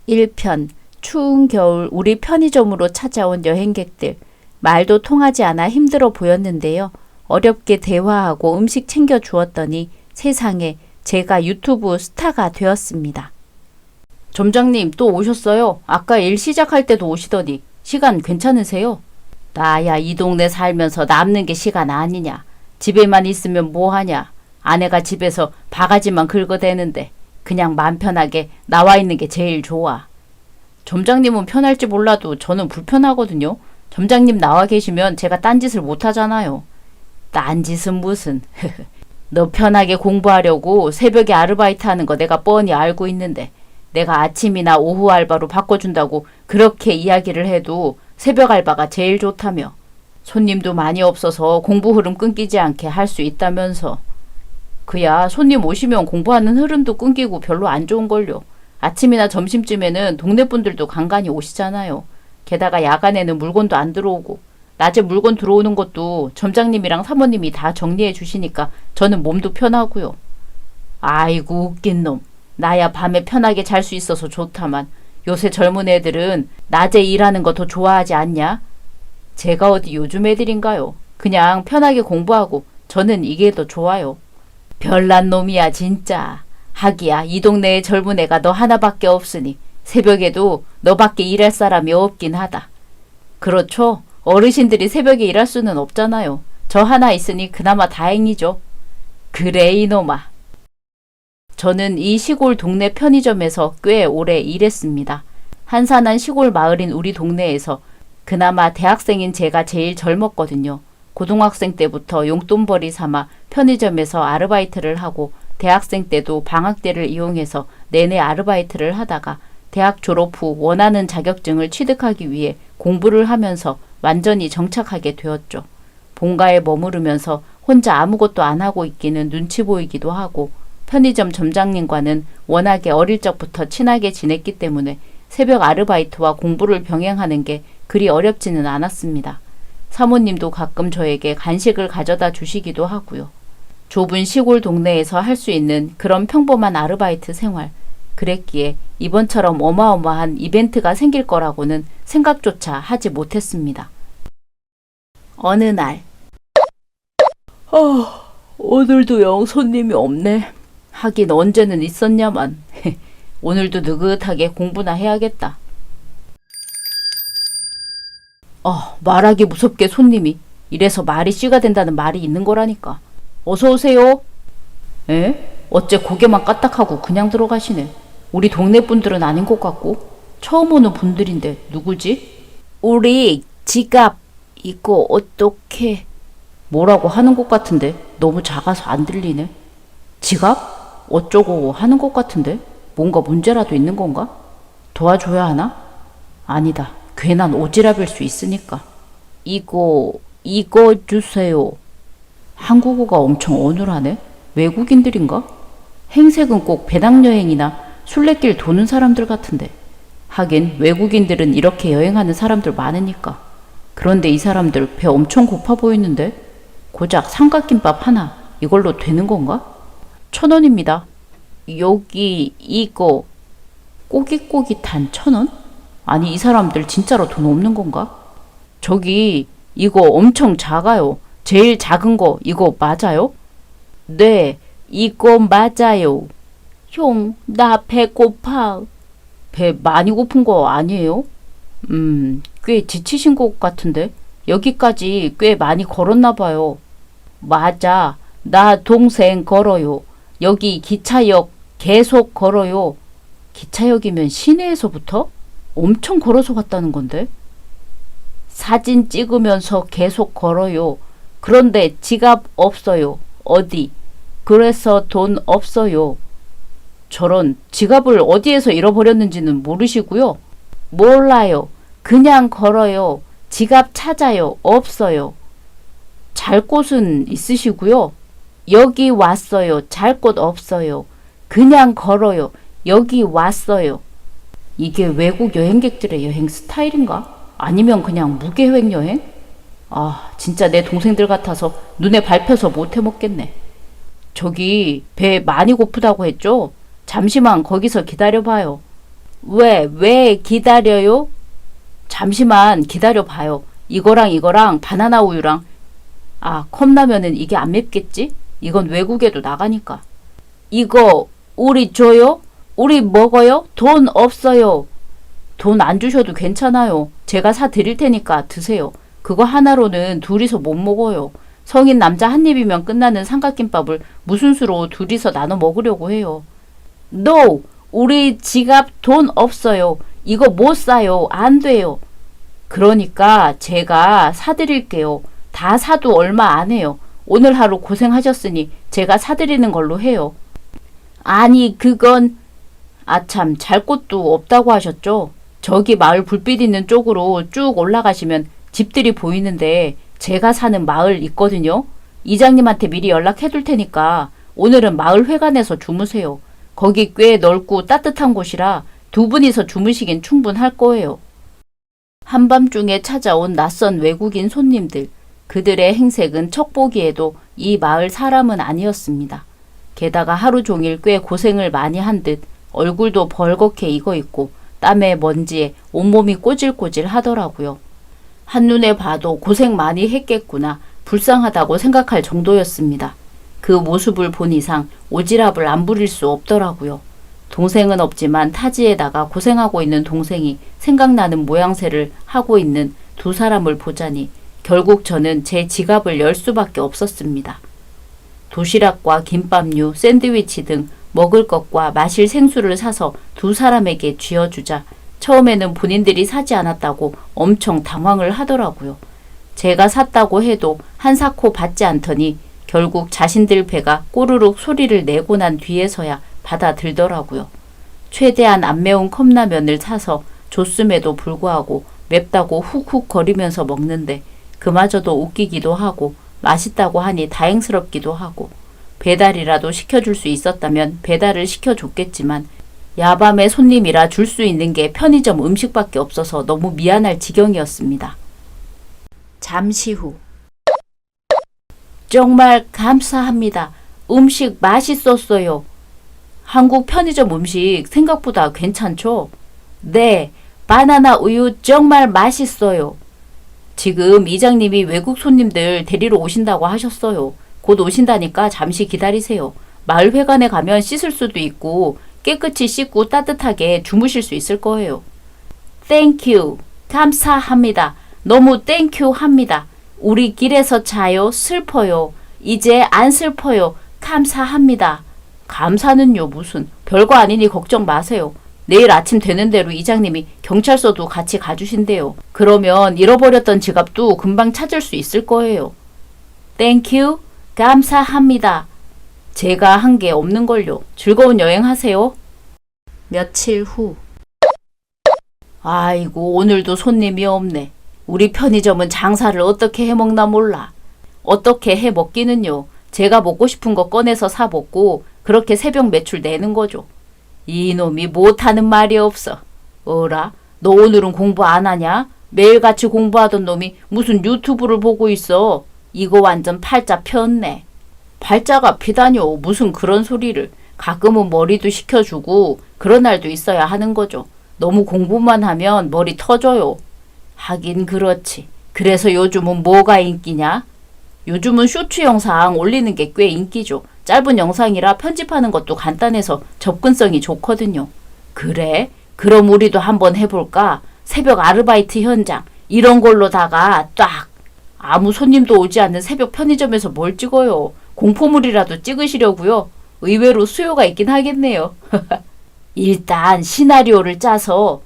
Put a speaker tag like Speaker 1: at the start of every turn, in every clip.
Speaker 1: 1편 추운 겨울 우리 편의점으로 찾아온 여행객들. 말도 통하지 않아 힘들어 보였는데요. 어렵게 대화하고 음식 챙겨 주었더니 세상에 제가 유튜브 스타가 되었습니다. 점장님 또 오셨어요? 아까 일 시작할 때도 오시더니 시간 괜찮으세요? 나야 이 동네 살면서 남는 게 시간 아니냐. 집에만 있으면 뭐하냐. 아내가 집에서 바가지만 긁어대는데 그냥 맘 편하게 나와 있는 게 제일 좋아. 점장님은 편할지 몰라도 저는 불편하거든요. 점장님 나와 계시면 제가 딴짓을 못하잖아요. 딴짓은 무슨. 너 편하게 공부하려고 새벽에 아르바이트 하는 거 내가 뻔히 알고 있는데 내가 아침이나 오후 알바로 바꿔준다고 그렇게 이야기를 해도 새벽 알바가 제일 좋다며. 손님도 많이 없어서 공부 흐름 끊기지 않게 할 수 있다면서. 그야 손님 오시면 공부하는 흐름도 끊기고 별로 안 좋은걸요. 아침이나 점심쯤에는 동네 분들도 간간히 오시잖아요. 게다가 야간에는 물건도 안 들어오고 낮에 물건 들어오는 것도 점장님이랑 사모님이 다 정리해 주시니까 저는 몸도 편하고요. 아이고 웃긴 놈. 나야 밤에 편하게 잘 수 있어서 좋다만 요새 젊은 애들은 낮에 일하는 거 더 좋아하지 않냐? 제가 어디 요즘 애들인가요? 그냥 편하게 공부하고 저는 이게 더 좋아요. 별난 놈이야 진짜. 하기야 이 동네에 젊은 애가 너 하나밖에 없으니 새벽에도 너밖에 일할 사람이 없긴 하다. 그렇죠. 어르신들이 새벽에 일할 수는 없잖아요. 저 하나 있으니 그나마 다행이죠. 그래 이놈아. 저는 이 시골 동네 편의점에서 꽤 오래 일했습니다. 한산한 시골 마을인 우리 동네에서 그나마 대학생인 제가 제일 젊었거든요. 고등학생 때부터 용돈벌이 삼아 편의점에서 아르바이트를 하고 대학생 때도 방학 때를 이용해서 내내 아르바이트를 하다가 대학 졸업 후 원하는 자격증을 취득하기 위해 공부를 하면서 완전히 정착하게 되었죠. 본가에 머무르면서 혼자 아무것도 안 하고 있기는 눈치 보이기도 하고 편의점 점장님과는 워낙에 어릴 적부터 친하게 지냈기 때문에 새벽 아르바이트와 공부를 병행하는 게 그리 어렵지는 않았습니다. 사모님도 가끔 저에게 간식을 가져다 주시기도 하고요. 좁은 시골 동네에서 할 수 있는 그런 평범한 아르바이트 생활. 그랬기에 이번처럼 어마어마한 이벤트가 생길 거라고는 생각조차 하지 못했습니다. 어느 날 오늘도 영 손님이 없네. 하긴 언제는 있었냐만. 오늘도 느긋하게 공부나 해야겠다. 말하기 무섭게 손님이. 이래서 말이 씨가 된다는 말이 있는 거라니까. 어서 오세요. 에? 어째 고개만 까딱하고 그냥 들어가시네. 우리 동네 분들은 아닌 것 같고. 처음 오는 분들인데 누구지? 우리 지갑 이거 어떻게? 뭐라고 하는 것 같은데 너무 작아서 안 들리네. 지갑? 어쩌고 하는 것 같은데 뭔가 문제라도 있는 건가? 도와줘야 하나? 아니다. 괜한 오지랖일 수 있으니까. 이거 주세요. 한국어가 엄청 어눌하네. 외국인들인가? 행색은 꼭 배낭여행이나 순례길 도는 사람들 같은데. 하긴 외국인들은 이렇게 여행하는 사람들 많으니까. 그런데 이 사람들 배 엄청 고파 보이는데? 고작 삼각김밥 하나 이걸로 되는 건가? 1,000원입니다. 여기 이거 꼬깃꼬깃한 1,000원? 아니 이 사람들 진짜로 돈 없는 건가? 저기 이거 엄청 작아요. 제일 작은 거 이거 맞아요? 네, 이거 맞아요. 형, 나 배고파. 배 많이 고픈 거 아니에요? 꽤 지치신 것 같은데? 여기까지 꽤 많이 걸었나 봐요. 맞아. 나 동생 걸어요. 여기 기차역 계속 걸어요. 기차역이면 시내에서부터? 엄청 걸어서 갔다는 건데? 사진 찍으면서 계속 걸어요. 그런데 지갑 없어요. 어디? 그래서 돈 없어요. 저런 지갑을 어디에서 잃어버렸는지는 모르시고요. 몰라요. 그냥 걸어요. 지갑 찾아요. 없어요. 잘 곳은 있으시고요. 여기 왔어요. 잘 곳 없어요. 그냥 걸어요. 여기 왔어요. 이게 외국 여행객들의 여행 스타일인가? 아니면 그냥 무계획 여행? 진짜 내 동생들 같아서 눈에 밟혀서 못 해먹겠네. 저기 배 많이 고프다고 했죠? 잠시만 거기서 기다려봐요. 왜 기다려요? 잠시만 기다려봐요. 이거랑 바나나 우유랑. 아, 컵라면은 이게 안 맵겠지? 이건 외국에도 나가니까. 이거 우리 줘요? 우리 먹어요? 돈 없어요. 돈 안 주셔도 괜찮아요. 제가 사 드릴 테니까 드세요. 그거 하나로는 둘이서 못 먹어요. 성인 남자 한 입이면 끝나는 삼각김밥을 무슨 수로 둘이서 나눠 먹으려고 해요. No! 우리 지갑 돈 없어요. 이거 못 사요. 안 돼요. 그러니까 제가 사드릴게요. 다 사도 얼마 안 해요. 오늘 하루 고생하셨으니 제가 사드리는 걸로 해요. 아니 그건 아참 잘 곳도 없다고 하셨죠? 저기 마을 불빛 있는 쪽으로 쭉 올라가시면 집들이 보이는데 제가 사는 마을 있거든요. 이장님한테 미리 연락해둘 테니까 오늘은 마을 회관에서 주무세요. 거기 꽤 넓고 따뜻한 곳이라 두 분이서 주무시긴 충분할 거예요. 한밤중에 찾아온 낯선 외국인 손님들. 그들의 행색은 척 보기에도 이 마을 사람은 아니었습니다. 게다가 하루 종일 꽤 고생을 많이 한 듯 얼굴도 벌겋게 익어있고 땀에 먼지에 온몸이 꼬질꼬질 하더라고요. 한눈에 봐도 고생 많이 했겠구나 불쌍하다고 생각할 정도였습니다. 그 모습을 본 이상 오지랖을 안 부릴 수 없더라고요. 동생은 없지만 타지에다가 고생하고 있는 동생이 생각나는 모양새를 하고 있는 두 사람을 보자니 결국 저는 제 지갑을 열 수밖에 없었습니다. 도시락과 김밥류, 샌드위치 등 먹을 것과 마실 생수를 사서 두 사람에게 쥐어주자 처음에는 본인들이 사지 않았다고 엄청 당황을 하더라고요. 제가 샀다고 해도 한 사코 받지 않더니 결국 자신들 배가 꼬르륵 소리를 내고 난 뒤에서야 받아들더라고요. 최대한 안 매운 컵라면을 사서 줬음에도 불구하고 맵다고 훅훅 거리면서 먹는데 그마저도 웃기기도 하고 맛있다고 하니 다행스럽기도 하고 배달이라도 시켜줄 수 있었다면 배달을 시켜줬겠지만 야밤에 손님이라 줄 수 있는 게 편의점 음식밖에 없어서 너무 미안할 지경이었습니다. 잠시 후 정말 감사합니다. 음식 맛있었어요. 한국 편의점 음식 생각보다 괜찮죠? 네, 바나나 우유 정말 맛있어요. 지금 이장님이 외국 손님들 데리러 오신다고 하셨어요. 곧 오신다니까 잠시 기다리세요. 마을 회관에 가면 씻을 수도 있고 깨끗이 씻고 따뜻하게 주무실 수 있을 거예요. 땡큐. 감사합니다. 너무 땡큐 합니다. 우리 길에서 자요. 슬퍼요. 이제 안 슬퍼요. 감사합니다. 감사는요 무슨. 별거 아니니 걱정 마세요. 내일 아침 되는 대로 이장님이 경찰서도 같이 가주신대요. 그러면 잃어버렸던 지갑도 금방 찾을 수 있을 거예요. 땡큐. 감사합니다. 제가 한 게 없는걸요. 즐거운 여행하세요. 며칠 후. 아이고 오늘도 손님이 없네. 우리 편의점은 장사를 어떻게 해먹나 몰라. 어떻게 해먹기는요. 제가 먹고 싶은 거 꺼내서 사 먹고 그렇게 새벽 매출 내는 거죠. 이놈이 못하는 말이 없어. 어라? 너 오늘은 공부 안 하냐? 매일같이 공부하던 놈이 무슨 유튜브를 보고 있어. 이거 완전 팔자 폈네. 팔자가 피다뇨. 무슨 그런 소리를. 가끔은 머리도 식혀주고 그런 날도 있어야 하는 거죠. 너무 공부만 하면 머리 터져요. 하긴 그렇지. 그래서 요즘은 뭐가 인기냐? 요즘은 쇼츠 영상 올리는 게 꽤 인기죠. 짧은 영상이라 편집하는 것도 간단해서 접근성이 좋거든요. 그래? 그럼 우리도 한번 해볼까? 새벽 아르바이트 현장 이런 걸로다가 딱. 아무 손님도 오지 않는 새벽 편의점에서 뭘 찍어요. 공포물이라도 찍으시려고요. 의외로 수요가 있긴 하겠네요. 일단 시나리오를 짜서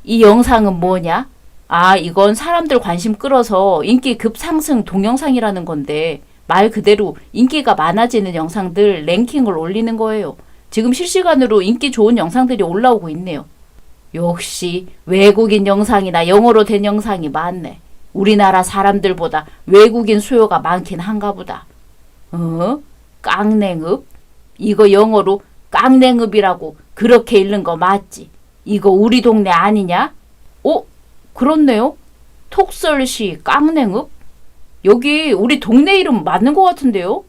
Speaker 1: 이 영상은 뭐냐? 아, 이건 사람들 관심 끌어서 인기 급상승 동영상이라는 건데 말 그대로 인기가 많아지는 영상들 랭킹을 올리는 거예요. 지금 실시간으로 인기 좋은 영상들이 올라오고 있네요. 역시 외국인 영상이나 영어로 된 영상이 많네. 우리나라 사람들보다 외국인 수요가 많긴 한가 보다. 깡냉읍? 이거 영어로 깡냉읍이라고 그렇게 읽는 거 맞지? 이거 우리 동네 아니냐? 그렇네요. 톡설시 깡냉읍? 여기 우리 동네 이름 맞는 것 같은데요?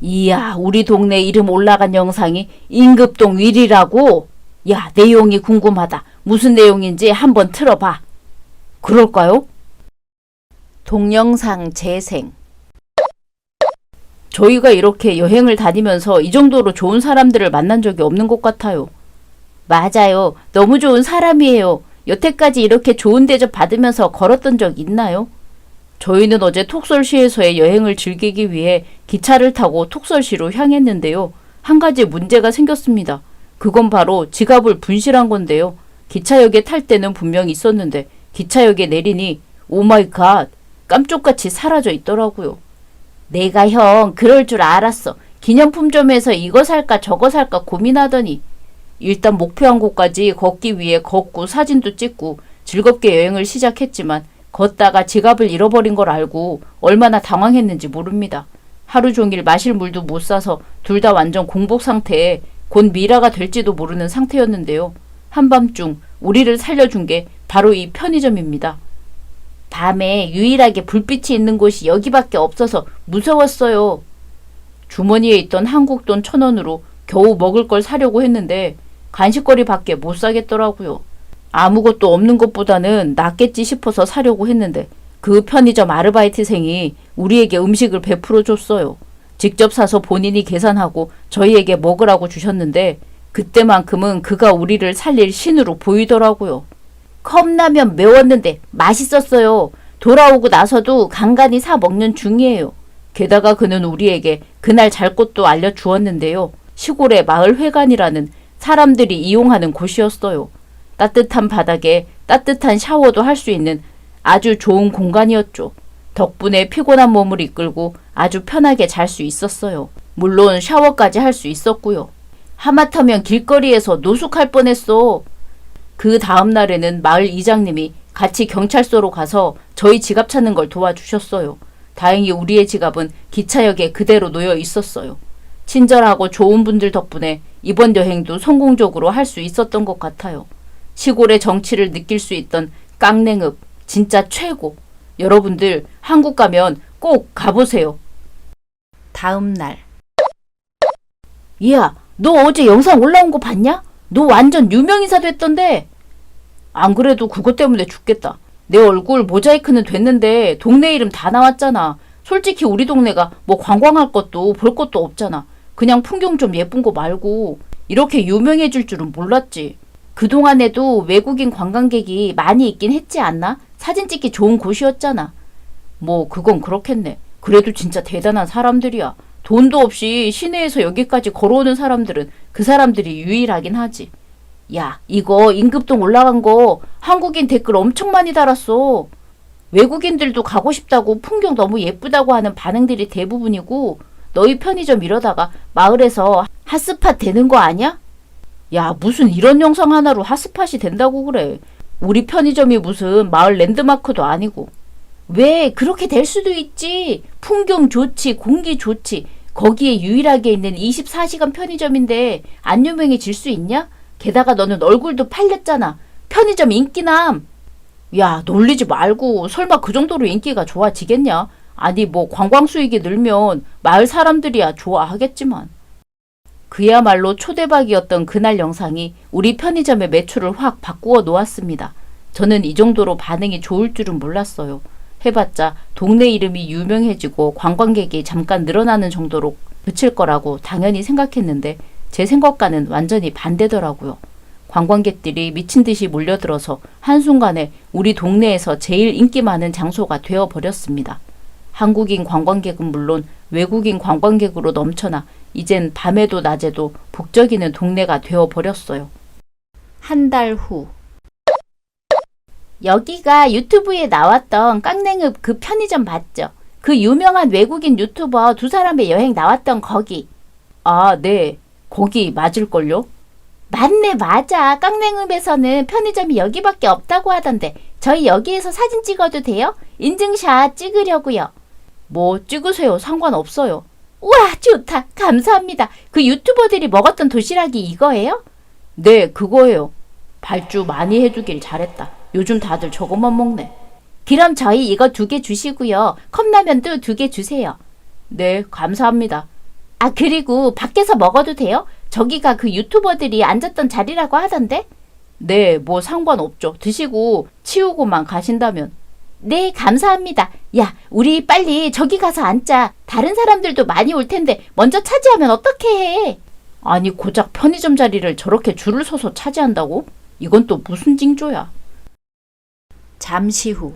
Speaker 1: 이야, 우리 동네 이름 올라간 영상이 임급동 1위라고? 야, 내용이 궁금하다. 무슨 내용인지 한번 틀어봐. 그럴까요? 동영상 재생. 저희가 이렇게 여행을 다니면서 이 정도로 좋은 사람들을 만난 적이 없는 것 같아요. 맞아요. 너무 좋은 사람이에요. 여태까지 이렇게 좋은 대접 받으면서 걸었던 적 있나요? 저희는 어제 톡솔시에서의 여행을 즐기기 위해 기차를 타고 톡솔시로 향했는데요. 한 가지 문제가 생겼습니다. 그건 바로 지갑을 분실한 건데요. 기차역에 탈 때는 분명히 있었는데 기차역에 내리니 오마이 갓, 깜쪽같이 사라져 있더라고요. 내가 형 그럴 줄 알았어. 기념품점에서 이거 살까 저거 살까 고민하더니 일단 목표한 곳까지 걷기 위해 걷고 사진도 찍고 즐겁게 여행을 시작했지만 걷다가 지갑을 잃어버린 걸 알고 얼마나 당황했는지 모릅니다. 하루 종일 마실 물도 못 사서 둘 다 완전 공복 상태에 곧 미라가 될지도 모르는 상태였는데요. 한밤중 우리를 살려준 게 바로 이 편의점입니다. 밤에 유일하게 불빛이 있는 곳이 여기밖에 없어서 무서웠어요. 주머니에 있던 한국 돈 1,000원으로 겨우 먹을 걸 사려고 했는데 간식거리밖에 못 사겠더라고요. 아무것도 없는 것보다는 낫겠지 싶어서 사려고 했는데 그 편의점 아르바이트생이 우리에게 음식을 베풀어 줬어요. 직접 사서 본인이 계산하고 저희에게 먹으라고 주셨는데 그때만큼은 그가 우리를 살릴 신으로 보이더라고요. 컵라면 매웠는데 맛있었어요. 돌아오고 나서도 간간히 사 먹는 중이에요. 게다가 그는 우리에게 그날 잘 곳도 알려주었는데요. 시골의 마을회관이라는 사람들이 이용하는 곳이었어요. 따뜻한 바닥에 따뜻한 샤워도 할 수 있는 아주 좋은 공간이었죠. 덕분에 피곤한 몸을 이끌고 아주 편하게 잘 수 있었어요. 물론 샤워까지 할 수 있었고요. 하마터면 길거리에서 노숙할 뻔했어. 그 다음 날에는 마을 이장님이 같이 경찰서로 가서 저희 지갑 찾는 걸 도와주셨어요. 다행히 우리의 지갑은 기차역에 그대로 놓여 있었어요. 친절하고 좋은 분들 덕분에 이번 여행도 성공적으로 할 수 있었던 것 같아요. 시골의 정치를 느낄 수 있던 깡냉읍 진짜 최고. 여러분들 한국 가면 꼭 가보세요. 다음 날. 야, 너 어제 영상 올라온 거 봤냐? 너 완전 유명인사 됐던데. 안 그래도 그것 때문에 죽겠다. 내 얼굴 모자이크는 됐는데 동네 이름 다 나왔잖아. 솔직히 우리 동네가 뭐 관광할 것도 볼 것도 없잖아. 그냥 풍경 좀 예쁜 거 말고 이렇게 유명해질 줄은 몰랐지. 그동안에도 외국인 관광객이 많이 있긴 했지 않나? 사진 찍기 좋은 곳이었잖아. 뭐 그건 그렇겠네. 그래도 진짜 대단한 사람들이야. 돈도 없이 시내에서 여기까지 걸어오는 사람들은 그 사람들이 유일하긴 하지. 야, 이거 임급동 올라간 거 한국인 댓글 엄청 많이 달았어. 외국인들도 가고 싶다고 풍경 너무 예쁘다고 하는 반응들이 대부분이고 너희 편의점 이러다가 마을에서 핫스팟 되는 거 아니야? 야, 무슨 이런 영상 하나로 핫스팟이 된다고 그래. 우리 편의점이 무슨 마을 랜드마크도 아니고. 왜 그렇게 될 수도 있지. 풍경 좋지, 공기 좋지. 거기에 유일하게 있는 24시간 편의점인데 안 유명해질 수 있냐? 게다가 너는 얼굴도 팔렸잖아. 편의점 인기남. 야, 놀리지 말고 설마 그 정도로 인기가 좋아지겠냐? 아니 뭐 관광 수익이 늘면 마을 사람들이야 좋아하겠지만. 그야말로 초대박이었던 그날 영상이 우리 편의점의 매출을 확 바꾸어 놓았습니다. 저는 이 정도로 반응이 좋을 줄은 몰랐어요. 해봤자 동네 이름이 유명해지고 관광객이 잠깐 늘어나는 정도로 그칠 거라고 당연히 생각했는데 제 생각과는 완전히 반대더라고요. 관광객들이 미친 듯이 몰려들어서 한순간에 우리 동네에서 제일 인기 많은 장소가 되어버렸습니다. 한국인 관광객은 물론 외국인 관광객으로 넘쳐나 이젠 밤에도 낮에도 북적이는 동네가 되어버렸어요. 한 달 후. 여기가 유튜브에 나왔던 깡냉읍 그 편의점 맞죠? 그 유명한 외국인 유튜버 두 사람의 여행 나왔던 거기. 아, 네. 거기 맞을걸요? 맞네, 맞아. 깡냉읍에서는 편의점이 여기밖에 없다고 하던데 저희 여기에서 사진 찍어도 돼요? 인증샷 찍으려고요. 뭐 찍으세요. 상관없어요. 우와, 좋다. 감사합니다. 그 유튜버들이 먹었던 도시락이 이거예요? 네, 그거예요. 발주 많이 해주길 잘했다. 요즘 다들 저것만 먹네. 그럼 저희 이거 2개 주시고요. 컵라면도 2개 주세요. 네, 감사합니다. 아, 그리고 밖에서 먹어도 돼요? 저기가 그 유튜버들이 앉았던 자리라고 하던데? 네, 뭐 상관없죠. 드시고 치우고만 가신다면. 네, 감사합니다. 야, 우리 빨리 저기 가서 앉자. 다른 사람들도 많이 올 텐데 먼저 차지하면 어떻게 해? 아니, 고작 편의점 자리를 저렇게 줄을 서서 차지한다고? 이건 또 무슨 징조야? 잠시 후.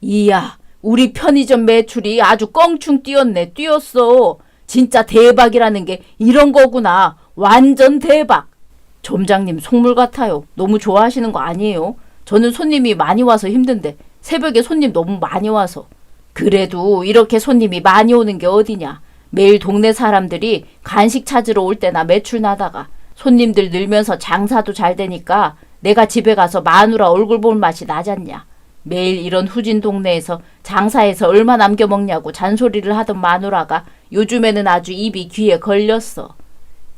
Speaker 1: 이야, 우리 편의점 매출이 아주 껑충 뛰었어. 진짜 대박이라는 게 이런 거구나. 완전 대박. 점장님 속물 같아요. 너무 좋아하시는 거 아니에요? 저는 손님이 많이 와서 힘든데 새벽에 손님 너무 많이 와서. 그래도 이렇게 손님이 많이 오는 게 어디냐. 매일 동네 사람들이 간식 찾으러 올 때나 매출 나다가 손님들 늘면서 장사도 잘 되니까 내가 집에 가서 마누라 얼굴 볼 맛이 나잖냐. 매일 이런 후진 동네에서 장사해서 얼마 남겨 먹냐고 잔소리를 하던 마누라가 요즘에는 아주 입이 귀에 걸렸어.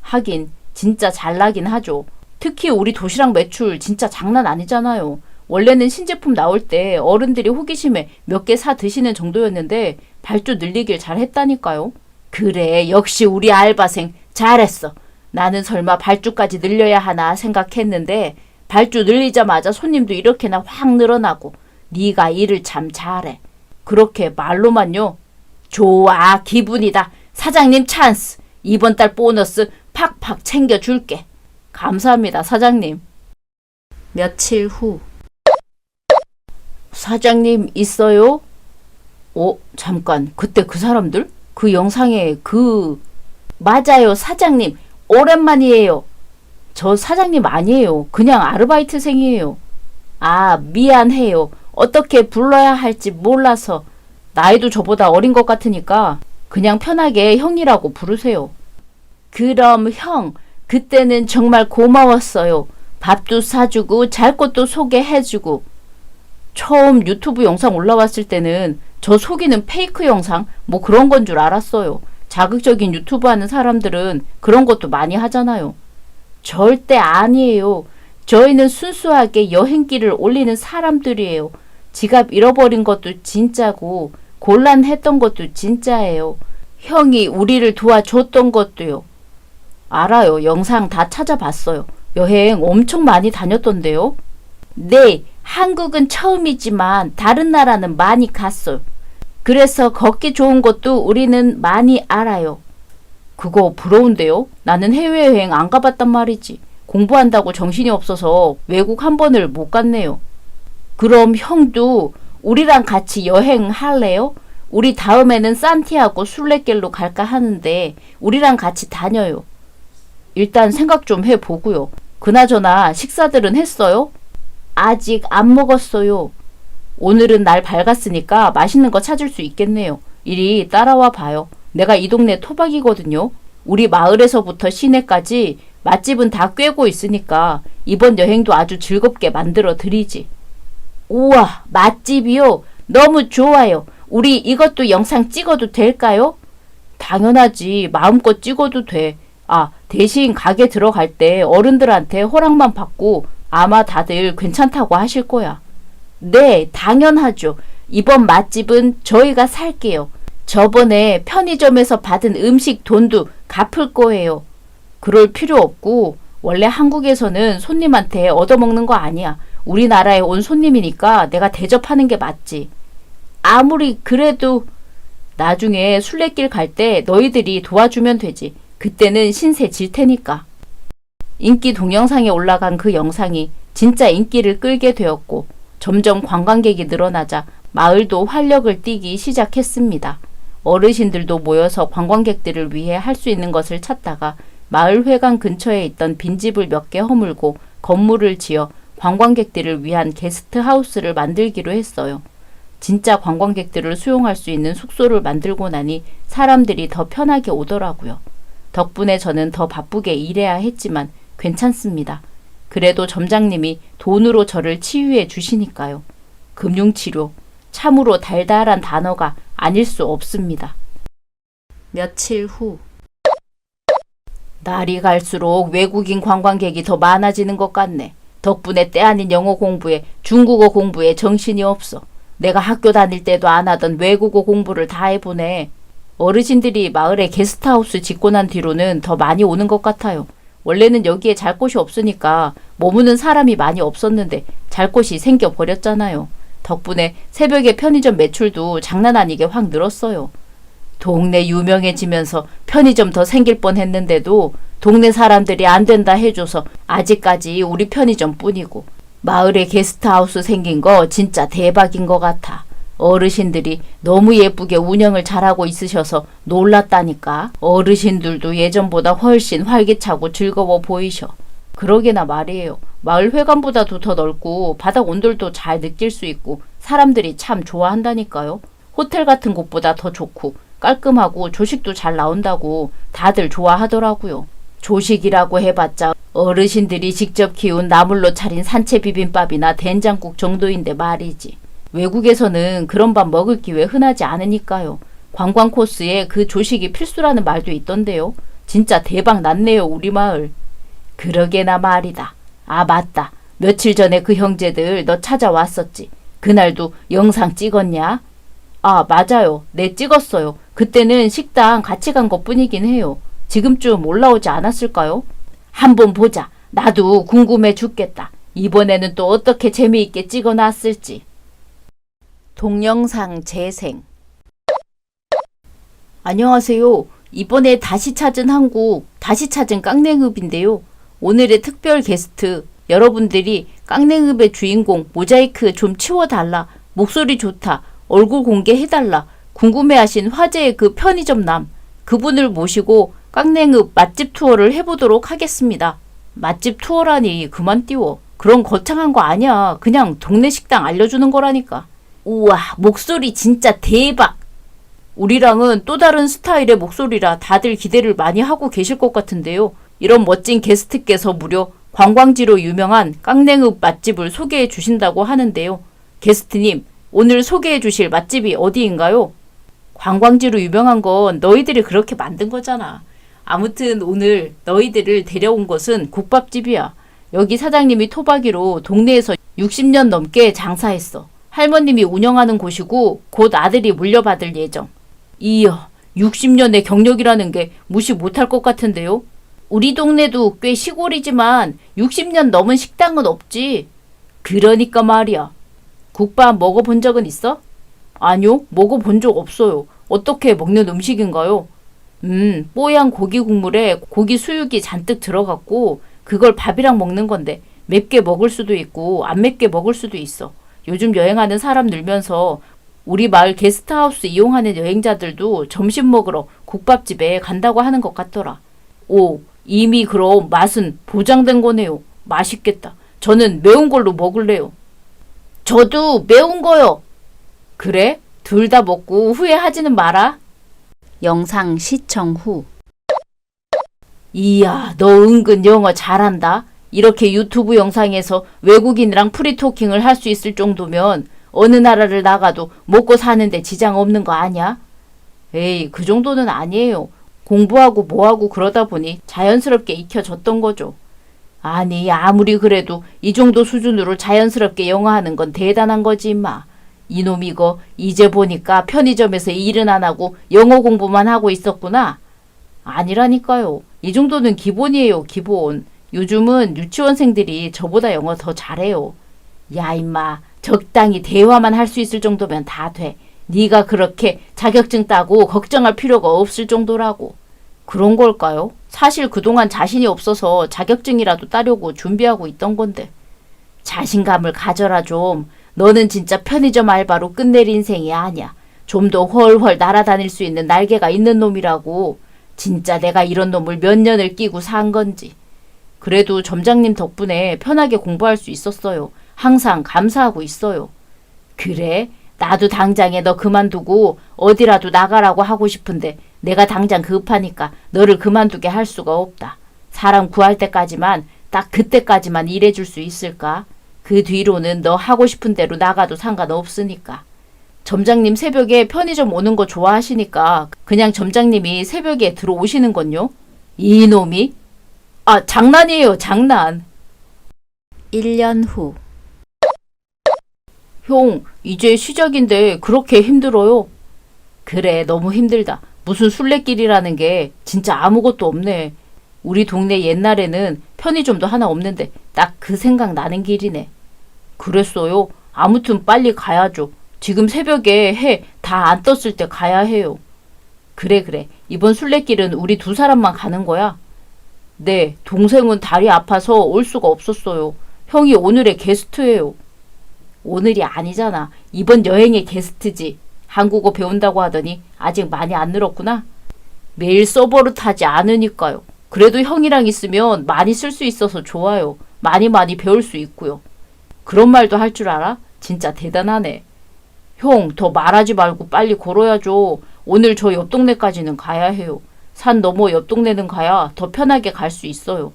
Speaker 1: 하긴 진짜 잘 나긴 하죠. 특히 우리 도시락 매출 진짜 장난 아니잖아요. 원래는 신제품 나올 때 어른들이 호기심에 몇 개 사 드시는 정도였는데 발주 늘리길 잘했다니까요. 그래, 역시 우리 알바생 잘했어. 나는 설마 발주까지 늘려야 하나 생각했는데 발주 늘리자마자 손님도 이렇게나 확 늘어나고 네가 일을 참 잘해. 그렇게 말로만요. 좋아, 기분이다. 사장님 찬스. 이번 달 보너스 팍팍 챙겨줄게. 감사합니다, 사장님. 며칠 후. 사장님 있어요? 잠깐. 그때 그 사람들? 그 영상에 맞아요, 사장님. 오랜만이에요. 저 사장님 아니에요. 그냥 아르바이트생이에요. 아, 미안해요. 어떻게 불러야 할지 몰라서. 나이도 저보다 어린 것 같으니까 그냥 편하게 형이라고 부르세요. 그럼 형, 그때는 정말 고마웠어요. 밥도 사주고 잘 것도 소개해주고. 처음 유튜브 영상 올라왔을 때는 저 속이는 페이크 영상 뭐 그런 건 줄 알았어요. 자극적인 유튜브 하는 사람들은 그런 것도 많이 하잖아요. 절대 아니에요. 저희는 순수하게 여행기를 올리는 사람들이에요. 지갑 잃어버린 것도 진짜고 곤란했던 것도 진짜예요. 형이 우리를 도와줬던 것도요. 알아요. 영상 다 찾아봤어요. 여행 엄청 많이 다녔던데요. 네, 한국은 처음이지만 다른 나라는 많이 갔어요. 그래서 걷기 좋은 것도 우리는 많이 알아요. 그거 부러운데요? 나는 해외여행 안 가봤단 말이지. 공부한다고 정신이 없어서 외국 한 번을 못 갔네요. 그럼 형도 우리랑 같이 여행할래요? 우리 다음에는 산티아고 순례길로 갈까 하는데 우리랑 같이 다녀요. 일단 생각 좀 해보고요. 그나저나 식사들은 했어요? 아직 안 먹었어요. 오늘은 날 밝았으니까 맛있는 거 찾을 수 있겠네요. 이리 따라와 봐요. 내가 이 동네 토박이거든요. 우리 마을에서부터 시내까지 맛집은 다 꿰고 있으니까 이번 여행도 아주 즐겁게 만들어 드리지. 우와, 맛집이요? 너무 좋아요. 우리 이것도 영상 찍어도 될까요? 당연하지. 마음껏 찍어도 돼. 아, 대신 가게 들어갈 때 어른들한테 허락만 받고 아마 다들 괜찮다고 하실 거야. 네, 당연하죠. 이번 맛집은 저희가 살게요. 저번에 편의점에서 받은 음식 돈도 갚을 거예요. 그럴 필요 없고 원래 한국에서는 손님한테 얻어먹는 거 아니야. 우리나라에 온 손님이니까 내가 대접하는 게 맞지. 아무리 그래도 나중에 순례길 갈 때 너희들이 도와주면 되지. 그때는 신세 질 테니까. 인기 동영상에 올라간 그 영상이 진짜 인기를 끌게 되었고 점점 관광객이 늘어나자 마을도 활력을 띠기 시작했습니다. 어르신들도 모여서 관광객들을 위해 할 수 있는 것을 찾다가 마을 회관 근처에 있던 빈집을 몇 개 허물고 건물을 지어 관광객들을 위한 게스트하우스를 만들기로 했어요. 진짜 관광객들을 수용할 수 있는 숙소를 만들고 나니 사람들이 더 편하게 오더라고요. 덕분에 저는 더 바쁘게 일해야 했지만 괜찮습니다. 그래도 점장님이 돈으로 저를 치유해 주시니까요. 금융치료, 참으로 달달한 단어가 아닐 수 없습니다. 며칠 후. 날이 갈수록 외국인 관광객이 더 많아지는 것 같네. 덕분에 때 아닌 영어 공부에 중국어 공부에 정신이 없어. 내가 학교 다닐 때도 안 하던 외국어 공부를 다 해보네. 어르신들이 마을에 게스트하우스 짓고 난 뒤로는 더 많이 오는 것 같아요. 원래는 여기에 잘 곳이 없으니까 머무는 사람이 많이 없었는데 잘 곳이 생겨버렸잖아요. 덕분에 새벽에 편의점 매출도 장난 아니게 확 늘었어요. 동네 유명해지면서 편의점 더 생길 뻔했는데도 동네 사람들이 안 된다 해줘서 아직까지 우리 편의점 뿐이고, 마을에 게스트하우스 생긴 거 진짜 대박인 것 같아. 어르신들이 너무 예쁘게 운영을 잘하고 있으셔서 놀랐다니까. 어르신들도 예전보다 훨씬 활기차고 즐거워 보이셔. 그러게나 말이에요. 마을 회관보다도 더 넓고 바닥 온돌도 잘 느낄 수 있고 사람들이 참 좋아한다니까요. 호텔 같은 곳보다 더 좋고 깔끔하고 조식도 잘 나온다고 다들 좋아하더라고요. 조식이라고 해봤자 어르신들이 직접 키운 나물로 차린 산채 비빔밥이나 된장국 정도인데 말이지. 외국에서는 그런 밥 먹을 기회 흔하지 않으니까요. 관광 코스에 그 조식이 필수라는 말도 있던데요. 진짜 대박 났네요, 우리 마을. 그러게나 말이다. 아, 맞다. 며칠 전에 그 형제들 너 찾아왔었지. 그날도 영상 찍었냐? 아, 맞아요. 네, 찍었어요. 그때는 식당 같이 간 것뿐이긴 해요. 지금쯤 올라오지 않았을까요? 한번 보자. 나도 궁금해 죽겠다. 이번에는 또 어떻게 재미있게 찍어놨을지. 동영상 재생. 안녕하세요. 이번에 다시 찾은 한국, 다시 찾은 깡냉읍인데요. 오늘의 특별 게스트, 여러분들이 깡냉읍의 주인공 모자이크 좀 치워달라, 목소리 좋다, 얼굴 공개해달라, 궁금해하신 화제의 그 편의점남, 그분을 모시고 깡냉읍 맛집 투어를 해보도록 하겠습니다. 맛집 투어라니 그만 띄워. 그런 거창한 거 아니야. 그냥 동네 식당 알려주는 거라니까. 우와, 목소리 진짜 대박. 우리랑은 또 다른 스타일의 목소리라 다들 기대를 많이 하고 계실 것 같은데요. 이런 멋진 게스트께서 무려 관광지로 유명한 깡냉읍 맛집을 소개해 주신다고 하는데요. 게스트님, 오늘 소개해 주실 맛집이 어디인가요? 관광지로 유명한 건 너희들이 그렇게 만든 거잖아. 아무튼 오늘 너희들을 데려온 곳은 국밥집이야. 여기 사장님이 토박이로 동네에서 60년 넘게 장사했어. 할머님이 운영하는 곳이고 곧 아들이 물려받을 예정. 이야, 60년의 경력이라는 게 무시 못할 것 같은데요. 우리 동네도 꽤 시골이지만 60년 넘은 식당은 없지. 그러니까 말이야. 국밥 먹어본 적은 있어? 아니요, 먹어본 적 없어요. 어떻게 먹는 음식인가요? 뽀얀 고기 국물에 고기 수육이 잔뜩 들어갔고 그걸 밥이랑 먹는 건데 맵게 먹을 수도 있고 안 맵게 먹을 수도 있어. 요즘 여행하는 사람 늘면서 우리 마을 게스트하우스 이용하는 여행자들도 점심 먹으러 국밥집에 간다고 하는 것 같더라. 오, 이미 그럼 맛은 보장된 거네요. 맛있겠다. 저는 매운 걸로 먹을래요. 저도 매운 거요. 그래? 둘 다 먹고 후회하지는 마라. 영상 시청 후. 이야, 너 은근 영어 잘한다. 이렇게 유튜브 영상에서 외국인이랑 프리토킹을 할 수 있을 정도면 어느 나라를 나가도 먹고 사는데 지장 없는 거 아니야? 에이, 그 정도는 아니에요. 공부하고 뭐하고 그러다 보니 자연스럽게 익혀졌던 거죠. 아니, 아무리 그래도 이 정도 수준으로 자연스럽게 영어하는 건 대단한 거지 임마. 이놈 이거 이제 보니까 편의점에서 일은 안 하고 영어 공부만 하고 있었구나. 아니라니까요. 이 정도는 기본이에요, 기본. 요즘은 유치원생들이 저보다 영어 더 잘해요. 야 임마, 적당히 대화만 할 수 있을 정도면 다 돼. 네가 그렇게 자격증 따고 걱정할 필요가 없을 정도라고. 그런 걸까요? 사실 그동안 자신이 없어서 자격증이라도 따려고 준비하고 있던 건데. 자신감을 가져라 좀. 너는 진짜 편의점 알바로 끝낼 인생이 아니야. 좀 더 훨훨 날아다닐 수 있는 날개가 있는 놈이라고. 진짜 내가 이런 놈을 몇 년을 끼고 산 건지. 그래도 점장님 덕분에 편하게 공부할 수 있었어요. 항상 감사하고 있어요. 그래? 나도 당장에 너 그만두고 어디라도 나가라고 하고 싶은데 내가 당장 급하니까 너를 그만두게 할 수가 없다. 사람 구할 때까지만, 딱 그때까지만 일해줄 수 있을까? 그 뒤로는 너 하고 싶은 대로 나가도 상관없으니까. 점장님 새벽에 편의점 오는 거 좋아하시니까 그냥 점장님이 새벽에 들어오시는 건요? 이놈이? 아, 장난이에요, 장난. 1년 후. 형, 이제 시작인데 그렇게 힘들어요? 그래, 너무 힘들다. 무슨 순례길이라는 게 진짜 아무것도 없네. 우리 동네 옛날에는 편의점도 하나 없는데 딱 그 생각 나는 길이네. 그랬어요? 아무튼 빨리 가야죠. 지금 새벽에 해 다 안 떴을 때 가야 해요. 그래, 그래. 이번 순례길은 우리 두 사람만 가는 거야? 네, 동생은 다리 아파서 올 수가 없었어요. 형이 오늘의 게스트예요. 오늘이 아니잖아. 이번 여행의 게스트지. 한국어 배운다고 하더니 아직 많이 안 늘었구나. 매일 서버를 타지 않으니까요. 그래도 형이랑 있으면 많이 쓸 수 있어서 좋아요. 많이 배울 수 있고요. 그런 말도 할 줄 알아? 진짜 대단하네. 형, 더 말하지 말고 빨리 걸어야죠. 오늘 저 옆 동네까지는 가야 해요. 산 너머 옆 동네는 가야 더 편하게 갈 수 있어요.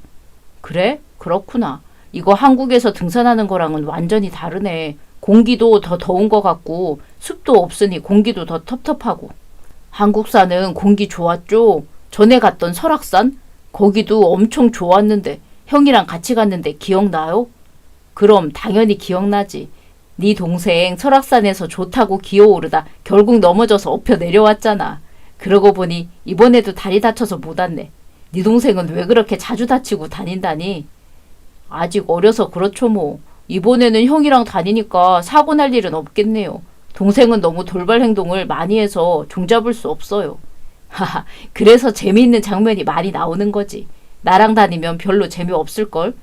Speaker 1: 그래? 그렇구나. 이거 한국에서 등산하는 거랑은 완전히 다르네. 공기도 더 더운 것 같고 숲도 없으니 공기도 더 텁텁하고. 한국산은 공기 좋았죠? 전에 갔던 설악산? 거기도 엄청 좋았는데 형이랑 같이 갔는데 기억나요? 그럼 당연히 기억나지. 네 동생 설악산에서 좋다고 기어오르다 결국 넘어져서 엎혀 내려왔잖아. 그러고 보니 이번에도 다리 다쳐서 못 왔네. 네 동생은 왜 그렇게 자주 다치고 다닌다니? 아직 어려서 그렇죠 뭐. 이번에는 형이랑 다니니까 사고 날 일은 없겠네요. 동생은 너무 돌발 행동을 많이 해서 종잡을 수 없어요. 하하, 그래서 재미있는 장면이 많이 나오는 거지. 나랑 다니면 별로 재미없을걸?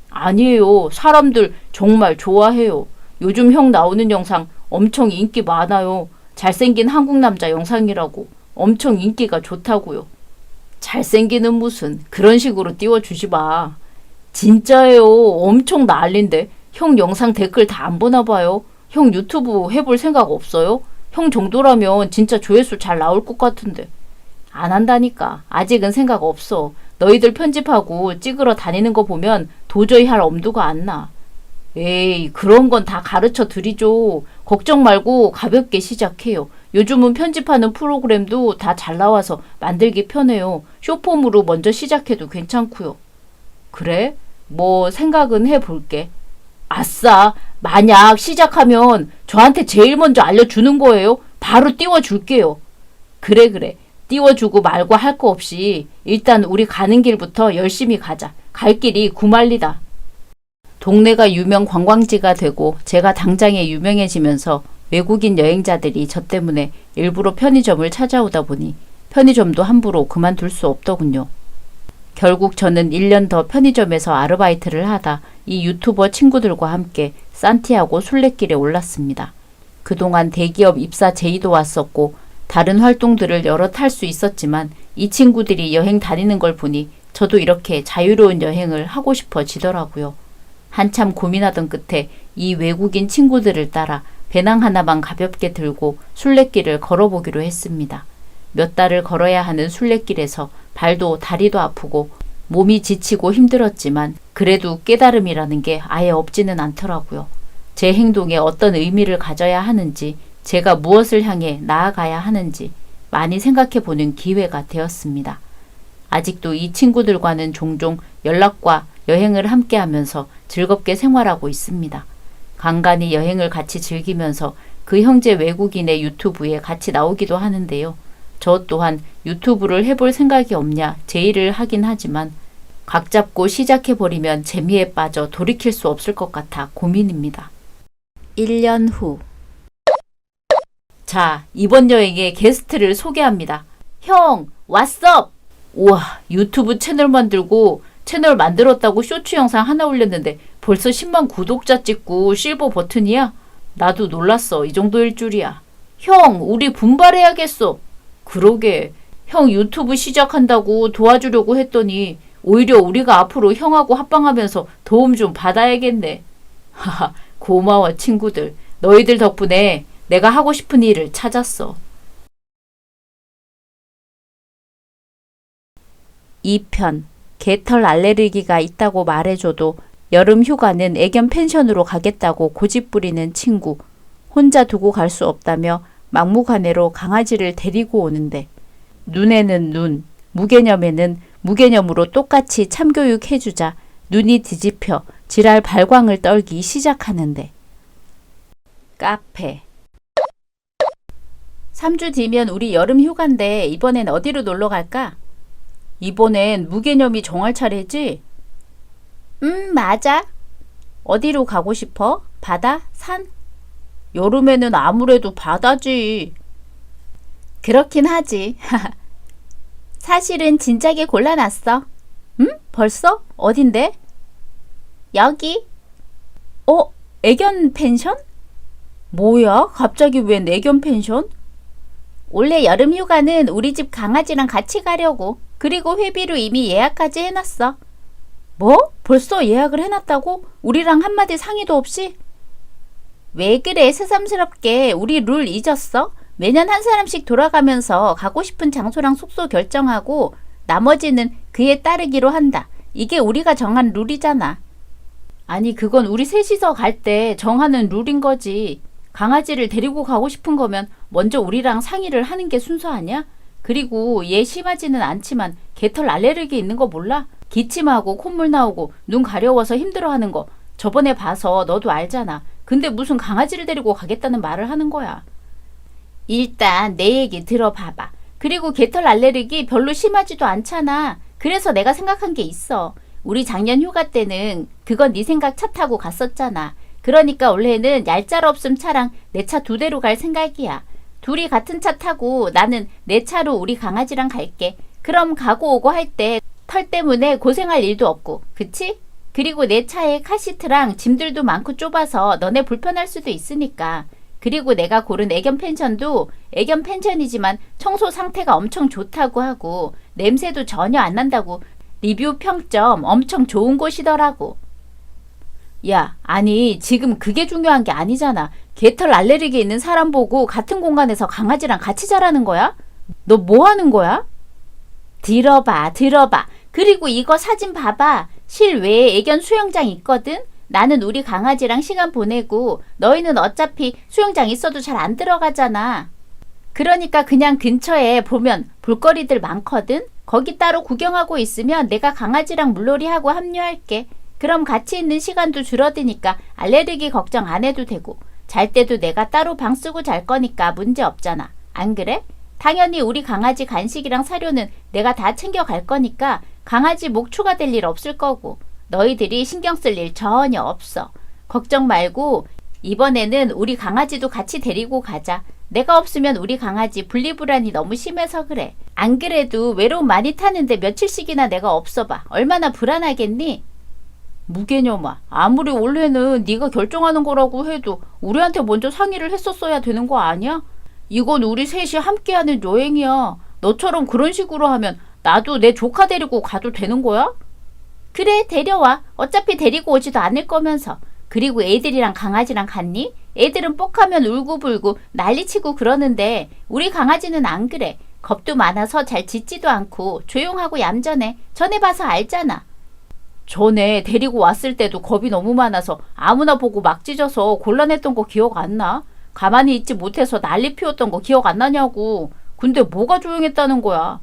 Speaker 1: 아니에요. 사람들 정말 좋아해요. 요즘 형 나오는 영상 엄청 인기 많아요. 잘생긴 한국 남자 영상이라고 엄청 인기가 좋다고요. 잘생기는 무슨 그런 식으로 띄워주지 마. 진짜예요. 엄청 난린데. 형 영상 댓글 다 안 보나 봐요. 형 유튜브 해볼 생각 없어요? 형 정도라면 진짜 조회수 잘 나올 것 같은데. 안 한다니까. 아직은 생각 없어. 너희들 편집하고 찍으러 다니는 거 보면 도저히 할 엄두가 안 나. 에이, 그런 건 다 가르쳐 드리죠. 걱정 말고 가볍게 시작해요. 요즘은 편집하는 프로그램도 다 잘 나와서 만들기 편해요. 쇼폼으로 먼저 시작해도 괜찮고요. 그래? 뭐 생각은 해볼게. 아싸! 만약 시작하면 저한테 제일 먼저 알려주는 거예요? 바로 띄워줄게요. 그래, 그래. 띄워주고 말고 할 거 없이 일단 우리 가는 길부터 열심히 가자. 갈 길이 구말리다. 동네가 유명 관광지가 되고 제가 당장에 유명해지면서 외국인 여행자들이 저 때문에 일부러 편의점을 찾아오다 보니 편의점도 함부로 그만둘 수 없더군요. 결국 저는 1년 더 편의점에서 아르바이트를 하다 이 유튜버 친구들과 함께 산티아고 순례길에 올랐습니다. 그동안 대기업 입사 제의도 왔었고 다른 활동들을 여럿 할 수 있었지만 이 친구들이 여행 다니는 걸 보니 저도 이렇게 자유로운 여행을 하고 싶어지더라고요. 한참 고민하던 끝에 이 외국인 친구들을 따라 배낭 하나만 가볍게 들고 순례길을 걸어보기로 했습니다. 몇 달을 걸어야 하는 순례길에서 발도 다리도 아프고 몸이 지치고 힘들었지만 그래도 깨달음이라는 게 아예 없지는 않더라고요. 제 행동에 어떤 의미를 가져야 하는지, 제가 무엇을 향해 나아가야 하는지 많이 생각해 보는 기회가 되었습니다. 아직도 이 친구들과는 종종 연락과 여행을 함께 하면서 즐겁게 생활하고 있습니다. 간간히 여행을 같이 즐기면서 그 형제 외국인의 유튜브에 같이 나오기도 하는데요. 저 또한 유튜브를 해볼 생각이 없냐 제의를 하긴 하지만 각 잡고 시작해버리면 재미에 빠져 돌이킬 수 없을 것 같아 고민입니다. 1년 후. 자, 이번 여행의 게스트를 소개합니다. 형, 왓썹! 우와, 유튜브 채널 만들고 채널 만들었다고 쇼츠 영상 하나 올렸는데 벌써 10만 구독자 찍고 실버 버튼이야? 나도 놀랐어. 이 정도일 줄이야. 형, 우리 분발해야겠어. 그러게. 형 유튜브 시작한다고 도와주려고 했더니 오히려 우리가 앞으로 형하고 합방하면서 도움 좀 받아야겠네. 하하, 고마워 친구들. 너희들 덕분에 내가 하고 싶은 일을 찾았어. 2편. 개털 알레르기가 있다고 말해줘도 여름 휴가는 애견 펜션으로 가겠다고 고집부리는 친구. 혼자 두고 갈 수 없다며 막무가내로 강아지를 데리고 오는데 눈에는 눈, 무개념에는 무개념으로 똑같이 참교육해주자 눈이 뒤집혀 지랄 발광을 떨기 시작하는데. 카페. 3주 뒤면 우리 여름 휴가인데 이번엔 어디로 놀러 갈까? 이번엔 무개념이 정할 차례지? 맞아. 어디로 가고 싶어? 바다? 산? 여름에는 아무래도 바다지. 그렇긴 하지. 사실은 진작에 골라놨어. 벌써? 어딘데? 여기. 애견 펜션? 뭐야? 갑자기 웬 애견 펜션? 원래 여름 휴가는 우리 집 강아지랑 같이 가려고. 그리고 회비로 이미 예약까지 해놨어. 뭐? 벌써 예약을 해놨다고? 우리랑 한마디 상의도 없이? 왜 그래 새삼스럽게. 우리 룰 잊었어? 매년 한 사람씩 돌아가면서 가고 싶은 장소랑 숙소 결정하고 나머지는 그에 따르기로 한다. 이게 우리가 정한 룰이잖아. 아니 그건 우리 셋이서 갈 때 정하는 룰인 거지. 강아지를 데리고 가고 싶은 거면 먼저 우리랑 상의를 하는 게 순서 아니야? 그리고 얘 심하지는 않지만 개털 알레르기 있는 거 몰라? 기침하고 콧물 나오고 눈 가려워서 힘들어하는 거 저번에 봐서 너도 알잖아. 근데 무슨 강아지를 데리고 가겠다는 말을 하는 거야. 일단 내 얘기 들어봐봐. 그리고 개털 알레르기 별로 심하지도 않잖아. 그래서 내가 생각한 게 있어. 우리 작년 휴가 때는 그건 네 생각 차 타고 갔었잖아. 그러니까 올해는 얄짤 없음 차랑 내 차 2대로 갈 생각이야. 둘이 같은 차 타고 나는 내 차로 우리 강아지랑 갈게. 그럼 가고 오고 할 때 털 때문에 고생할 일도 없고, 그치? 그리고 내 차에 카시트랑 짐들도 많고 좁아서 너네 불편할 수도 있으니까. 그리고 내가 고른 애견 펜션도 애견 펜션이지만 청소 상태가 엄청 좋다고 하고 냄새도 전혀 안 난다고 리뷰 평점 엄청 좋은 곳이더라고. 야, 아니 지금 그게 중요한 게 아니잖아. 개털 알레르기 있는 사람 보고 같은 공간에서 강아지랑 같이 자라는 거야? 너 뭐 하는 거야? 들어봐. 그리고 이거 사진 봐봐. 실외에 애견 수영장 있거든? 나는 우리 강아지랑 시간 보내고 너희는 어차피 수영장 있어도 잘 안 들어가잖아. 그러니까 그냥 근처에 보면 볼거리들 많거든? 거기 따로 구경하고 있으면 내가 강아지랑 물놀이하고 합류할게. 그럼 같이 있는 시간도 줄어드니까 알레르기 걱정 안 해도 되고 잘 때도 내가 따로 방 쓰고 잘 거니까 문제 없잖아. 안 그래? 당연히 우리 강아지 간식이랑 사료는 내가 다 챙겨갈 거니까 강아지 목 추가될 일 없을 거고 너희들이 신경 쓸 일 전혀 없어. 걱정 말고 이번에는 우리 강아지도 같이 데리고 가자. 내가 없으면 우리 강아지 분리불안이 너무 심해서 그래. 안 그래도 외로움 많이 타는데 며칠씩이나 내가 없어봐. 얼마나 불안하겠니? 무개념아, 아무리 원래는 네가 결정하는 거라고 해도 우리한테 먼저 상의를 했었어야 되는 거 아니야? 이건 우리 셋이 함께하는 여행이야. 너처럼 그런 식으로 하면 나도 내 조카 데리고 가도 되는 거야? 그래, 데려와. 어차피 데리고 오지도 않을 거면서. 그리고 애들이랑 강아지랑 갔니? 애들은 뻑하면 울고불고 난리치고 그러는데 우리 강아지는 안 그래. 겁도 많아서 잘 짖지도 않고 조용하고 얌전해. 전에 봐서 알잖아. 전에 데리고 왔을 때도 겁이 너무 많아서 아무나 보고 막 짖어서 곤란했던 거 기억 안 나? 가만히 있지 못해서 난리 피웠던 거 기억 안 나냐고. 근데 뭐가 조용했다는 거야?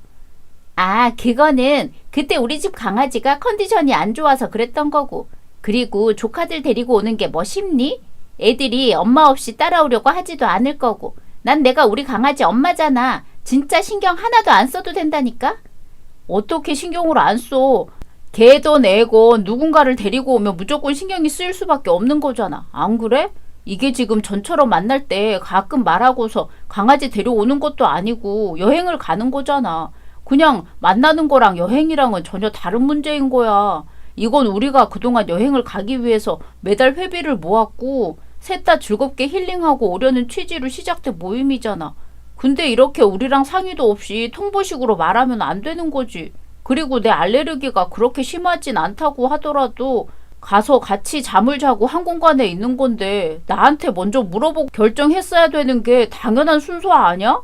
Speaker 1: 아, 그거는 그때 우리 집 강아지가 컨디션이 안 좋아서 그랬던 거고. 그리고 조카들 데리고 오는 게 뭐 쉽니? 애들이 엄마 없이 따라오려고 하지도 않을 거고. 난 내가 우리 강아지 엄마잖아. 진짜 신경 하나도 안 써도 된다니까? 어떻게 신경을 안 써? 걔든 애건 누군가를 데리고 오면 무조건 신경이 쓰일 수밖에 없는 거잖아. 안 그래? 이게 지금 전처럼 만날 때 가끔 말하고서 강아지 데려오는 것도 아니고 여행을 가는 거잖아. 그냥 만나는 거랑 여행이랑은 전혀 다른 문제인 거야. 이건 우리가 그동안 여행을 가기 위해서 매달 회비를 모았고 셋 다 즐겁게 힐링하고 오려는 취지로 시작된 모임이잖아. 근데 이렇게 우리랑 상의도 없이 통보식으로 말하면 안 되는 거지. 그리고 내 알레르기가 그렇게 심하진 않다고 하더라도 가서 같이 잠을 자고 한 공간에 있는 건데 나한테 먼저 물어보고 결정했어야 되는 게 당연한 순서 아니야?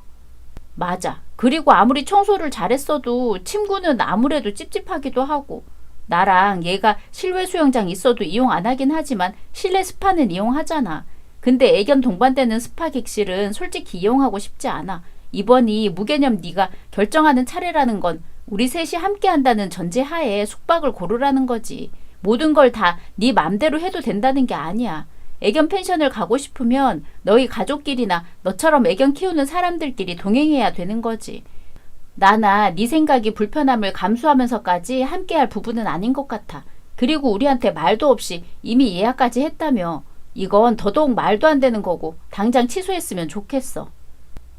Speaker 1: 맞아. 그리고 아무리 청소를 잘했어도 침구는 아무래도 찝찝하기도 하고 나랑 얘가 실외 수영장 있어도 이용 안 하긴 하지만 실내 스파는 이용하잖아. 근데 애견 동반되는 스파 객실은 솔직히 이용하고 싶지 않아. 이번이 무개념 네가 결정하는 차례라는 건 우리 셋이 함께 한다는 전제하에 숙박을 고르라는 거지. 모든 걸 다 네 맘대로 해도 된다는 게 아니야. 애견 펜션을 가고 싶으면 너희 가족끼리나 너처럼 애견 키우는 사람들끼리 동행해야 되는 거지. 나나 네 생각이 불편함을 감수하면서까지 함께할 부부는 아닌 것 같아. 그리고 우리한테 말도 없이 이미 예약까지 했다며. 이건 더더욱 말도 안 되는 거고 당장 취소했으면 좋겠어.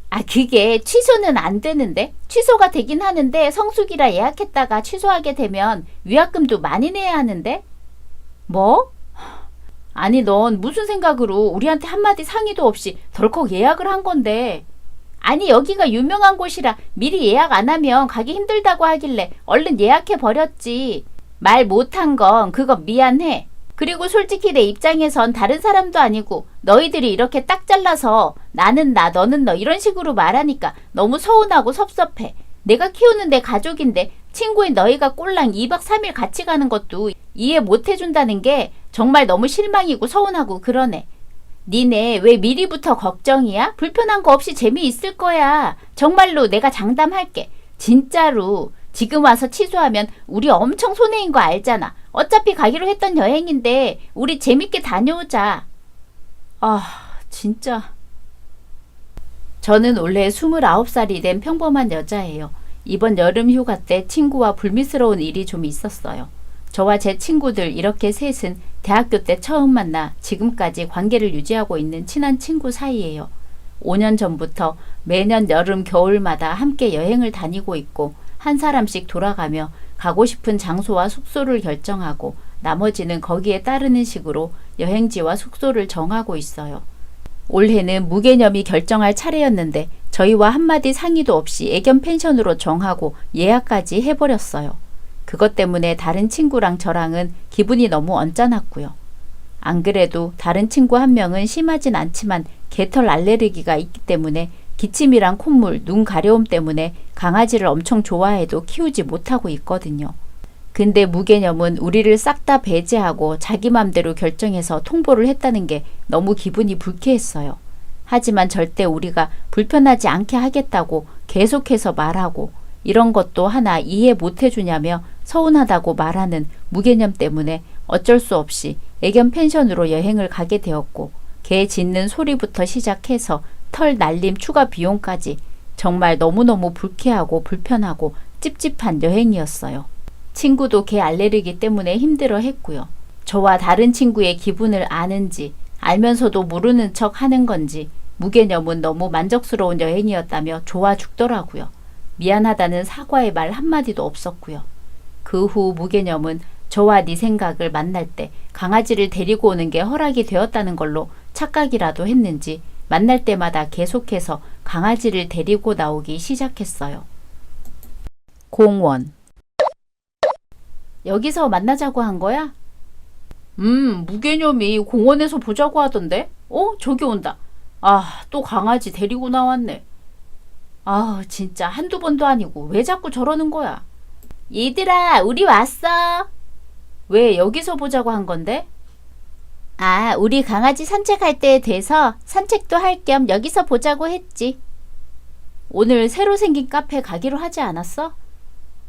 Speaker 1: 아, 그게 취소는 안 되는데? 취소가 되긴 하는데 성수기라 예약했다가 취소하게 되면 위약금도 많이 내야 하는데? 뭐? 아니, 넌 무슨 생각으로 우리한테 한마디 상의도 없이 덜컥 예약을 한 건데. 아니, 여기가 유명한 곳이라 미리 예약 안 하면 가기 힘들다고 하길래 얼른 예약해 버렸지. 말 못한 건 그건 미안해. 그리고 솔직히 내 입장에선 다른 사람도 아니고 너희들이 이렇게 딱 잘라서 나는 나, 너는 너 이런 식으로 말하니까 너무 서운하고 섭섭해. 내가 키우는 내 가족인데 친구인 너희가 꼴랑 2박 3일 같이 가는 것도 이해 못 해준다는 게 정말 너무 실망이고 서운하고 그러네. 니네 왜 미리부터 걱정이야? 불편한 거 없이 재미있을 거야. 정말로 내가 장담할게. 진짜로. 지금 와서 취소하면 우리 엄청 손해인 거 알잖아. 어차피 가기로 했던 여행인데 우리 재밌게 다녀오자. 아, 진짜. 저는 원래 29살이 된 평범한 여자예요. 이번 여름 휴가 때 친구와 불미스러운 일이 좀 있었어요. 저와 제 친구들 이렇게 셋은 대학교 때 처음 만나 지금까지 관계를 유지하고 있는 친한 친구 사이예요. 5년 전부터 매년 여름, 겨울마다 함께 여행을 다니고 있고 한 사람씩 돌아가며 가고 싶은 장소와 숙소를 결정하고 나머지는 거기에 따르는 식으로 여행지와 숙소를 정하고 있어요. 올해는 무개념이 결정할 차례였는데 저희와 한마디 상의도 없이 애견 펜션으로 정하고 예약까지 해버렸어요. 그것 때문에 다른 친구랑 저랑은 기분이 너무 언짢았고요. 안 그래도 다른 친구 한 명은 심하진 않지만 개털 알레르기가 있기 때문에 기침이랑 콧물, 눈 가려움 때문에 강아지를 엄청 좋아해도 키우지 못하고 있거든요. 근데 무개념은 우리를 싹 다 배제하고 자기 맘대로 결정해서 통보를 했다는 게 너무 기분이 불쾌했어요. 하지만 절대 우리가 불편하지 않게 하겠다고 계속해서 말하고 이런 것도 하나 이해 못 해주냐며 서운하다고 말하는 무개념 때문에 어쩔 수 없이 애견 펜션으로 여행을 가게 되었고 개 짖는 소리부터 시작해서 털 날림 추가 비용까지 정말 너무너무 불쾌하고 불편하고 찝찝한 여행이었어요. 친구도 개 알레르기 때문에 힘들어 했고요. 저와 다른 친구의 기분을 아는지 알면서도 모르는 척 하는 건지 무개념은 너무 만족스러운 여행이었다며 좋아 죽더라고요. 미안하다는 사과의 말 한마디도 없었고요. 그 후 무개념은 저와 네 생각을 만날 때 강아지를 데리고 오는 게 허락이 되었다는 걸로 착각이라도 했는지 만날 때마다 계속해서 강아지를 데리고 나오기 시작했어요. 공원. 여기서 만나자고 한 거야? 무개념이 공원에서 보자고 하던데? 저기 온다. 아, 또 강아지 데리고 나왔네. 아, 진짜 한두 번도 아니고 왜 자꾸 저러는 거야? 얘들아, 우리 왔어. 왜 여기서 보자고 한 건데? 아, 우리 강아지 산책할 때 돼서 산책도 할 겸 여기서 보자고 했지. 오늘 새로 생긴 카페 가기로 하지 않았어?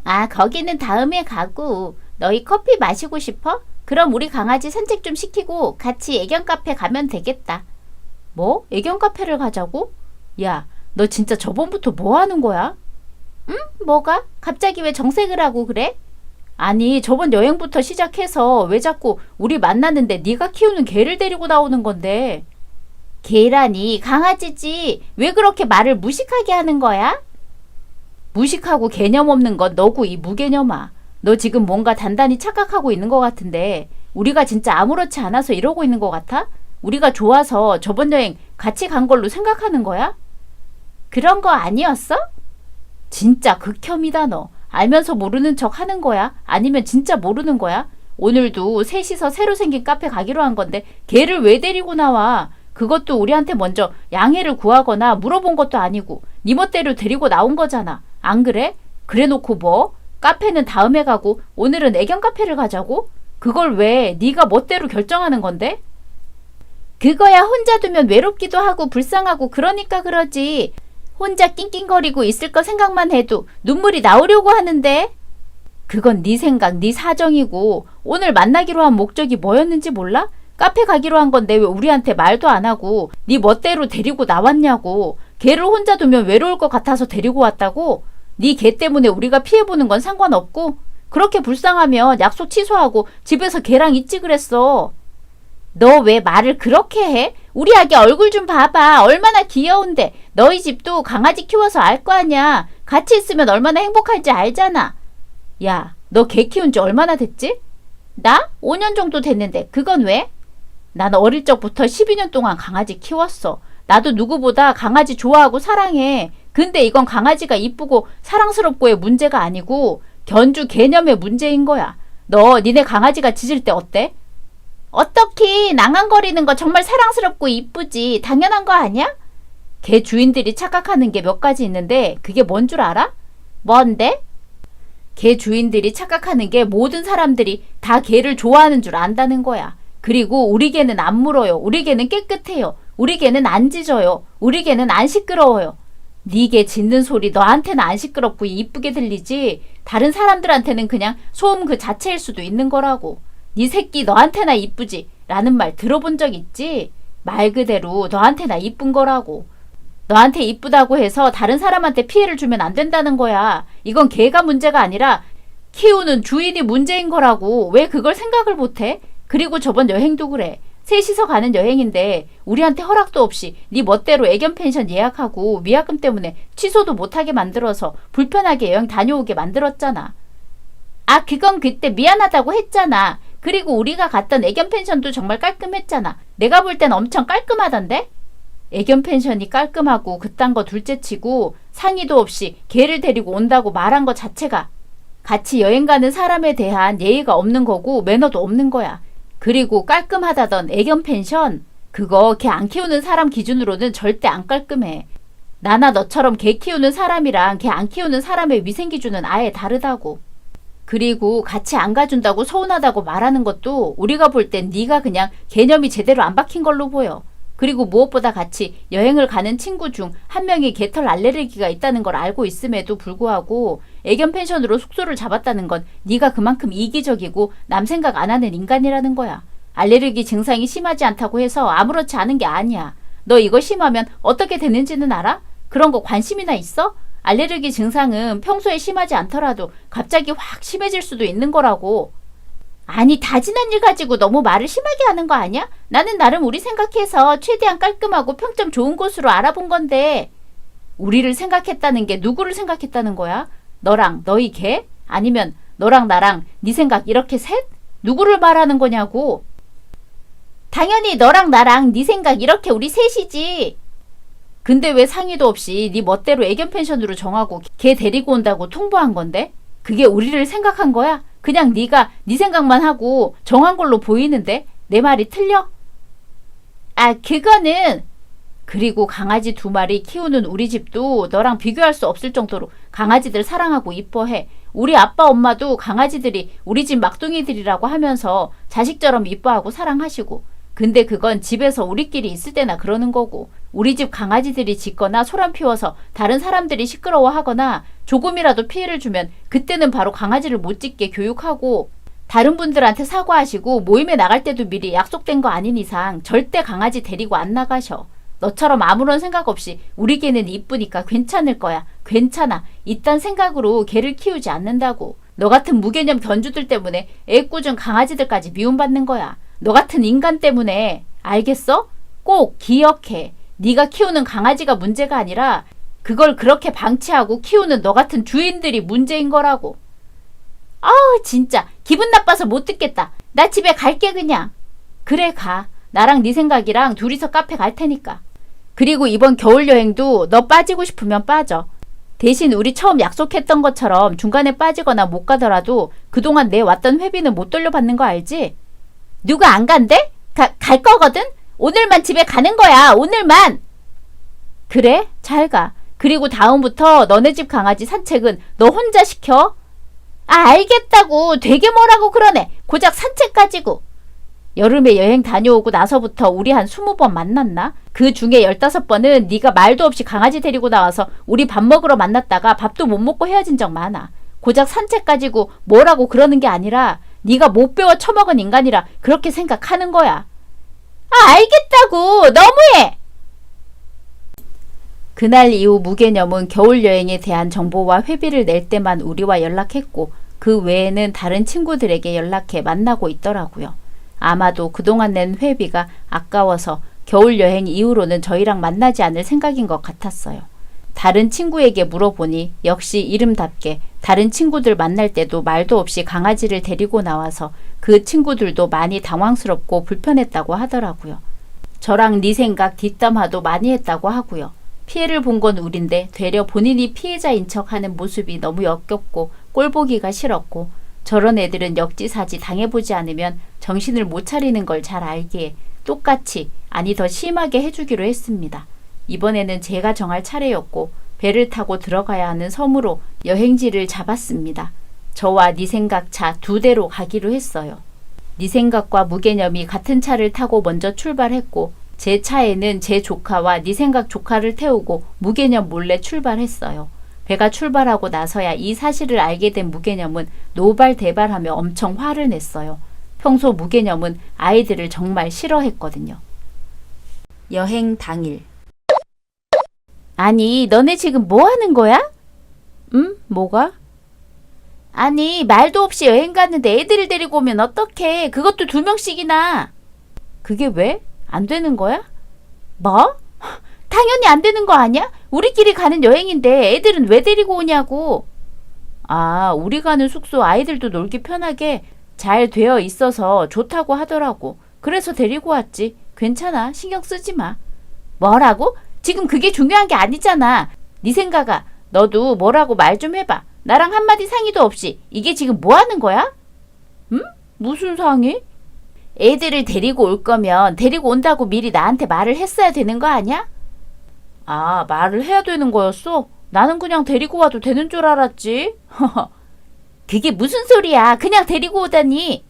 Speaker 1: 아, 거기는 다음에 가고. 너희 커피 마시고 싶어? 그럼 우리 강아지 산책 좀 시키고 같이 애견 카페 가면 되겠다. 뭐? 애견 카페를 가자고? 야, 너 진짜 저번부터 뭐 하는 거야? 응? 뭐가? 갑자기 왜 정색을 하고 그래? 아니, 저번 여행부터 시작해서 왜 자꾸 우리 만났는데 네가 키우는 개를 데리고 나오는 건데. 개라니 강아지지. 왜 그렇게 말을 무식하게 하는 거야? 무식하고 개념 없는 건 너고 이 무개념아. 너 지금 뭔가 단단히 착각하고 있는 것 같은데 우리가 진짜 아무렇지 않아서 이러고 있는 것 같아? 우리가 좋아서 저번 여행 같이 간 걸로 생각하는 거야? 그런 거 아니었어? 진짜 극혐이다 너. 알면서 모르는 척 하는 거야? 아니면 진짜 모르는 거야? 오늘도 셋이서 새로 생긴 카페 가기로 한 건데 걔를 왜 데리고 나와? 그것도 우리한테 먼저 양해를 구하거나 물어본 것도 아니고 네 멋대로 데리고 나온 거잖아. 안 그래? 그래놓고 뭐? 카페는 다음에 가고 오늘은 애견 카페를 가자고? 그걸 왜 네가 멋대로 결정하는 건데? 그거야 혼자 두면 외롭기도 하고 불쌍하고 그러니까 그러지. 혼자 낑낑거리고 있을 거 생각만 해도 눈물이 나오려고 하는데. 그건 네 생각, 네 사정이고 오늘 만나기로 한 목적이 뭐였는지 몰라? 카페 가기로 한 건데 왜 우리한테 말도 안 하고 네 멋대로 데리고 나왔냐고. 걔를 혼자 두면 외로울 것 같아서 데리고 왔다고? 네 걔 때문에 우리가 피해보는 건 상관없고? 그렇게 불쌍하면 약속 취소하고 집에서 걔랑 있지 그랬어. 너 왜 말을 그렇게 해? 우리 아기 얼굴 좀 봐봐. 얼마나 귀여운데. 너희 집도 강아지 키워서 알 거 아냐. 같이 있으면 얼마나 행복할지 알잖아. 야, 너 개 키운 지 얼마나 됐지? 나? 5년 정도 됐는데 그건 왜? 난 어릴 적부터 12년 동안 강아지 키웠어. 나도 누구보다 강아지 좋아하고 사랑해. 근데 이건 강아지가 이쁘고 사랑스럽고의 문제가 아니고 견주 개념의 문제인 거야. 너 니네 강아지가 짖을 때 어때? 어떻게 낭앙거리는 거 정말 사랑스럽고 이쁘지. 당연한 거 아니야? 개 주인들이 착각하는 게 몇 가지 있는데 그게 뭔 줄 알아? 뭔데? 개 주인들이 착각하는 게 모든 사람들이 다 개를 좋아하는 줄 안다는 거야. 그리고 우리 개는 안 물어요. 우리 개는 깨끗해요. 우리 개는 안 짖어요. 우리 개는 안 시끄러워요. 네 개 짖는 소리 너한테는 안 시끄럽고 이쁘게 들리지 다른 사람들한테는 그냥 소음 그 자체일 수도 있는 거라고. 네 새끼 너한테나 이쁘지 라는 말 들어본 적 있지? 말 그대로 너한테나 이쁜 거라고. 너한테 이쁘다고 해서 다른 사람한테 피해를 주면 안 된다는 거야. 이건 개가 문제가 아니라 키우는 주인이 문제인 거라고. 왜 그걸 생각을 못해? 그리고 저번 여행도 그래. 셋이서 가는 여행인데 우리한테 허락도 없이 네 멋대로 애견 펜션 예약하고 위약금 때문에 취소도 못하게 만들어서 불편하게 여행 다녀오게 만들었잖아. 아, 그건 그때 미안하다고 했잖아. 그리고 우리가 갔던 애견 펜션도 정말 깔끔했잖아. 내가 볼 땐 엄청 깔끔하던데? 애견 펜션이 깔끔하고 그딴 거 둘째치고 상의도 없이 개를 데리고 온다고 말한 것 자체가 같이 여행 가는 사람에 대한 예의가 없는 거고 매너도 없는 거야. 그리고 깔끔하다던 애견 펜션 그거 개 안 키우는 사람 기준으로는 절대 안 깔끔해. 나나 너처럼 개 키우는 사람이랑 개 안 키우는 사람의 위생 기준은 아예 다르다고. 그리고 같이 안 가준다고 서운하다고 말하는 것도 우리가 볼 땐 네가 그냥 개념이 제대로 안 박힌 걸로 보여. 그리고 무엇보다 같이 여행을 가는 친구 중 한 명이 개털 알레르기가 있다는 걸 알고 있음에도 불구하고 애견 펜션으로 숙소를 잡았다는 건 네가 그만큼 이기적이고 남 생각 안 하는 인간이라는 거야. 알레르기 증상이 심하지 않다고 해서 아무렇지 않은 게 아니야. 너 이거 심하면 어떻게 되는지는 알아? 그런 거 관심이나 있어? 알레르기 증상은 평소에 심하지 않더라도 갑자기 확 심해질 수도 있는 거라고. 아니, 다 지난 일 가지고 너무 말을 심하게 하는 거 아니야? 나는 나름 우리 생각해서 최대한 깔끔하고 평점 좋은 곳으로 알아본 건데. 우리를 생각했다는 게 누구를 생각했다는 거야? 너랑 너희 개? 아니면 너랑 나랑 네 생각 이렇게 셋? 누구를 말하는 거냐고. 당연히 너랑 나랑 네 생각 이렇게 우리 셋이지. 근데 왜 상의도 없이 네 멋대로 애견 펜션으로 정하고 개 데리고 온다고 통보한 건데? 그게 우리를 생각한 거야? 그냥 네가 네 생각만 하고 정한 걸로 보이는데 내 말이 틀려? 아, 그거는. 그리고 강아지 2마리 키우는 우리 집도 너랑 비교할 수 없을 정도로 강아지들 사랑하고 이뻐해. 우리 아빠 엄마도 강아지들이 우리 집 막둥이들이라고 하면서 자식처럼 이뻐하고 사랑하시고. 근데 그건 집에서 우리끼리 있을 때나 그러는 거고 우리 집 강아지들이 짖거나 소란 피워서 다른 사람들이 시끄러워하거나 조금이라도 피해를 주면 그때는 바로 강아지를 못 짖게 교육하고 다른 분들한테 사과하시고 모임에 나갈 때도 미리 약속된 거 아닌 이상 절대 강아지 데리고 안 나가셔. 너처럼 아무런 생각 없이 우리 개는 이쁘니까 괜찮을 거야. 괜찮아. 이딴 생각으로 개를 키우지 않는다고. 너 같은 무개념 견주들 때문에 애꿎은 강아지들까지 미움받는 거야. 너 같은 인간 때문에. 알겠어? 꼭 기억해. 네가 키우는 강아지가 문제가 아니라 그걸 그렇게 방치하고 키우는 너 같은 주인들이 문제인 거라고. 아우, 진짜 기분 나빠서 못 듣겠다. 나 집에 갈게 그냥. 그래, 가. 나랑 네 생각이랑 둘이서 카페 갈 테니까. 그리고 이번 겨울 여행도 너 빠지고 싶으면 빠져. 대신 우리 처음 약속했던 것처럼 중간에 빠지거나 못 가더라도 그동안 내 왔던 회비는 못 돌려받는 거 알지? 누가 안 간대? 갈 거거든? 오늘만 집에 가는 거야. 오늘만. 그래? 잘 가. 그리고 다음부터 너네 집 강아지 산책은 너 혼자 시켜. 아, 알겠다고. 되게 뭐라고 그러네. 고작 산책 가지고. 여름에 여행 다녀오고 나서부터 우리 한 20번 만났나? 그 중에 15번은 네가 말도 없이 강아지 데리고 나와서 우리 밥 먹으러 만났다가 밥도 못 먹고 헤어진 적 많아. 고작 산책 가지고 뭐라고 그러는 게 아니라 네가 못 배워 처먹은 인간이라 그렇게 생각하는 거야. 알겠다고. 너무해. 그날 이후 무개념은 겨울 여행에 대한 정보와 회비를 낼 때만 우리와 연락했고 그 외에는 다른 친구들에게 연락해 만나고 있더라고요. 아마도 그동안 낸 회비가 아까워서 겨울 여행 이후로는 저희랑 만나지 않을 생각인 것 같았어요. 다른 친구에게 물어보니 역시 이름답게 다른 친구들 만날 때도 말도 없이 강아지를 데리고 나와서 그 친구들도 많이 당황스럽고 불편했다고 하더라고요. 저랑 네 생각 뒷담화도 많이 했다고 하고요. 피해를 본 건 우린데 되려 본인이 피해자인 척하는 모습이 너무 역겹고 꼴보기가 싫었고 저런 애들은 역지사지 당해보지 않으면 정신을 못 차리는 걸 잘 알기에 똑같이 아니 더 심하게 해주기로 했습니다. 이번에는 제가 정할 차례였고 배를 타고 들어가야 하는 섬으로 여행지를 잡았습니다. 저와 네 생각 차 2대로 가기로 했어요. 네 생각과 무개념이 같은 차를 타고 먼저 출발했고 제 차에는 제 조카와 네 생각 조카를 태우고 무개념 몰래 출발했어요. 배가 출발하고 나서야 이 사실을 알게 된 무개념은 노발대발하며 엄청 화를 냈어요. 평소 무개념은 아이들을 정말 싫어했거든요. 여행 당일. 아니, 너네 지금 뭐 하는 거야? 응? 뭐가? 아니, 말도 없이 여행 갔는데 애들을 데리고 오면 어떡해? 그것도 2명씩이나. 그게 왜? 안 되는 거야? 뭐? 당연히 안 되는 거 아니야? 우리끼리 가는 여행인데 애들은 왜 데리고 오냐고. 아, 우리 가는 숙소 아이들도 놀기 편하게 잘 되어 있어서 좋다고 하더라고. 그래서 데리고 왔지. 괜찮아. 신경 쓰지 마. 뭐라고? 지금 그게 중요한 게 아니잖아. 네 생각아. 너도 뭐라고 말 좀 해봐. 나랑 한마디 상의도 없이. 이게 지금 뭐 하는 거야? 응? 무슨 상의? 애들을 데리고 올 거면 데리고 온다고 미리 나한테 말을 했어야 되는 거 아니야? 아, 말을 해야 되는 거였어? 나는 그냥 데리고 와도 되는 줄 알았지. 그게 무슨 소리야. 그냥 데리고 오다니.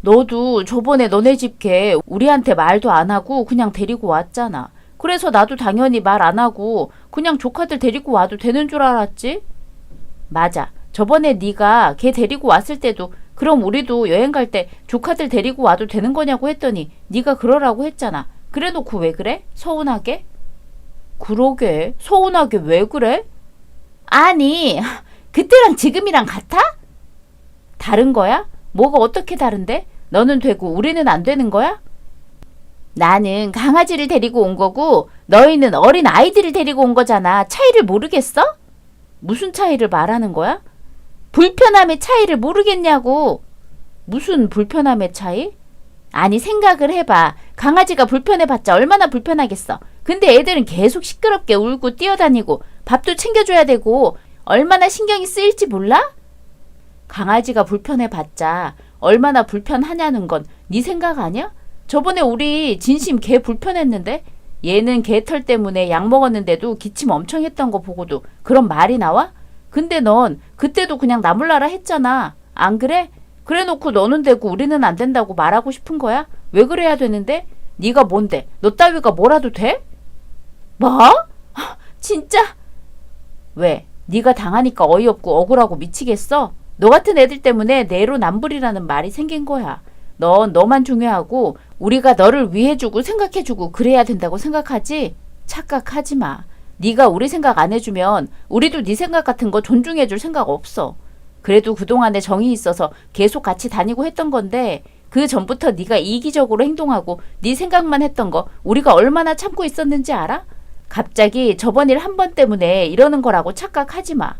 Speaker 1: 너도 저번에 너네 집 개 우리한테 말도 안 하고 그냥 데리고 왔잖아. 그래서 나도 당연히 말 안 하고 그냥 조카들 데리고 와도 되는 줄 알았지. 맞아. 저번에 네가 걔 데리고 왔을 때도 그럼 우리도 여행 갈 때 조카들 데리고 와도 되는 거냐고 했더니 네가 그러라고 했잖아. 그래놓고 왜 그래? 서운하게? 그러게. 서운하게 왜 그래? 아니, 그때랑 지금이랑 같아? 다른 거야? 뭐가 어떻게 다른데? 너는 되고 우리는 안 되는 거야? 나는 강아지를 데리고 온 거고 너희는 어린 아이들을 데리고 온 거잖아. 차이를 모르겠어? 무슨 차이를 말하는 거야? 불편함의 차이를 모르겠냐고. 무슨 불편함의 차이? 아니 생각을 해봐. 강아지가 불편해봤자 얼마나 불편하겠어. 근데 애들은 계속 시끄럽게 울고 뛰어다니고 밥도 챙겨줘야 되고 얼마나 신경이 쓰일지 몰라? 강아지가 불편해봤자 얼마나 불편하냐는 건 네 생각 아니야? 저번에 우리 진심 개 불편했는데 얘는 개 털 때문에 약 먹었는데도 기침 엄청 했던 거 보고도 그런 말이 나와? 근데 넌 그때도 그냥 나몰라라 했잖아. 안 그래? 그래놓고 너는 되고 우리는 안 된다고 말하고 싶은 거야? 왜 그래야 되는데? 네가 뭔데? 너 따위가 뭐라도 돼? 뭐? 진짜? 왜? 네가 당하니까 어이없고 억울하고 미치겠어? 너 같은 애들 때문에 내로남불이라는 말이 생긴 거야. 넌 너만 중요하고 우리가 너를 위해주고 생각해주고 그래야 된다고 생각하지? 착각하지 마. 네가 우리 생각 안 해주면 우리도 네 생각 같은 거 존중해줄 생각 없어. 그래도 그동안에 정이 있어서 계속 같이 다니고 했던 건데 그 전부터 네가 이기적으로 행동하고 네 생각만 했던 거 우리가 얼마나 참고 있었는지 알아? 갑자기 저번 일 한 번 때문에 이러는 거라고 착각하지 마.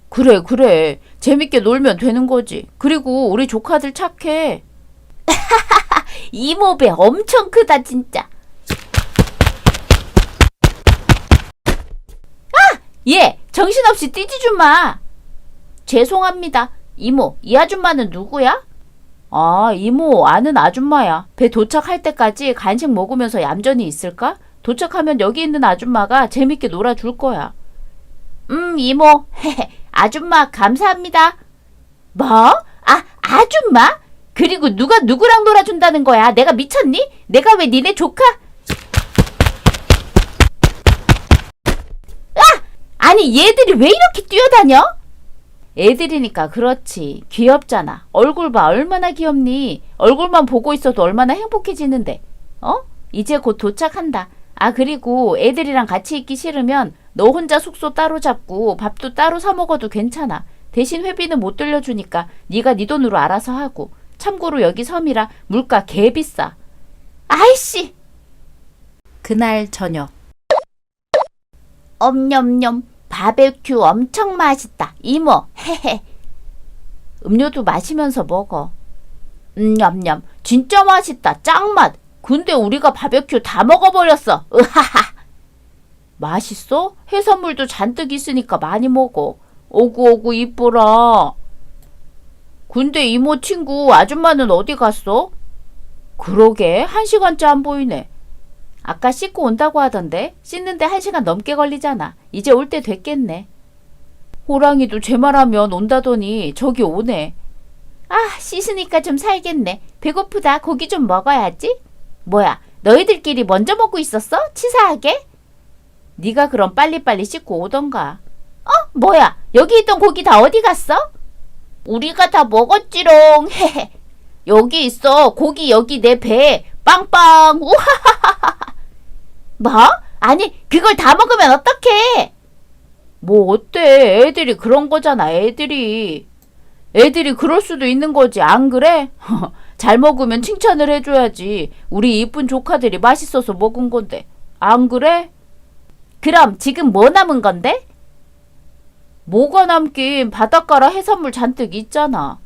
Speaker 1: 그래. 재밌게 놀면 되는 거지. 그리고 우리 조카들 착해. 이모 배 엄청 크다 진짜. 아! 얘 정신없이 뛰지 좀 마. 죄송합니다. 이모, 이 아줌마는 누구야? 아, 이모 아는 아줌마야. 배 도착할 때까지 간식 먹으면서 얌전히 있을까? 도착하면 여기 있는 아줌마가 재밌게 놀아줄 거야. 이모. 아줌마 감사합니다. 뭐? 아, 아줌마? 그리고 누가 누구랑 놀아준다는 거야? 내가 미쳤니? 내가 왜 니네 조카? 아! 아니 얘들이 왜 이렇게 뛰어다녀? 애들이니까 그렇지. 귀엽잖아. 얼굴 봐. 얼마나 귀엽니? 얼굴만 보고 있어도 얼마나 행복해지는데. 이제 곧 도착한다. 아, 그리고 애들이랑 같이 있기 싫으면 너 혼자 숙소 따로 잡고 밥도 따로 사 먹어도 괜찮아. 대신 회비는 못 돌려주니까 네가 네 돈으로 알아서 하고. 참고로 여기 섬이라 물가 개 비싸. 아이씨! 그날 저녁. 엄냠냠. 바베큐 엄청 맛있다. 이모, 헤헤. 음료도 마시면서 먹어. 냠냠. 진짜 맛있다. 짱맛. 근데 우리가 바베큐 다 먹어버렸어. 으하하. 맛있어? 해산물도 잔뜩 있으니까 많이 먹어. 오구 이뻐라. 근데 이모 친구 아줌마는 어디 갔어? 그러게 1시간째 안 보이네. 아까 씻고 온다고 하던데 씻는데 1시간 넘게 걸리잖아. 이제 올 때 됐겠네. 호랑이도 제 말하면 온다더니 저기 오네. 아, 씻으니까 좀 살겠네. 배고프다. 고기 좀 먹어야지. 뭐야, 너희들끼리 먼저 먹고 있었어? 치사하게? 네가 그럼 빨리빨리 씻고 오던가. 뭐야, 여기 있던 고기 다 어디 갔어? 우리가 다 먹었지롱. 헤헤. 여기 있어. 고기 여기 내 배에. 빵빵. 우하하하하. 뭐? 아니, 그걸 다 먹으면 어떡해? 뭐 어때? 애들이 그런 거잖아. 애들이 그럴 수도 있는 거지. 안 그래? 잘 먹으면 칭찬을 해줘야지. 우리 이쁜 조카들이 맛있어서 먹은 건데. 안 그래? 그럼 지금 뭐 남은 건데? 뭐가 남긴. 바닷가라 해산물 잔뜩 있잖아.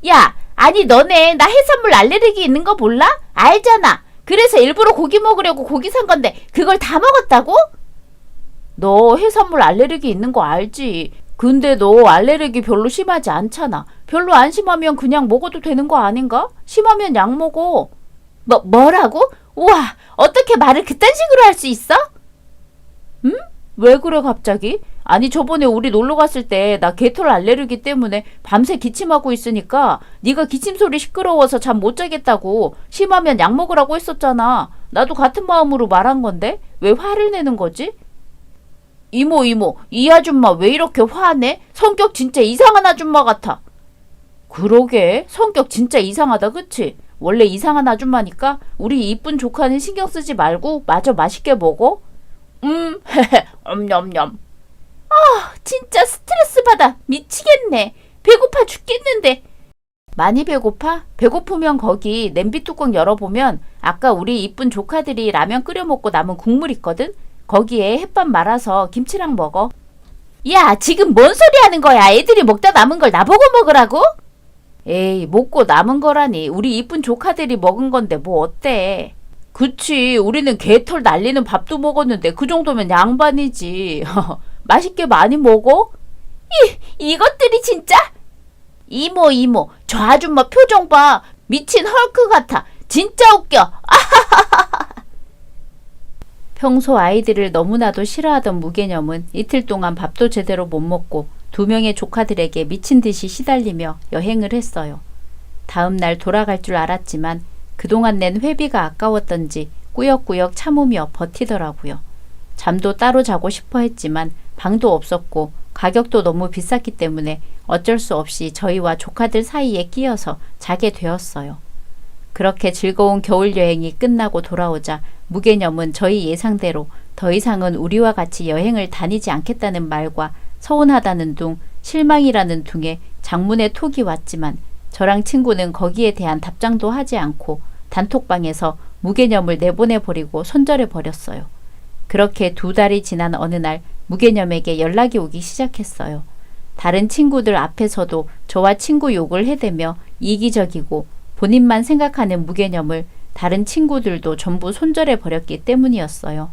Speaker 1: 야, 아니 너네 나 해산물 알레르기 있는 거 몰라? 알잖아. 그래서 일부러 고기 먹으려고 고기 산 건데 그걸 다 먹었다고? 너 해산물 알레르기 있는 거 알지? 근데 너 알레르기 별로 심하지 않잖아. 별로 안 심하면 그냥 먹어도 되는 거 아닌가? 심하면 약 먹어. 뭐라고? 우와, 어떻게 말을 그딴 식으로 할 수 있어? 응? 왜 그래 갑자기? 아니 저번에 우리 놀러 갔을 때 나 개털 알레르기 때문에 밤새 기침하고 있으니까 네가 기침 소리 시끄러워서 잠 못 자겠다고 심하면 약 먹으라고 했었잖아. 나도 같은 마음으로 말한 건데 왜 화를 내는 거지? 이모 이 아줌마 왜 이렇게 화내? 성격 진짜 이상한 아줌마 같아. 그러게 성격 진짜 이상하다 그치? 원래 이상한 아줌마니까 우리 이쁜 조카는 신경 쓰지 말고 마저 맛있게 먹어. 헤헤 엄냠냠. 진짜 스트레스 받아. 미치겠네. 배고파 죽겠는데. 많이 배고파? 배고프면 거기 냄비 뚜껑 열어보면 아까 우리 이쁜 조카들이 라면 끓여 먹고 남은 국물 있거든? 거기에 햇밥 말아서 김치랑 먹어. 야, 지금 뭔 소리 하는 거야? 애들이 먹다 남은 걸 나보고 먹으라고? 에이, 먹고 남은 거라니. 우리 이쁜 조카들이 먹은 건데 뭐 어때? 그치, 우리는 개털 날리는 밥도 먹었는데 그 정도면 양반이지. 맛있게 많이 먹어? 이것들이 진짜? 이모, 저 아줌마 표정 봐. 미친 헐크 같아. 진짜 웃겨. 평소 아이들을 너무나도 싫어하던 무개념은 이틀 동안 밥도 제대로 못 먹고 2명의 조카들에게 미친 듯이 시달리며 여행을 했어요. 다음 날 돌아갈 줄 알았지만 그동안 낸 회비가 아까웠던지 꾸역꾸역 참으며 버티더라고요. 잠도 따로 자고 싶어 했지만 방도 없었고 가격도 너무 비쌌기 때문에 어쩔 수 없이 저희와 조카들 사이에 끼어서 자게 되었어요. 그렇게 즐거운 겨울 여행이 끝나고 돌아오자 무개념은 저희 예상대로 더 이상은 우리와 같이 여행을 다니지 않겠다는 말과 서운하다는 둥, 실망이라는 둥에 장문의 톡이 왔지만 저랑 친구는 거기에 대한 답장도 하지 않고 단톡방에서 무개념을 내보내버리고 손절해버렸어요. 그렇게 2달이 지난 어느 날 무개념에게 연락이 오기 시작했어요. 다른 친구들 앞에서도 저와 친구 욕을 해대며 이기적이고 본인만 생각하는 무개념을 다른 친구들도 전부 손절해버렸기 때문이었어요.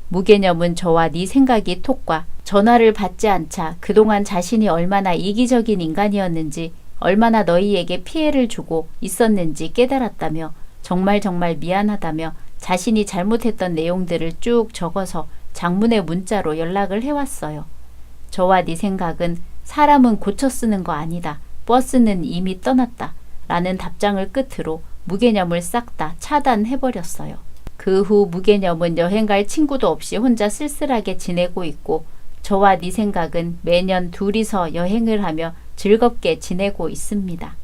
Speaker 1: 무개념은 저와 네 생각이 톡과 전화를 받지 않자 그동안 자신이 얼마나 이기적인 인간이었는지 얼마나 너희에게 피해를 주고 있었는지 깨달았다며 정말 미안하다며 자신이 잘못했던 내용들을 쭉 적어서 장문의 문자로 연락을 해왔어요. 저와 네 생각은 사람은 고쳐 쓰는 거 아니다. 버스는 이미 떠났다. 라는 답장을 끝으로 무개념을 싹 다 차단해버렸어요. 그 후 무개념은 여행 갈 친구도 없이 혼자 쓸쓸하게 지내고 있고 저와 네 생각은 매년 둘이서 여행을 하며 즐겁게 지내고 있습니다.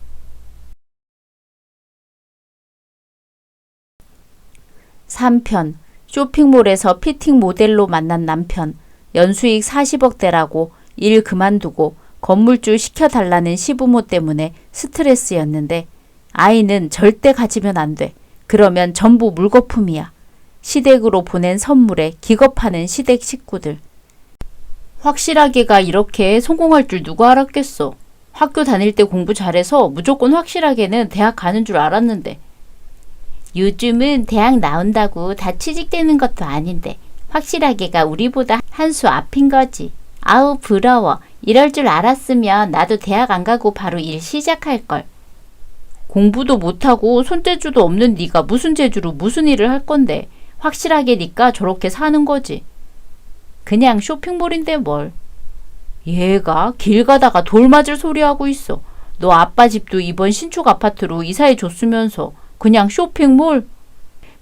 Speaker 1: 3편, 쇼핑몰에서 피팅 모델로 만난 남편, 연수익 40억대라고 일 그만두고 건물주 시켜달라는 시부모 때문에 스트레스였는데 아이는 절대 가지면 안 돼. 그러면 전부 물거품이야. 시댁으로 보낸 선물에 기겁하는 시댁 식구들. 확실하게가 이렇게 성공할 줄 누가 알았겠어. 학교 다닐 때 공부 잘해서 무조건 확실하게는 대학 가는 줄 알았는데. 요즘은 대학 나온다고 다 취직되는 것도 아닌데 확실하게가 우리보다 한 수 앞인 거지. 아우 부러워. 이럴 줄 알았으면 나도 대학 안 가고 바로 일 시작할걸. 공부도 못하고 손재주도 없는 네가 무슨 재주로 무슨 일을 할 건데. 확실하게니까 저렇게 사는 거지. 그냥 쇼핑몰인데 뭘. 얘가 길 가다가 돌 맞을 소리 하고 있어. 너 아빠 집도 이번 신축 아파트로 이사해 줬으면서 그냥 쇼핑몰?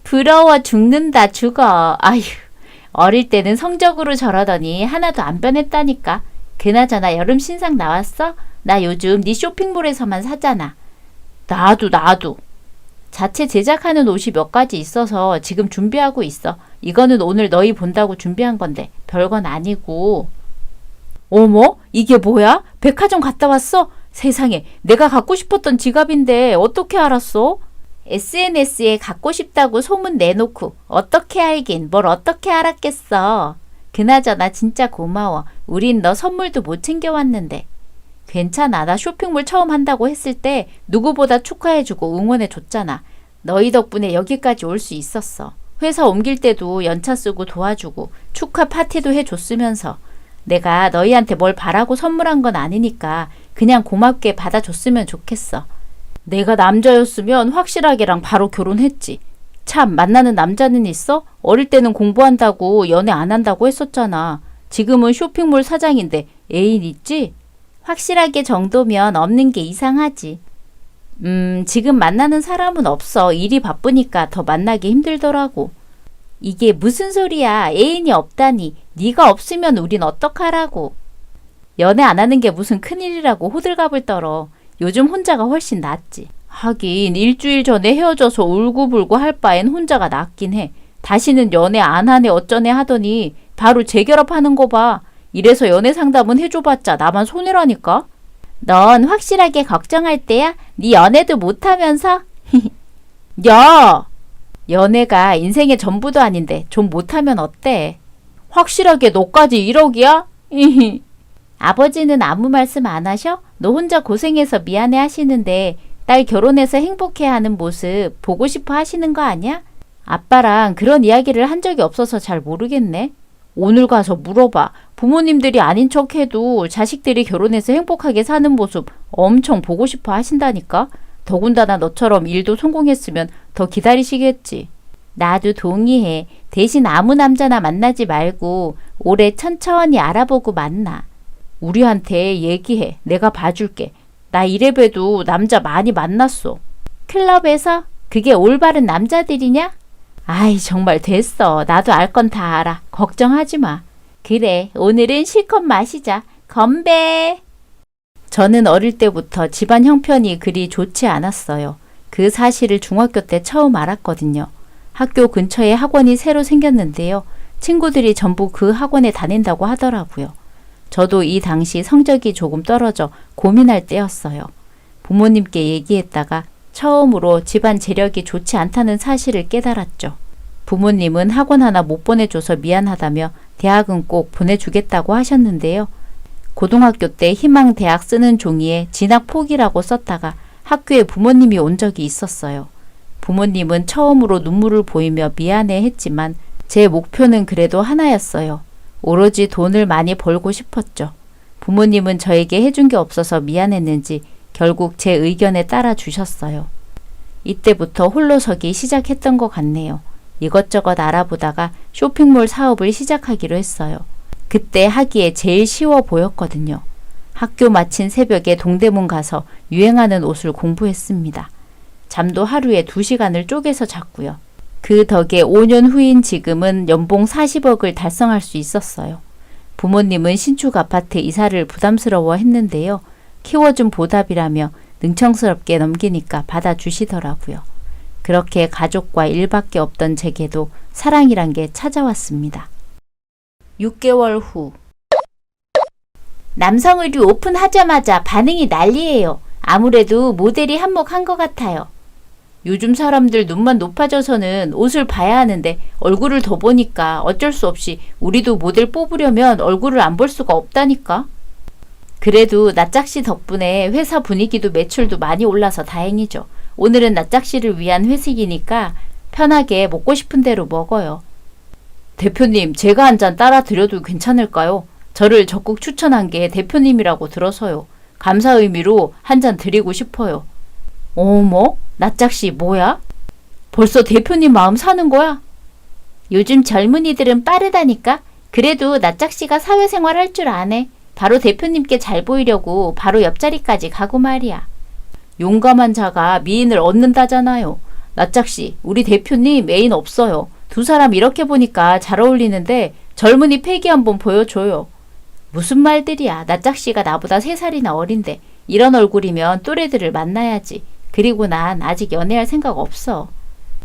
Speaker 1: 부러워 죽는다 죽어. 아휴, 어릴 때는 성적으로 저러더니 하나도 안 변했다니까. 그나저나 여름 신상 나왔어? 나 요즘 네 쇼핑몰에서만 사잖아. 나도. 자체 제작하는 옷이 몇 가지 있어서 지금 준비하고 있어. 이거는 오늘 너희 본다고 준비한 건데 별건 아니고. 어머? 이게 뭐야? 백화점 갔다 왔어? 세상에, 내가 갖고 싶었던 지갑인데 어떻게 알았어? SNS에 갖고 싶다고 소문 내놓고 어떻게 알긴 뭘 어떻게 알았겠어. 그나저나 진짜 고마워. 우린 너 선물도 못 챙겨왔는데. 괜찮아. 나 쇼핑몰 처음 한다고 했을 때 누구보다 축하해주고 응원해줬잖아. 너희 덕분에 여기까지 올 수 있었어. 회사 옮길 때도 연차 쓰고 도와주고 축하 파티도 해줬으면서. 내가 너희한테 뭘 바라고 선물한 건 아니니까 그냥 고맙게 받아줬으면 좋겠어. 내가 남자였으면 확실하게랑 바로 결혼했지. 참, 만나는 남자는 있어? 어릴 때는 공부한다고 연애 안 한다고 했었잖아. 지금은 쇼핑몰 사장인데 애인 있지? 확실하게 정도면 없는 게 이상하지. 지금 만나는 사람은 없어. 일이 바쁘니까 더 만나기 힘들더라고. 이게 무슨 소리야. 애인이 없다니. 네가 없으면 우린 어떡하라고. 연애 안 하는 게 무슨 큰일이라고 호들갑을 떨어. 요즘 혼자가 훨씬 낫지. 하긴 일주일 전에 헤어져서 울고불고 할 바엔 혼자가 낫긴 해. 다시는 연애 안 하네 어쩌네 하더니 바로 재결합하는 거 봐. 이래서 연애 상담은 해줘봤자 나만 손해라니까. 넌 확실하게 걱정할 때야? 네 연애도 못하면서? 야! 연애가 인생의 전부도 아닌데 좀 못하면 어때? 확실하게 너까지 1억이야? 아버지는 아무 말씀 안 하셔? 너 혼자 고생해서 미안해 하시는데 딸 결혼해서 행복해하는 모습 보고 싶어 하시는 거 아니야? 아빠랑 그런 이야기를 한 적이 없어서 잘 모르겠네. 오늘 가서 물어봐. 부모님들이 아닌 척해도 자식들이 결혼해서 행복하게 사는 모습 엄청 보고 싶어 하신다니까. 더군다나 너처럼 일도 성공했으면 더 기다리시겠지. 나도 동의해. 대신 아무 남자나 만나지 말고 오래 천천히 알아보고 만나. 우리한테 얘기해. 내가 봐줄게. 나 이래봬도 남자 많이 만났어. 클럽에서? 그게 올바른 남자들이냐? 아이 정말 됐어. 나도 알 건 다 알아. 걱정하지 마. 그래, 오늘은 실컷 마시자. 건배! 저는 어릴 때부터 집안 형편이 그리 좋지 않았어요. 그 사실을 중학교 때 처음 알았거든요. 학교 근처에 학원이 새로 생겼는데요. 친구들이 전부 그 학원에 다닌다고 하더라고요. 저도 이 당시 성적이 조금 떨어져 고민할 때였어요. 부모님께 얘기했다가 처음으로 집안 재력이 좋지 않다는 사실을 깨달았죠. 부모님은 학원 하나 못 보내줘서 미안하다며 대학은 꼭 보내주겠다고 하셨는데요. 고등학교 때 희망 대학 쓰는 종이에 진학 포기라고 썼다가 학교에 부모님이 온 적이 있었어요. 부모님은 처음으로 눈물을 보이며 미안해 했지만 제 목표는 그래도 하나였어요. 오로지 돈을 많이 벌고 싶었죠. 부모님은 저에게 해준 게 없어서 미안했는지 결국 제 의견에 따라 주셨어요. 이때부터 홀로서기 시작했던 것 같네요. 이것저것 알아보다가 쇼핑몰 사업을 시작하기로 했어요. 그때 하기에 제일 쉬워 보였거든요. 학교 마친 새벽에 동대문 가서 유행하는 옷을 공부했습니다. 잠도 하루에 2시간을 쪼개서 잤고요. 그 덕에 5년 후인 지금은 연봉 40억을 달성할 수 있었어요. 부모님은 신축 아파트 이사를 부담스러워 했는데요. 키워준 보답이라며 능청스럽게 넘기니까 받아주시더라고요. 그렇게 가족과 일밖에 없던 제게도 사랑이란 게 찾아왔습니다. 6개월 후. 남성의류 오픈하자마자 반응이 난리예요. 아무래도 모델이 한몫한 것 같아요. 요즘 사람들 눈만 높아져서는 옷을 봐야 하는데 얼굴을 더 보니까 어쩔 수 없이 우리도 모델 뽑으려면 얼굴을 안 볼 수가 없다니까. 그래도 낯짝씨 덕분에 회사 분위기도 매출도 많이 올라서 다행이죠. 오늘은 낯짝씨를 위한 회식이니까 편하게 먹고 싶은 대로 먹어요. 대표님, 제가 한 잔 따라 드려도 괜찮을까요? 저를 적극 추천한 게 대표님이라고 들어서요. 감사 의미로 한 잔 드리고 싶어요. 어머? 낯짝씨 뭐야? 벌써 대표님 마음 사는 거야? 요즘 젊은이들은 빠르다니까? 그래도 낯짝씨가 사회생활 할 줄 아네. 바로 대표님께 잘 보이려고 바로 옆자리까지 가고 말이야. 용감한 자가 미인을 얻는다잖아요. 낯짝씨, 우리 대표님 애인 없어요. 두 사람 이렇게 보니까 잘 어울리는데 젊은이 패기 한번 보여줘요. 무슨 말들이야. 낯짝씨가 나보다 3살이나 어린데 이런 얼굴이면 또래들을 만나야지. 그리고 난 아직 연애할 생각 없어.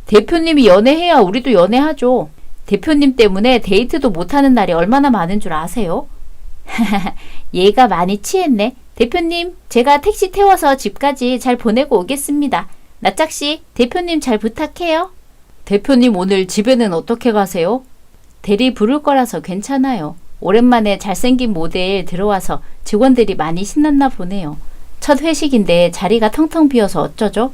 Speaker 1: 대표님이 연애해야 우리도 연애하죠. 대표님 때문에 데이트도 못하는 날이 얼마나 많은 줄 아세요? 얘가 많이 취했네. 대표님, 제가 택시 태워서 집까지 잘 보내고 오겠습니다. 낯짝씨, 대표님 잘 부탁해요. 대표님 오늘 집에는 어떻게 가세요? 대리 부를 거라서 괜찮아요. 오랜만에 잘생긴 모델 들어와서 직원들이 많이 신났나 보네요. 첫 회식인데 자리가 텅텅 비어서 어쩌죠?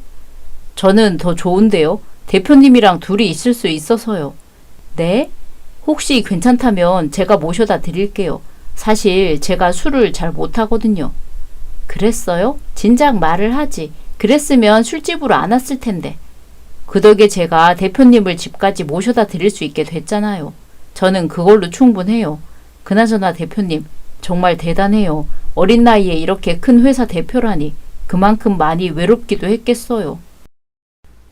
Speaker 1: 저는 더 좋은데요. 대표님이랑 둘이 있을 수 있어서요. 네? 혹시 괜찮다면 제가 모셔다 드릴게요. 사실 제가 술을 잘 못하거든요. 그랬어요? 진작 말을 하지. 그랬으면 술집으로 안 왔을 텐데. 그 덕에 제가 대표님을 집까지 모셔다 드릴 수 있게 됐잖아요. 저는 그걸로 충분해요. 그나저나 대표님, 정말 대단해요. 어린 나이에 이렇게 큰 회사 대표라니 그만큼 많이 외롭기도 했겠어요.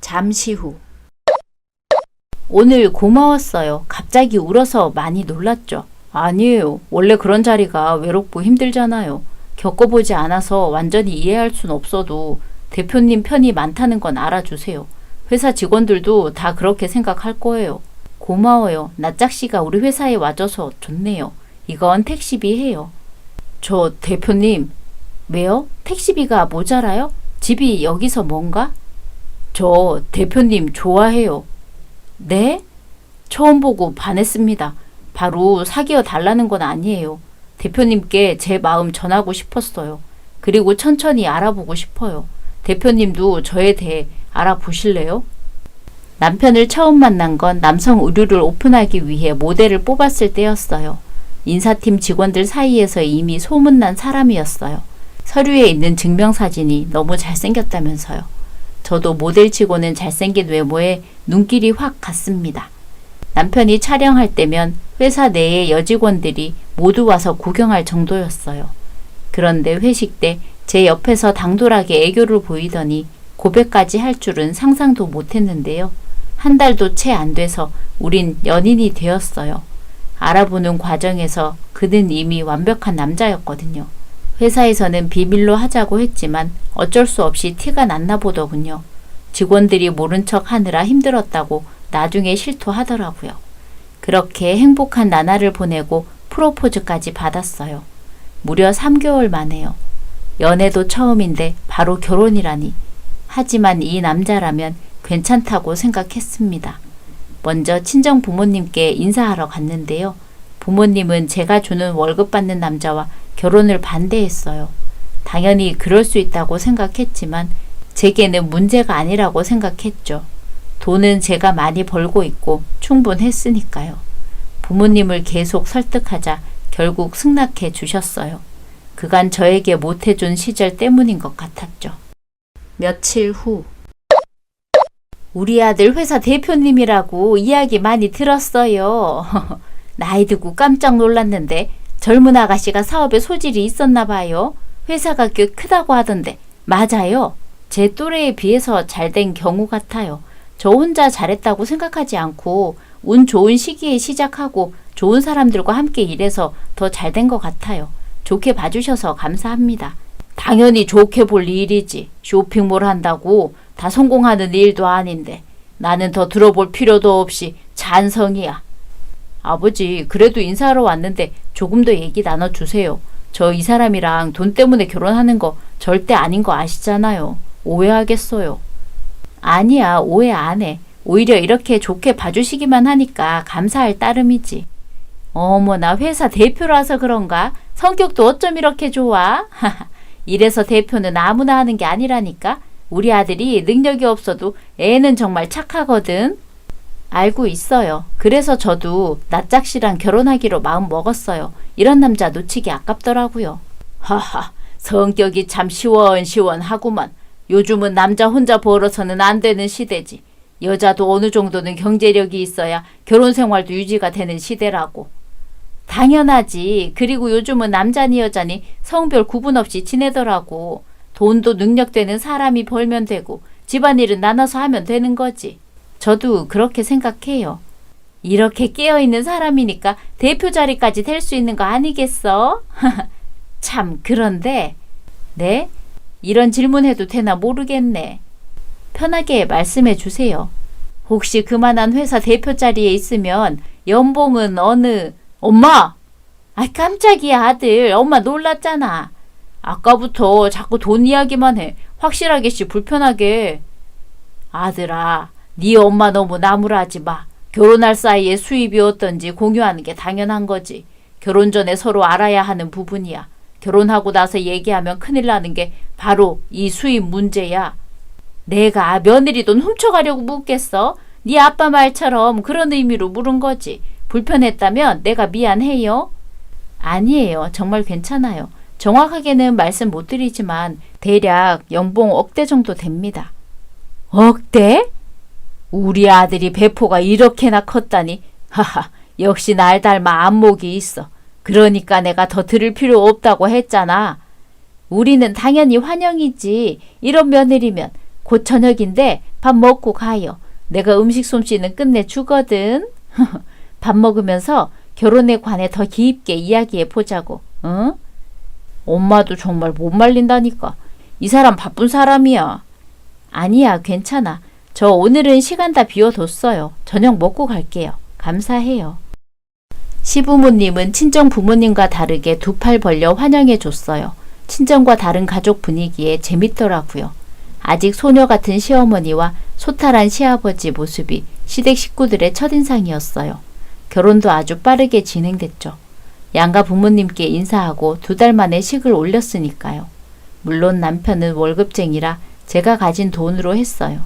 Speaker 1: 잠시 후. 오늘 고마웠어요. 갑자기 울어서 많이 놀랐죠. 아니에요. 원래 그런 자리가 외롭고 힘들잖아요. 겪어보지 않아서 완전히 이해할 순 없어도 대표님 편이 많다는 건 알아주세요. 회사 직원들도 다 그렇게 생각할 거예요. 고마워요. 낯짝씨가 우리 회사에 와줘서 좋네요. 이건 택시비 해요. 저 대표님, 왜요? 택시비가 모자라요? 집이 여기서 뭔가? 저 대표님 좋아해요. 네? 처음 보고 반했습니다. 바로 사귀어 달라는 건 아니에요. 대표님께 제 마음 전하고 싶었어요. 그리고 천천히 알아보고 싶어요. 대표님도 저에 대해 알아보실래요? 남편을 처음 만난 건 남성 의류를 오픈하기 위해 모델을 뽑았을 때였어요. 인사팀 직원들 사이에서 이미 소문난 사람이었어요. 서류에 있는 증명사진이 너무 잘생겼다면서요. 저도 모델치고는 잘생긴 외모에 눈길이 확 갔습니다. 남편이 촬영할 때면 회사 내의 여직원들이 모두 와서 구경할 정도였어요. 그런데 회식 때 제 옆에서 당돌하게 애교를 보이더니 고백까지 할 줄은 상상도 못했는데요. 한 달도 채 안 돼서 우린 연인이 되었어요. 알아보는 과정에서 그는 이미 완벽한 남자였거든요. 회사에서는 비밀로 하자고 했지만 어쩔 수 없이 티가 났나 보더군요. 직원들이 모른 척 하느라 힘들었다고 나중에 실토하더라고요. 그렇게 행복한 나날을 보내고 프로포즈까지 받았어요. 무려 3개월 만에요. 연애도 처음인데 바로 결혼이라니. 하지만 이 남자라면 괜찮다고 생각했습니다. 먼저 친정 부모님께 인사하러 갔는데요. 부모님은 제가 주는 월급 받는 남자와 결혼을 반대했어요. 당연히 그럴 수 있다고 생각했지만 제게는 문제가 아니라고 생각했죠. 돈은 제가 많이 벌고 있고 충분했으니까요. 부모님을 계속 설득하자 결국 승낙해 주셨어요. 그간 저에게 못해준 시절 때문인 것 같았죠. 며칠 후. 우리 아들 회사 대표님이라고 이야기 많이 들었어요. 나이 듣고 깜짝 놀랐는데 젊은 아가씨가 사업에 소질이 있었나 봐요. 회사가 꽤 크다고 하던데 맞아요. 제 또래에 비해서 잘된 경우 같아요. 저 혼자 잘했다고 생각하지 않고 운 좋은 시기에 시작하고 좋은 사람들과 함께 일해서 더 잘된 것 같아요. 좋게 봐주셔서 감사합니다. 당연히 좋게 볼 일이지. 쇼핑몰 한다고 다 성공하는 일도 아닌데 나는 더 들어볼 필요도 없이 찬성이야. 아버지, 그래도 인사하러 왔는데 조금 더 얘기 나눠주세요. 저 이 사람이랑 돈 때문에 결혼하는 거 절대 아닌 거 아시잖아요. 오해하겠어요. 아니야, 오해 안 해. 오히려 이렇게 좋게 봐주시기만 하니까 감사할 따름이지. 어머나, 회사 대표라서 그런가? 성격도 어쩜 이렇게 좋아? 이래서 대표는 아무나 하는 게 아니라니까. 우리 아들이 능력이 없어도 애는 정말 착하거든. 알고 있어요. 그래서 저도 낯짝 씨랑 결혼하기로 마음 먹었어요. 이런 남자 놓치기 아깝더라고요. 하하, 성격이 참 시원시원하구만. 요즘은 남자 혼자 벌어서는 안 되는 시대지. 여자도 어느 정도는 경제력이 있어야 결혼 생활도 유지가 되는 시대라고. 당연하지. 그리고 요즘은 남자니 여자니 성별 구분 없이 지내더라고. 돈도 능력되는 사람이 벌면 되고 집안일은 나눠서 하면 되는 거지. 저도 그렇게 생각해요. 이렇게 깨어있는 사람이니까 대표 자리까지 될 수 있는 거 아니겠어? 참, 그런데 네? 이런 질문해도 되나 모르겠네. 편하게 말씀해 주세요. 혹시 그만한 회사 대표 자리에 있으면 연봉은 어느... 엄마! 아, 깜짝이야, 아들. 엄마 놀랐잖아. 아까부터 자꾸 돈 이야기만 해. 확실하게 씨, 불편하게. 아들아, 네 엄마 너무 나무라지 마. 결혼할 사이에 수입이 어떤지 공유하는 게 당연한 거지. 결혼 전에 서로 알아야 하는 부분이야. 결혼하고 나서 얘기하면 큰일 나는 게 바로 이 수입 문제야. 내가 며느리 돈 훔쳐가려고 묻겠어? 네 아빠 말처럼 그런 의미로 물은 거지. 불편했다면 내가 미안해요. 아니에요. 정말 괜찮아요. 정확하게는 말씀 못 드리지만 대략 연봉 억대 정도 됩니다. 억대? 우리 아들이 배포가 이렇게나 컸다니. 하하, 역시 날 닮아 안목이 있어. 그러니까 내가 더 들을 필요 없다고 했잖아. 우리는 당연히 환영이지. 이런 며느리면 곧 저녁인데 밥 먹고 가요. 내가 음식 솜씨는 끝내주거든. 밥 먹으면서 결혼에 관해 더 깊게 이야기해 보자고. 응? 엄마도 정말 못 말린다니까. 이 사람 바쁜 사람이야. 아니야, 괜찮아. 저 오늘은 시간 다 비워뒀어요. 저녁 먹고 갈게요. 감사해요. 시부모님은 친정 부모님과 다르게 두 팔 벌려 환영해 줬어요. 친정과 다른 가족 분위기에 재밌더라고요. 아직 소녀 같은 시어머니와 소탈한 시아버지 모습이 시댁 식구들의 첫인상이었어요. 결혼도 아주 빠르게 진행됐죠. 양가 부모님께 인사하고 2달 만에 식을 올렸으니까요. 물론 남편은 월급쟁이라 제가 가진 돈으로 했어요.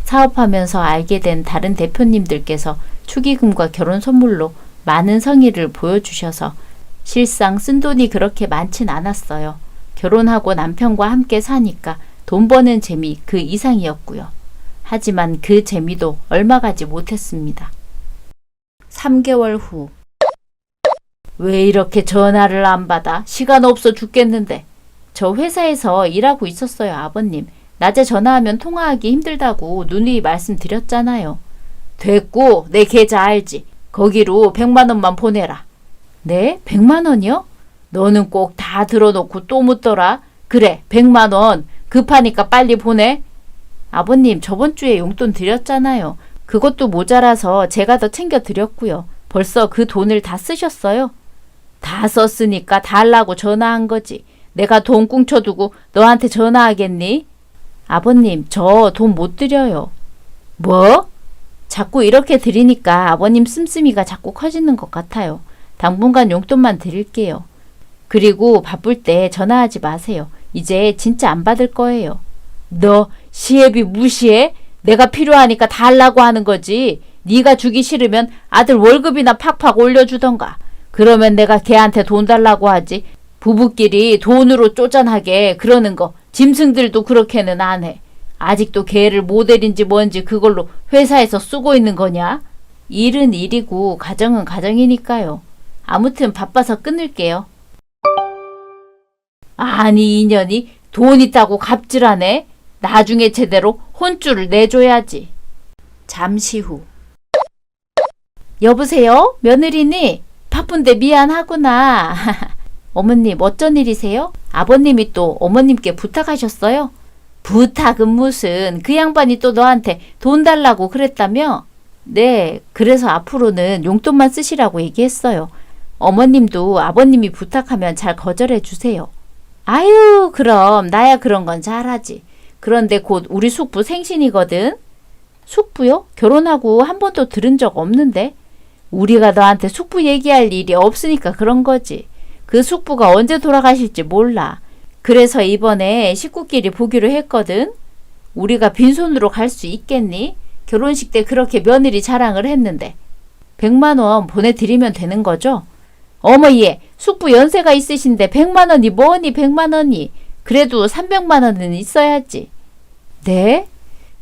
Speaker 1: 사업하면서 알게 된 다른 대표님들께서 축의금과 결혼 선물로 많은 성의를 보여주셔서 실상 쓴 돈이 그렇게 많진 않았어요. 결혼하고 남편과 함께 사니까 돈 버는 재미 그 이상이었고요. 하지만 그 재미도 얼마 가지 못했습니다. 3개월 후. 왜 이렇게 전화를 안 받아? 시간 없어 죽겠는데. 저 회사에서 일하고 있었어요, 아버님. 낮에 전화하면 통화하기 힘들다고 누누이 말씀드렸잖아요. 됐고, 내 계좌 알지? 거기로 100만 원만 보내라. 네? 100만 원이요? 너는 꼭 다 들어놓고 또 묻더라. 그래, 100만 원. 급하니까 빨리 보내. 아버님, 저번 주에 용돈 드렸잖아요. 그것도 모자라서 제가 더 챙겨드렸고요. 벌써 그 돈을 다 쓰셨어요? 다 썼으니까 달라고 전화한 거지. 내가 돈 꿍쳐두고 너한테 전화하겠니? 아버님, 저 돈 못 드려요. 뭐? 자꾸 이렇게 드리니까 아버님 씀씀이가 자꾸 커지는 것 같아요. 당분간 용돈만 드릴게요. 그리고 바쁠 때 전화하지 마세요. 이제 진짜 안 받을 거예요. 너 시애비 무시해? 내가 필요하니까 달라고 하는 거지. 네가 주기 싫으면 아들 월급이나 팍팍 올려주던가. 그러면 내가 걔한테 돈 달라고 하지. 부부끼리 돈으로 쪼잔하게 그러는 거 짐승들도 그렇게는 안 해. 아직도 걔를 모델인지 뭔지 그걸로 회사에서 쓰고 있는 거냐? 일은 일이고 가정은 가정이니까요. 아무튼 바빠서 끊을게요. 아니 이년이 돈 있다고 갑질하네. 나중에 제대로 혼쭐을 내줘야지. 잠시 후. 여보세요? 며느리니? 바쁜데 미안하구나. 어머님 어쩐 일이세요? 아버님이 또 어머님께 부탁하셨어요? 부탁은 무슨, 그 양반이 또 너한테 돈 달라고 그랬다며? 네, 그래서 앞으로는 용돈만 쓰시라고 얘기했어요. 어머님도 아버님이 부탁하면 잘 거절해 주세요. 아유, 그럼 나야 그런 건 잘하지. 그런데 곧 우리 숙부 생신이거든. 숙부요? 결혼하고 한 번도 들은 적 없는데. 우리가 너한테 숙부 얘기할 일이 없으니까 그런 거지. 그 숙부가 언제 돌아가실지 몰라. 그래서 이번에 식구끼리 보기로 했거든. 우리가 빈손으로 갈 수 있겠니? 결혼식 때 그렇게 며느리 자랑을 했는데. 100만 원 보내드리면 되는 거죠? 어머 얘, 숙부 연세가 있으신데 100만 원이 뭐니 100만 원이. 그래도 300만 원은 있어야지. 네?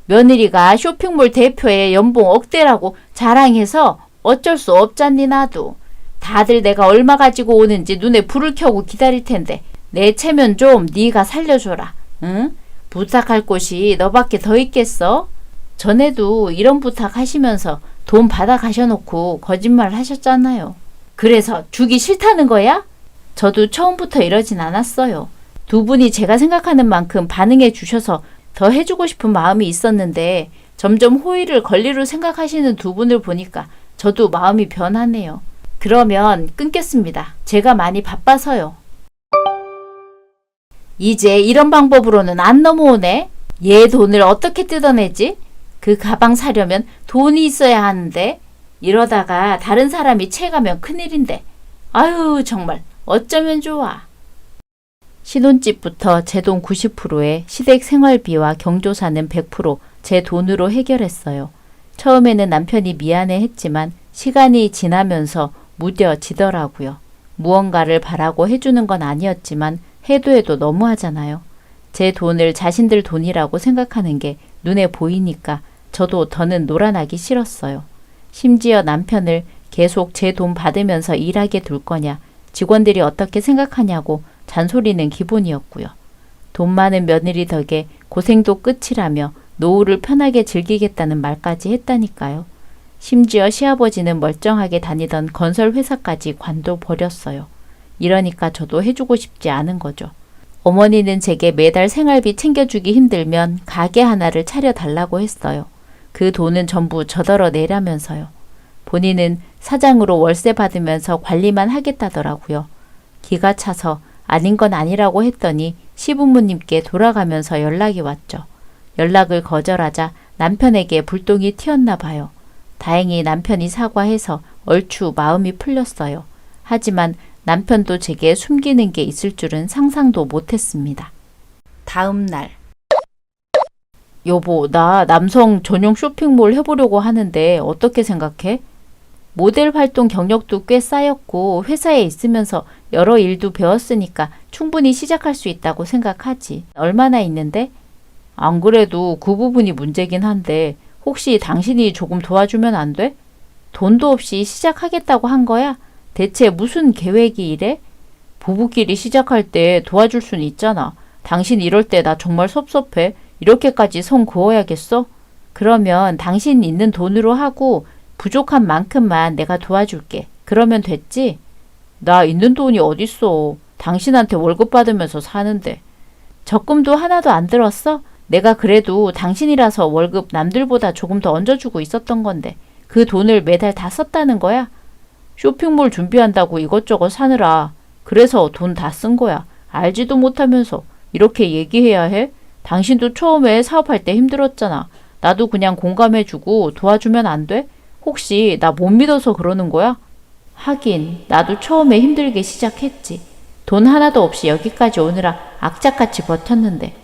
Speaker 1: 며느리가 쇼핑몰 대표의 연봉 억대라고 자랑해서 어쩔 수 없잖니 나도. 다들 내가 얼마 가지고 오는지 눈에 불을 켜고 기다릴 텐데 내 체면 좀 네가 살려줘라. 응? 부탁할 곳이 너밖에 더 있겠어? 전에도 이런 부탁 하시면서 돈 받아 가셔놓고 거짓말 하셨잖아요. 그래서 주기 싫다는 거야? 저도 처음부터 이러진 않았어요. 두 분이 제가 생각하는 만큼 반응해 주셔서 더 해주고 싶은 마음이 있었는데 점점 호의를 권리로 생각하시는 두 분을 보니까 저도 마음이 변하네요. 그러면 끊겠습니다. 제가 많이 바빠서요. 이제 이런 방법으로는 안 넘어오네. 얘 돈을 어떻게 뜯어내지? 그 가방 사려면 돈이 있어야 하는데 이러다가 다른 사람이 채가면 큰일인데. 아유 정말 어쩌면 좋아. 신혼집부터 제 돈 90%에 시댁 생활비와 경조사는 100% 제 돈으로 해결했어요. 처음에는 남편이 미안해했지만 시간이 지나면서 무뎌지더라고요. 무언가를 바라고 해주는 건 아니었지만 해도 너무하잖아요. 제 돈을 자신들 돈이라고 생각하는 게 눈에 보이니까 저도 더는 놀아나기 싫었어요. 심지어 남편을 계속 제 돈 받으면서 일하게 둘 거냐, 직원들이 어떻게 생각하냐고 잔소리는 기본이었고요. 돈 많은 며느리 덕에 고생도 끝이라며 노후를 편하게 즐기겠다는 말까지 했다니까요. 심지어 시아버지는 멀쩡하게 다니던 건설 회사까지 관둬버렸어요. 이러니까 저도 해주고 싶지 않은 거죠. 어머니는 제게 매달 생활비 챙겨주기 힘들면 가게 하나를 차려달라고 했어요. 그 돈은 전부 저더러 내라면서요. 본인은 사장으로 월세 받으면서 관리만 하겠다더라고요. 기가 차서 아닌 건 아니라고 했더니 시부모님께 돌아가면서 연락이 왔죠. 연락을 거절하자 남편에게 불똥이 튀었나 봐요. 다행히 남편이 사과해서 얼추 마음이 풀렸어요. 하지만 남편도 제게 숨기는 게 있을 줄은 상상도 못했습니다. 다음 날. 여보, 나 남성 전용 쇼핑몰 해보려고 하는데 어떻게 생각해? 모델 활동 경력도 꽤 쌓였고 회사에 있으면서 여러 일도 배웠으니까 충분히 시작할 수 있다고 생각하지. 얼마나 있는데? 안 그래도 그 부분이 문제긴 한데 혹시 당신이 조금 도와주면 안 돼? 돈도 없이 시작하겠다고 한 거야? 대체 무슨 계획이 이래? 부부끼리 시작할 때 도와줄 수는 있잖아. 당신 이럴 때 나 정말 섭섭해. 이렇게까지 성 그어야겠어? 그러면 당신 있는 돈으로 하고 부족한 만큼만 내가 도와줄게. 그러면 됐지? 나 있는 돈이 어딨어. 당신한테 월급 받으면서 사는데. 적금도 하나도 안 들었어? 내가 그래도 당신이라서 월급 남들보다 조금 더 얹어주고 있었던 건데 그 돈을 매달 다 썼다는 거야? 쇼핑몰 준비한다고 이것저것 사느라 그래서 돈 다 쓴 거야. 알지도 못하면서 이렇게 얘기해야 해? 당신도 처음에 사업할 때 힘들었잖아. 나도 그냥 공감해주고 도와주면 안 돼? 혹시 나 못 믿어서 그러는 거야? 하긴 나도 처음에 힘들게 시작했지. 돈 하나도 없이 여기까지 오느라 악착같이 버텼는데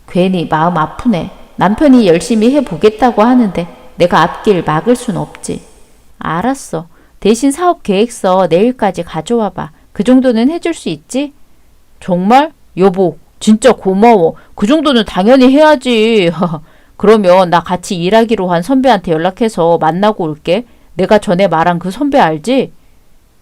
Speaker 1: 괜히 마음 아프네. 남편이 열심히 해보겠다고 하는데 내가 앞길 막을 순 없지. 알았어. 대신 사업 계획서 내일까지 가져와봐. 그 정도는 해줄 수 있지? 정말? 여보, 진짜 고마워. 그 정도는 당연히 해야지. 그러면 나 같이 일하기로 한 선배한테 연락해서 만나고 올게. 내가 전에 말한 그 선배 알지?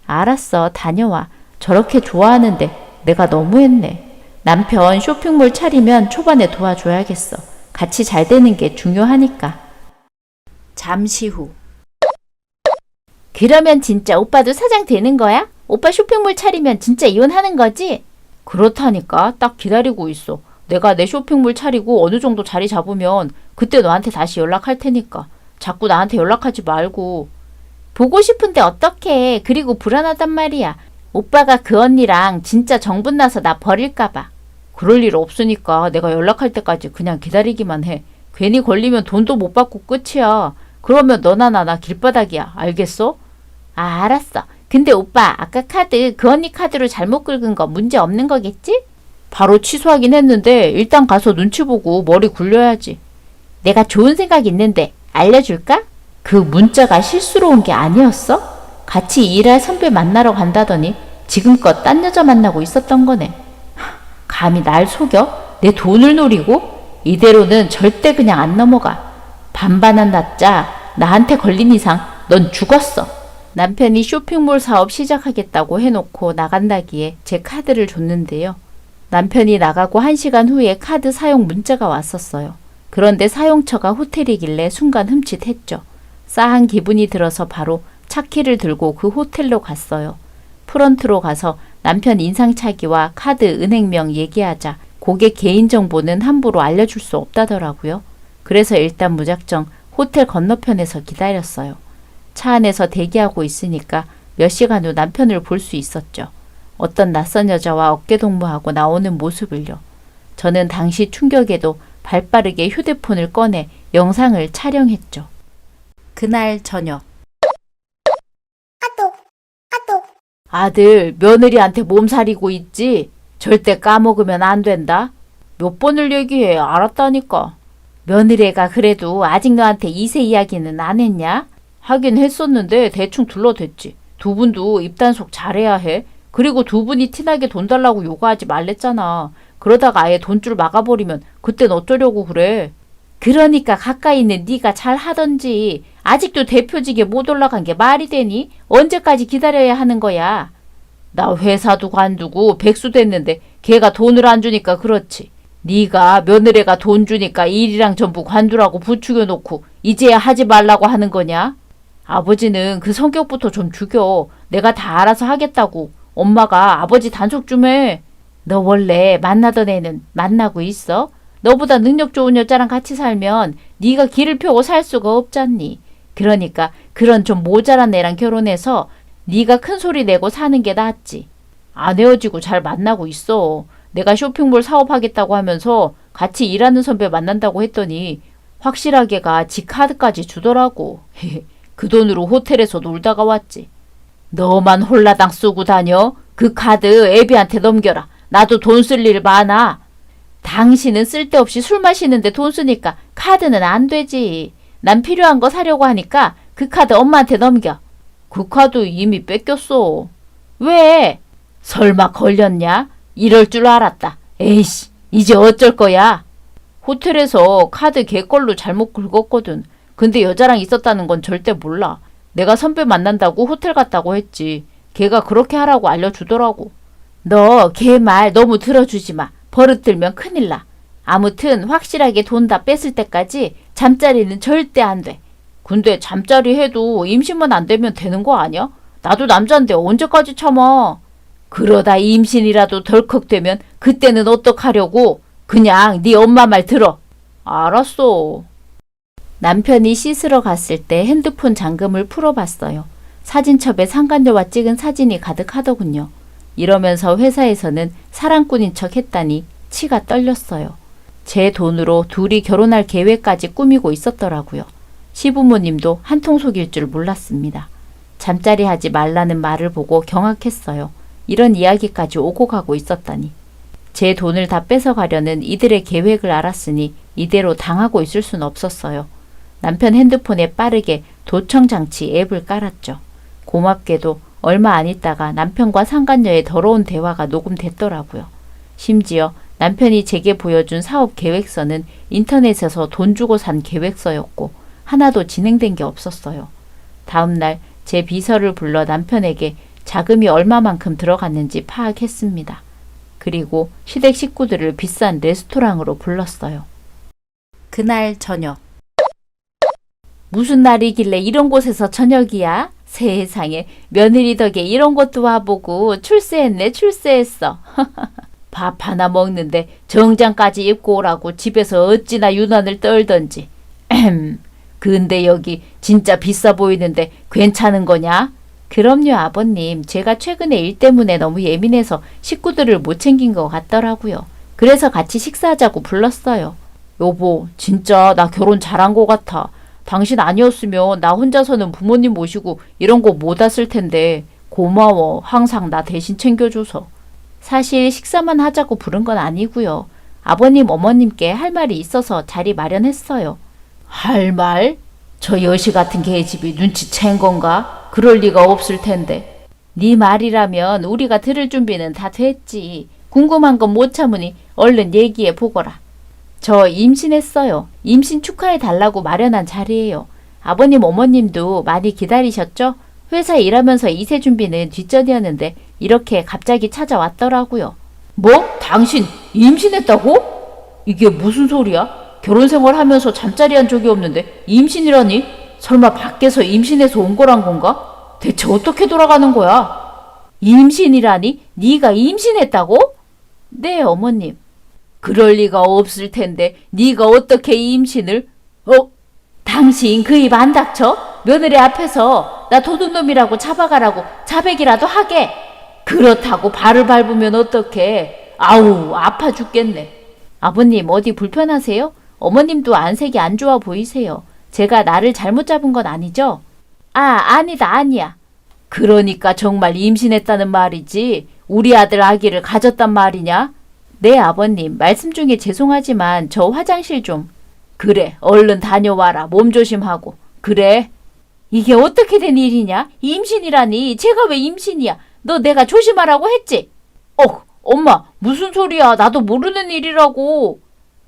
Speaker 1: 알았어. 다녀와. 저렇게 좋아하는데 내가 너무했네. 남편 쇼핑몰 차리면 초반에 도와줘야겠어. 같이 잘 되는 게 중요하니까. 잠시 후. 그러면 진짜 오빠도 사장 되는 거야? 오빠 쇼핑몰 차리면 진짜 이혼하는 거지? 그렇다니까. 딱 기다리고 있어. 내가 내 쇼핑몰 차리고 어느 정도 자리 잡으면 그때 너한테 다시 연락할 테니까 자꾸 나한테 연락하지 말고. 보고 싶은데 어떡해. 그리고 불안하단 말이야. 오빠가 그 언니랑 진짜 정분 나서 나 버릴까봐. 그럴 일 없으니까 내가 연락할 때까지 그냥 기다리기만 해. 괜히 걸리면 돈도 못 받고 끝이야. 그러면 너나 나나 길바닥이야. 알겠어? 아, 알았어. 근데 오빠 아까 카드 그 언니 카드로 잘못 긁은 거 문제 없는 거겠지? 바로 취소하긴 했는데 일단 가서 눈치 보고 머리 굴려야지. 내가 좋은 생각 있는데 알려줄까? 그 문자가 실수로 온 게 아니었어? 같이 일할 선배 만나러 간다더니 지금껏 딴 여자 만나고 있었던 거네. 감히 날 속여? 내 돈을 노리고? 이대로는 절대 그냥 안 넘어가. 반반한 낫자 나한테 걸린 이상 넌 죽었어. 남편이 쇼핑몰 사업 시작하겠다고 해놓고 나간다기에 제 카드를 줬는데요. 남편이 나가고 1시간 후에 카드 사용 문자가 왔었어요. 그런데 사용처가 호텔이길래 순간 흠칫했죠. 싸한 기분이 들어서 바로 차키를 들고 그 호텔로 갔어요. 프런트로 가서 남편 인상착의와 카드 은행명 얘기하자 고객 개인정보는 함부로 알려줄 수 없다더라고요. 그래서 일단 무작정 호텔 건너편에서 기다렸어요. 차 안에서 대기하고 있으니까 몇 시간 후 남편을 볼 수 있었죠. 어떤 낯선 여자와 어깨동무하고 나오는 모습을요. 저는 당시 충격에도 발빠르게 휴대폰을 꺼내 영상을 촬영했죠. 그날 저녁. 아들, 며느리한테 몸살이고 있지? 절대 까먹으면 안 된다. 몇 번을 얘기해. 알았다니까. 며느리가 그래도 아직 너한테 이세 이야기는 안 했냐? 하긴 했었는데 대충 둘러댔지. 두 분도 입단속 잘해야 해. 그리고 두 분이 티나게 돈 달라고 요구하지 말랬잖아. 그러다가 아예 돈줄 막아버리면 그땐 어쩌려고 그래. 그러니까 가까이 있는 네가 잘 하던지. 아직도 대표직에 못 올라간 게 말이 되니? 언제까지 기다려야 하는 거야? 나 회사도 관두고 백수 됐는데 걔가 돈을 안 주니까 그렇지. 네가 며느리가 돈 주니까 일이랑 전부 관두라고 부추겨 놓고 이제야 하지 말라고 하는 거냐? 아버지는 그 성격부터 좀 죽여. 내가 다 알아서 하겠다고. 엄마가 아버지 단속 좀 해. 너 원래 만나던 애는 만나고 있어? 너보다 능력 좋은 여자랑 같이 살면 네가 길을 펴고 살 수가 없잖니. 그러니까 그런 좀 모자란 애랑 결혼해서 네가 큰 소리 내고 사는 게 낫지. 안 헤어지고 잘 만나고 있어. 내가 쇼핑몰 사업하겠다고 하면서 같이 일하는 선배 만난다고 했더니 확실하게가 지 카드까지 주더라고. 그 돈으로 호텔에서 놀다가 왔지. 너만 홀라당 쓰고 다녀? 그 카드 애비한테 넘겨라. 나도 돈 쓸 일 많아. 당신은 쓸데없이 술 마시는데 돈 쓰니까 카드는 안 되지. 난 필요한 거 사려고 하니까 그 카드 엄마한테 넘겨. 그 카드 이미 뺏겼어. 왜? 설마 걸렸냐? 이럴 줄 알았다. 에이씨, 이제 어쩔 거야? 호텔에서 카드 걔 걸로 잘못 긁었거든. 근데 여자랑 있었다는 건 절대 몰라. 내가 선배 만난다고 호텔 갔다고 했지. 걔가 그렇게 하라고 알려주더라고. 너 걔 말 너무 들어주지 마. 버릇 들면 큰일 나. 아무튼 확실하게 돈 다 뺐을 때까지 잠자리는 절대 안 돼. 근데 잠자리 해도 임신만 안 되면 되는 거 아니야? 나도 남잔데 언제까지 참아? 그러다 임신이라도 덜컥되면 그때는 어떡하려고? 그냥 네 엄마 말 들어. 알았어. 남편이 씻으러 갔을 때 핸드폰 잠금을 풀어봤어요. 사진첩에 상간녀와 찍은 사진이 가득하더군요. 이러면서 회사에서는 사랑꾼인 척 했다니 치가 떨렸어요. 제 돈으로 둘이 결혼할 계획까지 꾸미고 있었더라고요. 시부모님도 한통 속일 줄 몰랐습니다. 잠자리 하지 말라는 말을 보고 경악했어요. 이런 이야기까지 오고 가고 있었다니. 제 돈을 다 뺏어가려는 이들의 계획을 알았으니 이대로 당하고 있을 순 없었어요. 남편 핸드폰에 빠르게 도청장치 앱을 깔았죠. 고맙게도 얼마 안 있다가 남편과 상간녀의 더러운 대화가 녹음됐더라고요. 심지어 남편이 제게 보여준 사업 계획서는 인터넷에서 돈 주고 산 계획서였고 하나도 진행된 게 없었어요. 다음날 제 비서를 불러 남편에게 자금이 얼마만큼 들어갔는지 파악했습니다. 그리고 시댁 식구들을 비싼 레스토랑으로 불렀어요. 그날 저녁. 무슨 날이길래 이런 곳에서 저녁이야? 세상에 며느리 덕에 이런 것도 와보고 출세했네 출세했어. 밥 하나 먹는데 정장까지 입고 오라고 집에서 어찌나 유난을 떨던지. 근데 여기 진짜 비싸 보이는데 괜찮은 거냐? 그럼요, 아버님. 제가 최근에 일 때문에 너무 예민해서 식구들을 못 챙긴 것 같더라고요. 그래서 같이 식사하자고 불렀어요. 여보, 진짜 나 결혼 잘한 것 같아. 당신 아니었으면 나 혼자서는 부모님 모시고 이런 거 못 왔을 텐데 고마워. 항상 나 대신 챙겨줘서. 사실 식사만 하자고 부른 건 아니고요. 아버님, 어머님께 할 말이 있어서 자리 마련했어요. 할 말? 저 여시 같은 계집이 눈치챈 건가? 그럴 리가 없을 텐데. 네 말이라면 우리가 들을 준비는 다 됐지. 궁금한 건 못 참으니 얼른 얘기해 보거라. 저 임신했어요. 임신 축하해 달라고 마련한 자리예요. 아버님, 어머님도 많이 기다리셨죠? 회사에 일하면서 이세 준비는 뒷전이었는데 이렇게 갑자기 찾아왔더라고요. 뭐? 당신 임신했다고? 이게 무슨 소리야? 결혼 생활하면서 잠자리 한 적이 없는데 임신이라니? 설마 밖에서 임신해서 온 거란 건가? 대체 어떻게 돌아가는 거야? 임신이라니? 네가 임신했다고? 네, 어머님. 그럴 리가 없을 텐데 네가 어떻게 임신을? 당신 그 입 안 닥쳐? 며느리 앞에서 나 도둑놈이라고 잡아가라고 자백이라도 하게. 그렇다고 발을 밟으면 어떡해. 아우, 아파 죽겠네. 아버님, 어디 불편하세요? 어머님도 안색이 안 좋아 보이세요. 제가 나를 잘못 잡은 건 아니죠? 아니다, 아니야. 그러니까 정말 임신했다는 말이지. 우리 아들 아기를 가졌단 말이냐? 네, 아버님. 말씀 중에 죄송하지만 저 화장실 좀. 그래, 얼른 다녀와라. 몸 조심하고. 그래. 이게 어떻게 된 일이냐? 임신이라니. 제가 왜 임신이야? 너 내가 조심하라고 했지? 엄마, 무슨 소리야. 나도 모르는 일이라고.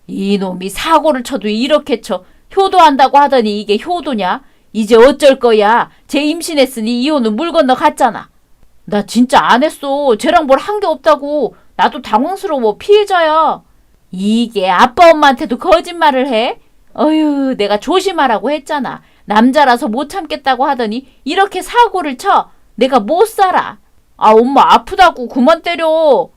Speaker 1: 이놈이 사고를 쳐도 이렇게 쳐. 효도한다고 하더니 이게 효도냐? 이제 어쩔 거야. 쟤 임신했으니 이혼은 물 건너 갔잖아. 나 진짜 안 했어. 쟤랑 뭘 한 게 없다고. 나도 당황스러워. 피해자야. 이게 아빠 엄마한테도 거짓말을 해? 어휴, 내가 조심하라고 했잖아. 남자라서 못 참겠다고 하더니 이렇게 사고를 쳐. 내가 못 살아. 엄마 아프다고 그만 때려.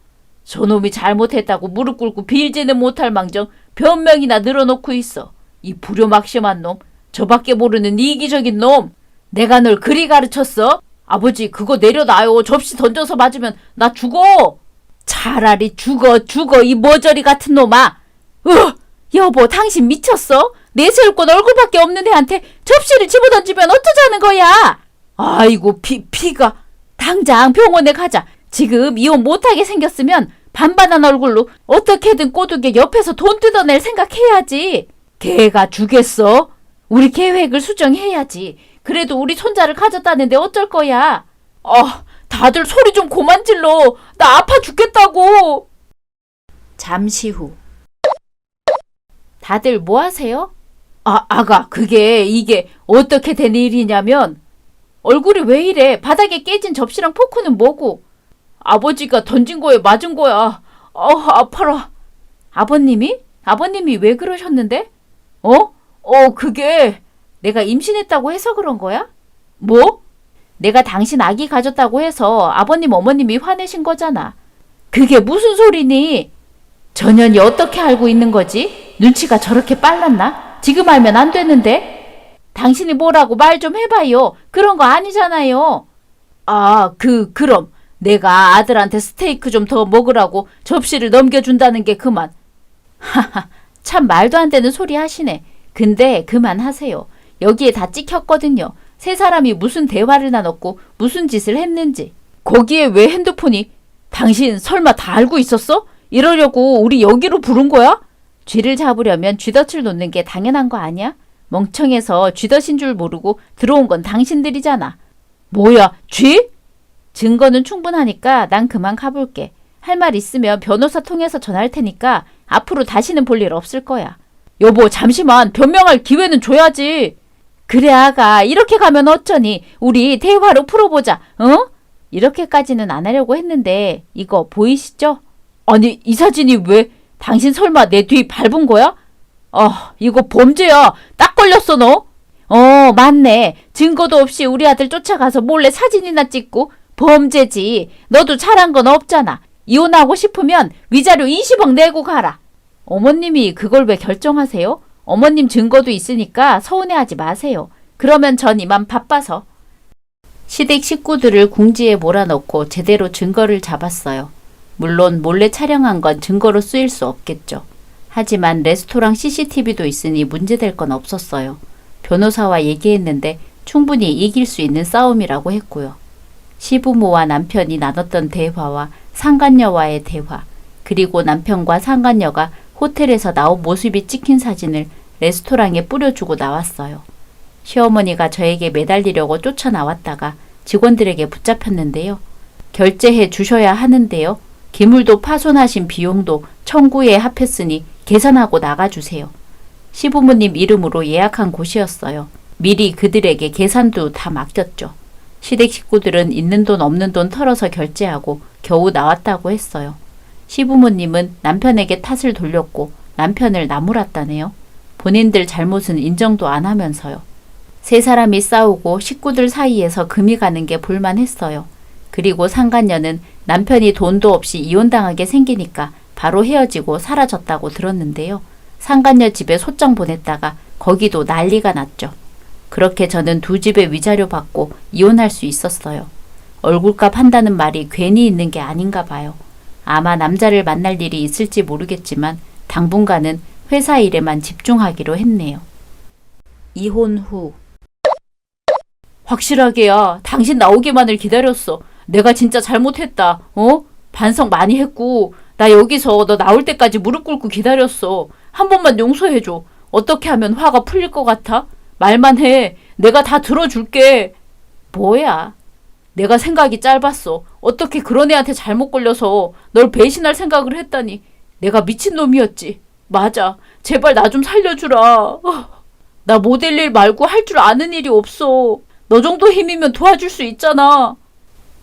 Speaker 1: 저놈이 잘못했다고 무릎 꿇고 빌지는 못할 망정 변명이나 늘어놓고 있어. 이 불효막심한 놈. 저밖에 모르는 이기적인 놈. 내가 널 그리 가르쳤어? 아버지, 그거 내려놔요. 접시 던져서 맞으면 나 죽어. 차라리 죽어 이 머저리 같은 놈아. 여보, 당신 미쳤어? 내세울 건 얼굴밖에 없는 애한테 접시를 집어던지면 어쩌자는 거야? 아이고, 피가. 당장 병원에 가자. 지금 이혼 못하게 생겼으면 반반한 얼굴로 어떻게든 꼬두게 옆에서 돈 뜯어낼 생각해야지. 걔가 주겠어? 우리 계획을 수정해야지. 그래도 우리 손자를 가졌다는데 어쩔 거야? 다들 소리 좀 그만 질러. 나 아파 죽겠다고. 잠시 후. 다들 뭐 하세요? 아가, 이게 어떻게 된 일이냐면 얼굴이 왜 이래? 바닥에 깨진 접시랑 포크는 뭐고? 아버지가 던진 거에 맞은 거야. 아파라. 아버님이 왜 그러셨는데? 그게 내가 임신했다고 해서 그런 거야? 뭐? 내가 당신 아기 가졌다고 해서 아버님, 어머님이 화내신 거잖아. 그게 무슨 소리니? 전현이 어떻게 알고 있는 거지? 눈치가 저렇게 빨랐나? 지금 알면 안 되는데? 당신이 뭐라고 말 좀 해봐요. 그런 거 아니잖아요. 그럼 내가 아들한테 스테이크 좀 더 먹으라고 접시를 넘겨준다는 게 그만. 하하, 참 말도 안 되는 소리 하시네. 근데 그만하세요. 여기에 다 찍혔거든요. 세 사람이 무슨 대화를 나눴고 무슨 짓을 했는지. 거기에 왜 핸드폰이? 당신 설마 다 알고 있었어? 이러려고 우리 여기로 부른 거야? 쥐를 잡으려면 쥐덫을 놓는 게 당연한 거 아니야? 멍청해서 쥐덫인 줄 모르고 들어온 건 당신들이잖아. 뭐야, 쥐? 증거는 충분하니까 난 그만 가볼게. 할 말 있으면 변호사 통해서 전할 테니까 앞으로 다시는 볼 일 없을 거야. 여보, 잠시만. 변명할 기회는 줘야지. 그래, 아가. 이렇게 가면 어쩌니? 우리 대화로 풀어보자. 이렇게까지는 안 하려고 했는데 이거 보이시죠? 아니, 이 사진이 왜? 당신 설마 내 뒤 밟은 거야? 이거 범죄야. 딱 걸렸어, 너. 맞네. 증거도 없이 우리 아들 쫓아가서 몰래 사진이나 찍고 범죄지. 너도 잘한 건 없잖아. 이혼하고 싶으면 위자료 20억 내고 가라. 어머님이 그걸 왜 결정하세요? 어머님 증거도 있으니까 서운해하지 마세요. 그러면 전 이만 바빠서. 시댁 식구들을 궁지에 몰아넣고 제대로 증거를 잡았어요. 물론 몰래 촬영한 건 증거로 쓰일 수 없겠죠. 하지만 레스토랑 CCTV도 있으니 문제될 건 없었어요. 변호사와 얘기했는데 충분히 이길 수 있는 싸움이라고 했고요. 시부모와 남편이 나눴던 대화와 상간녀와의 대화, 그리고 남편과 상간녀가 호텔에서 나온 모습이 찍힌 사진을 레스토랑에 뿌려주고 나왔어요. 시어머니가 저에게 매달리려고 쫓아나왔다가 직원들에게 붙잡혔는데요. 결제해 주셔야 하는데요. 기물도 파손하신 비용도 청구에 합했으니 계산하고 나가주세요. 시부모님 이름으로 예약한 곳이었어요. 미리 그들에게 계산도 다 맡겼죠. 시댁 식구들은 있는 돈 없는 돈 털어서 결제하고 겨우 나왔다고 했어요. 시부모님은 남편에게 탓을 돌렸고 남편을 나무랐다네요. 본인들 잘못은 인정도 안 하면서요. 세 사람이 싸우고 식구들 사이에서 금이 가는 게 볼만했어요. 그리고 상간녀는 남편이 돈도 없이 이혼당하게 생기니까 바로 헤어지고 사라졌다고 들었는데요. 상간녀 집에 소장 보냈다가 거기도 난리가 났죠. 그렇게 저는 두 집에 위자료 받고 이혼할 수 있었어요. 얼굴값 한다는 말이 괜히 있는 게 아닌가 봐요. 아마 남자를 만날 일이 있을지 모르겠지만 당분간은 회사 일에만 집중하기로 했네요. 이혼 후. 확실하게야. 당신 나오기만을 기다렸어. 내가 진짜 잘못했다. 반성 많이 했고 나 여기서 너 나올 때까지 무릎 꿇고 기다렸어. 한 번만 용서해줘. 어떻게 하면 화가 풀릴 것 같아? 말만 해. 내가 다 들어줄게. 뭐야? 내가 생각이 짧았어. 어떻게 그런 애한테 잘못 걸려서 널 배신할 생각을 했다니. 내가 미친놈이었지. 맞아. 제발 나 좀 살려주라. 나 모델 일 말고 할 줄 아는 일이 없어. 너 정도 힘이면 도와줄 수 있잖아.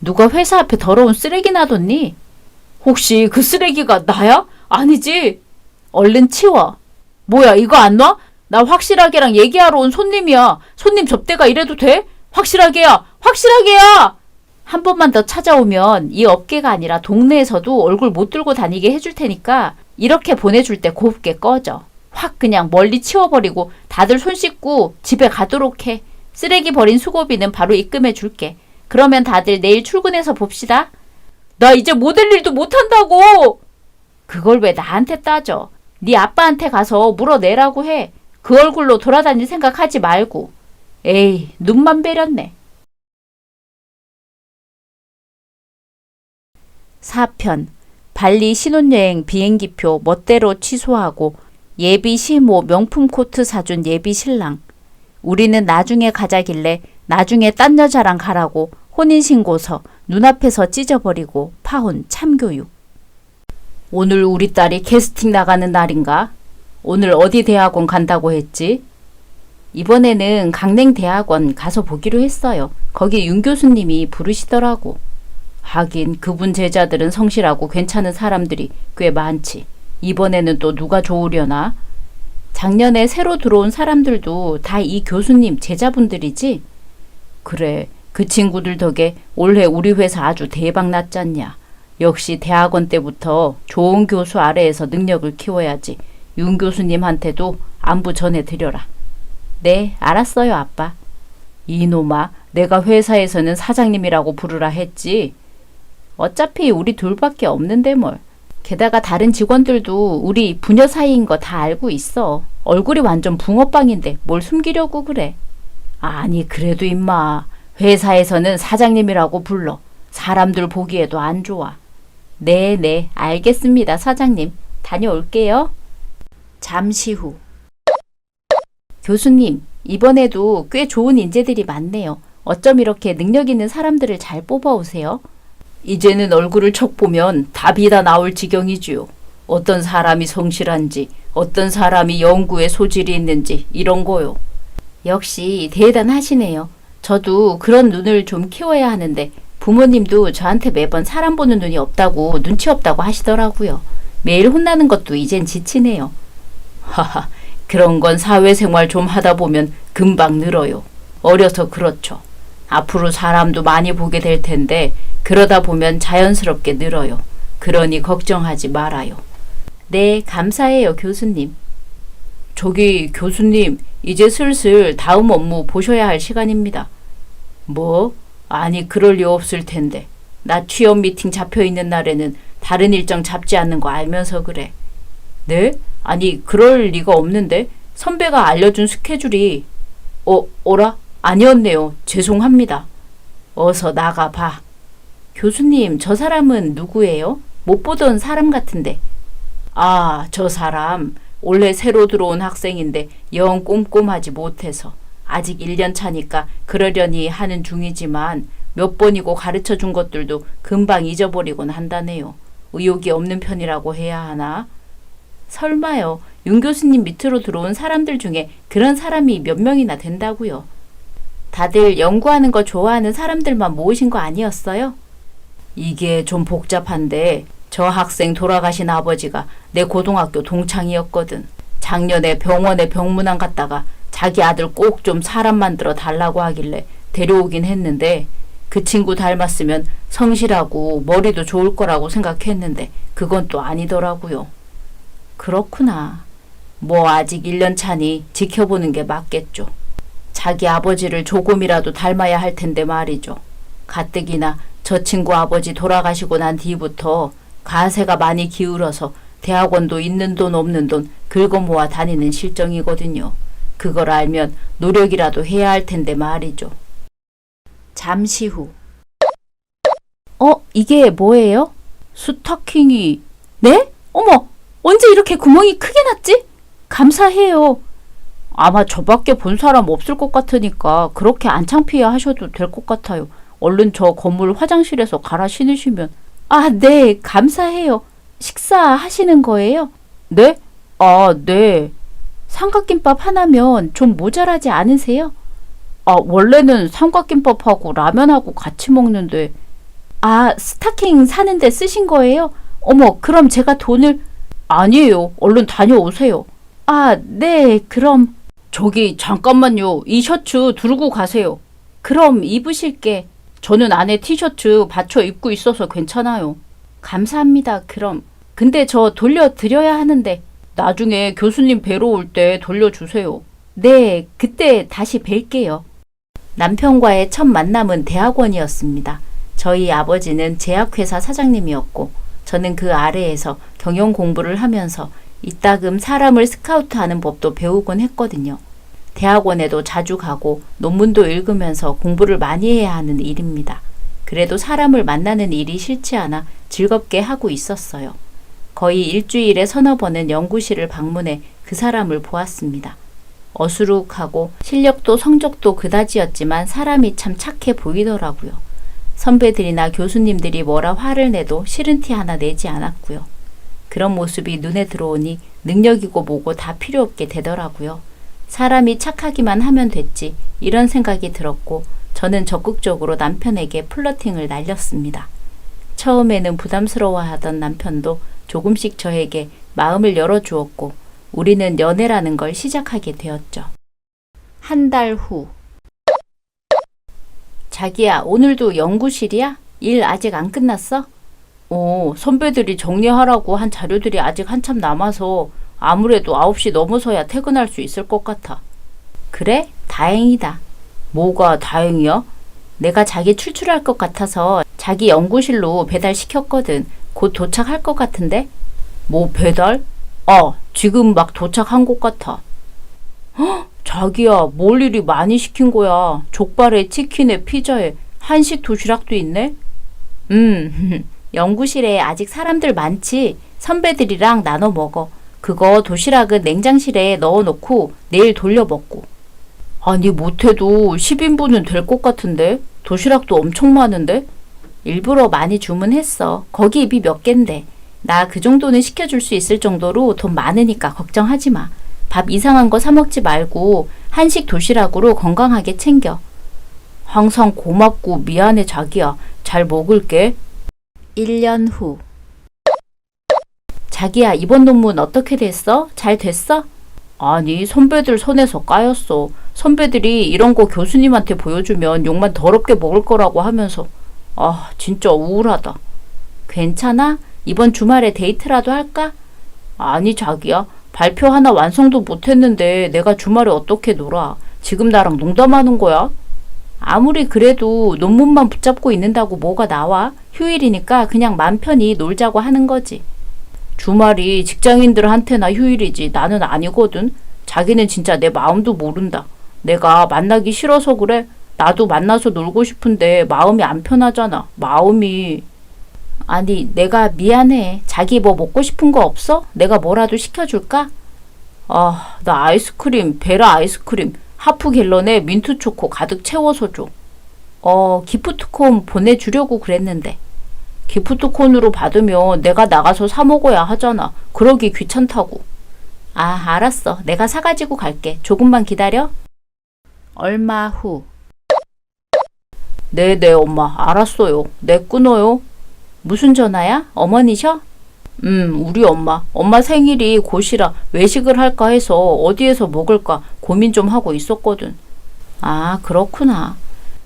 Speaker 1: 누가 회사 앞에 더러운 쓰레기 놔뒀니? 혹시 그 쓰레기가 나야? 아니지? 얼른 치워. 뭐야, 이거 안 놔? 나 확실하게랑 얘기하러 온 손님이야. 손님 접대가 이래도 돼? 확실하게야! 확실하게야! 한 번만 더 찾아오면 이 업계가 아니라 동네에서도 얼굴 못 들고 다니게 해줄 테니까 이렇게 보내줄 때 곱게 꺼져. 확 그냥 멀리 치워버리고 다들 손 씻고 집에 가도록 해. 쓰레기 버린 수고비는 바로 입금해 줄게. 그러면 다들 내일 출근해서 봅시다. 나 이제 모델 일도 못한다고! 그걸 왜 나한테 따져? 네 아빠한테 가서 물어내라고 해. 그 얼굴로 돌아다닐 생각하지 말고. 에이, 눈만 베렸네. 4편. 발리 신혼여행 비행기표 멋대로 취소하고 예비 시모 명품 코트 사준 예비 신랑. 우리는 나중에 가자길래 나중에 딴 여자랑 가라고 혼인신고서 눈앞에서 찢어버리고 파혼 참교육. 오늘 우리 딸이 캐스팅 나가는 날인가? 오늘 어디 대학원 간다고 했지? 이번에는 강냉대학원 가서 보기로 했어요. 거기 윤 교수님이 부르시더라고. 하긴 그분 제자들은 성실하고 괜찮은 사람들이 꽤 많지. 이번에는 또 누가 좋으려나? 작년에 새로 들어온 사람들도 다 이 교수님 제자분들이지? 그래, 그 친구들 덕에 올해 우리 회사 아주 대박 났잖냐. 역시 대학원 때부터 좋은 교수 아래에서 능력을 키워야지. 윤 교수님한테도 안부 전해드려라. 네, 알았어요, 아빠. 이놈아, 내가 회사에서는 사장님이라고 부르라 했지. 어차피 우리 둘밖에 없는데 뭘. 게다가 다른 직원들도 우리 부녀 사이인 거 다 알고 있어. 얼굴이 완전 붕어빵인데 뭘 숨기려고 그래. 아니, 그래도 임마. 회사에서는 사장님이라고 불러. 사람들 보기에도 안 좋아. 네, 알겠습니다, 사장님. 다녀올게요. 잠시 후. 교수님, 이번에도 꽤 좋은 인재들이 많네요. 어쩜 이렇게 능력 있는 사람들을 잘 뽑아오세요? 이제는 얼굴을 척 보면 답이 다 나올 지경이지요. 어떤 사람이 성실한지, 어떤 사람이 연구에 소질이 있는지 이런 거요. 역시 대단하시네요. 저도 그런 눈을 좀 키워야 하는데 부모님도 저한테 매번 사람 보는 눈이 없다고 눈치 없다고 하시더라고요. 매일 혼나는 것도 이젠 지치네요. 하하, 그런 건 사회생활 좀 하다 보면 금방 늘어요. 어려서 그렇죠. 앞으로 사람도 많이 보게 될 텐데 그러다 보면 자연스럽게 늘어요. 그러니 걱정하지 말아요. 네, 감사해요, 교수님. 저기 교수님, 이제 슬슬 다음 업무 보셔야 할 시간입니다. 뭐? 아니, 그럴 리 없을 텐데. 나 취업 미팅 잡혀 있는 날에는 다른 일정 잡지 않는 거 알면서 그래. 네? 아니, 그럴 리가 없는데. 선배가 알려준 스케줄이. 어라? 아니었네요. 죄송합니다. 어서 나가봐. 교수님, 저 사람은 누구예요? 못 보던 사람 같은데. 아, 저 사람 원래 새로 들어온 학생인데 영 꼼꼼하지 못해서 아직 1년 차니까 그러려니 하는 중이지만 몇 번이고 가르쳐 준 것들도 금방 잊어버리곤 한다네요. 의욕이 없는 편이라고 해야 하나? 설마요. 윤 교수님 밑으로 들어온 사람들 중에 그런 사람이 몇 명이나 된다고요. 다들 연구하는 거 좋아하는 사람들만 모으신 거 아니었어요? 이게 좀 복잡한데 저 학생 돌아가신 아버지가 내 고등학교 동창이었거든. 작년에 병원에 병문안 갔다가 자기 아들 꼭 좀 사람 만들어 달라고 하길래 데려오긴 했는데 그 친구 닮았으면 성실하고 머리도 좋을 거라고 생각했는데 그건 또 아니더라고요. 그렇구나. 뭐 아직 1년 차니 지켜보는 게 맞겠죠. 자기 아버지를 조금이라도 닮아야 할 텐데 말이죠. 가뜩이나 저 친구 아버지 돌아가시고 난 뒤부터 가세가 많이 기울어서 대학원도 있는 돈 없는 돈 긁어 모아 다니는 실정이거든요. 그걸 알면 노력이라도 해야 할 텐데 말이죠. 잠시 후. 이게 뭐예요? 스타킹이. 네? 어머, 언제 이렇게 구멍이 크게 났지? 감사해요. 아마 저밖에 본 사람 없을 것 같으니까 그렇게 안 창피해 하셔도 될 것 같아요. 얼른 저 건물 화장실에서 갈아 신으시면. 아, 네, 감사해요. 식사하시는 거예요? 네? 아, 네. 삼각김밥 하나면 좀 모자라지 않으세요? 아, 원래는 삼각김밥하고 라면하고 같이 먹는데. 아, 스타킹 사는데 쓰신 거예요? 어머, 그럼 제가 돈을. 아니에요. 얼른 다녀오세요. 아, 네, 그럼. 저기, 잠깐만요. 이 셔츠 두르고 가세요. 그럼 입으실게. 저는 안에 티셔츠 받쳐 입고 있어서 괜찮아요. 감사합니다. 그럼. 근데 저 돌려드려야 하는데. 나중에 교수님 뵈러 올 때 돌려주세요. 네, 그때 다시 뵐게요. 남편과의 첫 만남은 대학원이었습니다. 저희 아버지는 제약회사 사장님이었고 저는 그 아래에서 경영 공부를 하면서 이따금 사람을 스카우트하는 법도 배우곤 했거든요. 대학원에도 자주 가고 논문도 읽으면서 공부를 많이 해야 하는 일입니다. 그래도 사람을 만나는 일이 싫지 않아 즐겁게 하고 있었어요. 거의 일주일에 서너 번은 연구실을 방문해 그 사람을 보았습니다. 어수룩하고 실력도 성적도 그다지였지만 사람이 참 착해 보이더라고요. 선배들이나 교수님들이 뭐라 화를 내도 싫은 티 하나 내지 않았고요. 그런 모습이 눈에 들어오니 능력이고 뭐고 다 필요 없게 되더라고요. 사람이 착하기만 하면 됐지 이런 생각이 들었고 저는 적극적으로 남편에게 플러팅을 날렸습니다. 처음에는 부담스러워하던 남편도 조금씩 저에게 마음을 열어주었고 우리는 연애라는 걸 시작하게 되었죠. 한 달 후. 자기야, 오늘도 연구실이야? 일 아직 안 끝났어? 선배들이 정리하라고 한 자료들이 아직 한참 남아서 아무래도 9시 넘어서야 퇴근할 수 있을 것 같아. 그래? 다행이다. 뭐가 다행이야? 내가 자기 출출할 것 같아서 자기 연구실로 배달시켰거든. 곧 도착할 것 같은데? 뭐 배달? 지금 막 도착한 것 같아. 헉, 자기야, 뭘 이리 많이 시킨 거야. 족발에 치킨에 피자에 한식 도시락도 있네? 연구실에 아직 사람들 많지. 선배들이랑 나눠 먹어. 그거 도시락은 냉장실에 넣어놓고 내일 돌려 먹고. 아니, 못해도 10인분은 될 것 같은데? 도시락도 엄청 많은데? 일부러 많이 주문했어. 거기 입이 몇 갠데. 나 그 정도는 시켜줄 수 있을 정도로 돈 많으니까 걱정하지 마. 밥 이상한 거 사 먹지 말고 한식 도시락으로 건강하게 챙겨. 항상 고맙고 미안해 자기야. 잘 먹을게. 1년 후. 자기야, 이번 논문 어떻게 됐어? 잘 됐어? 아니, 선배들 손에서 까였어. 선배들이 이런 거 교수님한테 보여주면 욕만 더럽게 먹을 거라고 하면서. 아, 진짜 우울하다. 괜찮아? 이번 주말에 데이트라도 할까? 아니 자기야. 발표 하나 완성도 못했는데 내가 주말에 어떻게 놀아. 지금 나랑 농담하는 거야? 아무리 그래도 논문만 붙잡고 있는다고 뭐가 나와? 휴일이니까 그냥 맘 편히 놀자고 하는 거지. 주말이 직장인들한테나 휴일이지 나는 아니거든. 자기는 진짜 내 마음도 모른다. 내가 만나기 싫어서 그래? 나도 만나서 놀고 싶은데 마음이 안 편하잖아. 마음이. 아니 내가 미안해. 자기 뭐 먹고 싶은 거 없어? 내가 뭐라도 시켜줄까? 아, 나 아이스크림, 베라 아이스크림 하프 갤런에 민트 초코 가득 채워서 줘. 기프트콘 보내주려고 그랬는데. 기프트콘으로 받으면 내가 나가서 사 먹어야 하잖아. 그러기 귀찮다고. 아, 알았어. 내가 사가지고 갈게. 조금만 기다려. 얼마 후. 네네, 엄마. 알았어요. 네, 끊어요. 무슨 전화야? 어머니셔? 우리 엄마. 엄마 생일이 곧이라 외식을 할까 해서 어디에서 먹을까 고민 좀 하고 있었거든. 아, 그렇구나.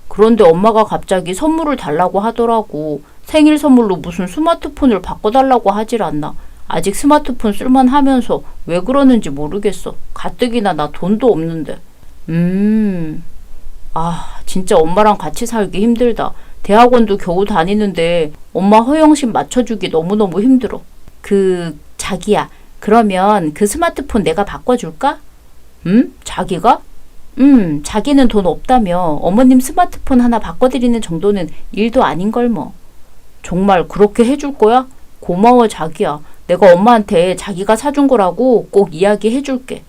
Speaker 1: 그런데 엄마가 갑자기 선물을 달라고 하더라고. 생일 선물로 무슨 스마트폰을 바꿔달라고 하질 않나. 아직 스마트폰 쓸만하면서 왜 그러는지 모르겠어. 가뜩이나 나 돈도 없는데. 아, 진짜 엄마랑 같이 살기 힘들다. 대학원도 겨우 다니는데 엄마 허영심 맞춰주기 너무너무 힘들어. 자기야. 그러면 그 스마트폰 내가 바꿔줄까? 자기가? 자기는 돈 없다며 어머님 스마트폰 하나 바꿔드리는 정도는 일도 아닌걸 뭐. 정말 그렇게 해줄 거야? 고마워 자기야. 내가 엄마한테 자기가 사준 거라고 꼭 이야기해줄게.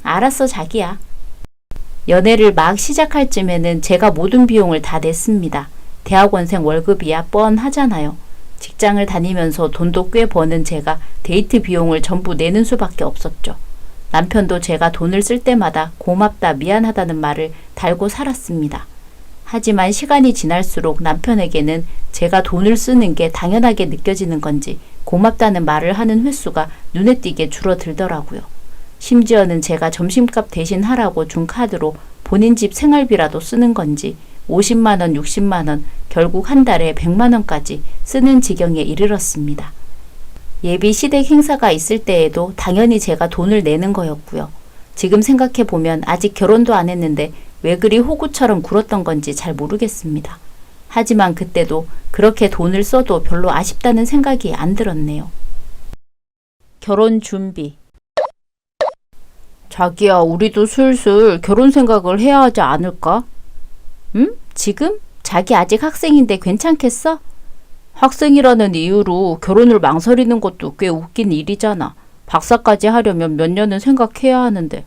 Speaker 1: 알았어 자기야. 연애를 막 시작할 쯤에는 제가 모든 비용을 다 냈습니다. 대학원생 월급이야 뻔하잖아요. 직장을 다니면서 돈도 꽤 버는 제가 데이트 비용을 전부 내는 수밖에 없었죠. 남편도 제가 돈을 쓸 때마다 고맙다 미안하다는 말을 달고 살았습니다. 하지만 시간이 지날수록 남편에게는 제가 돈을 쓰는 게 당연하게 느껴지는 건지 고맙다는 말을 하는 횟수가 눈에 띄게 줄어들더라고요. 심지어는 제가 점심값 대신 하라고 준 카드로 본인 집 생활비라도 쓰는 건지 50만 원, 60만 원, 결국 한 달에 100만 원까지 쓰는 지경에 이르렀습니다. 예비 시댁 행사가 있을 때에도 당연히 제가 돈을 내는 거였고요. 지금 생각해보면 아직 결혼도 안 했는데 왜 그리 호구처럼 굴었던 건지 잘 모르겠습니다. 하지만 그때도 그렇게 돈을 써도 별로 아쉽다는 생각이 안 들었네요. 결혼 준비. 자기야, 우리도 슬슬 결혼 생각을 해야 하지 않을까? 응? 지금? 자기 아직 학생인데 괜찮겠어? 학생이라는 이유로 결혼을 망설이는 것도 꽤 웃긴 일이잖아. 박사까지 하려면 몇 년은 생각해야 하는데.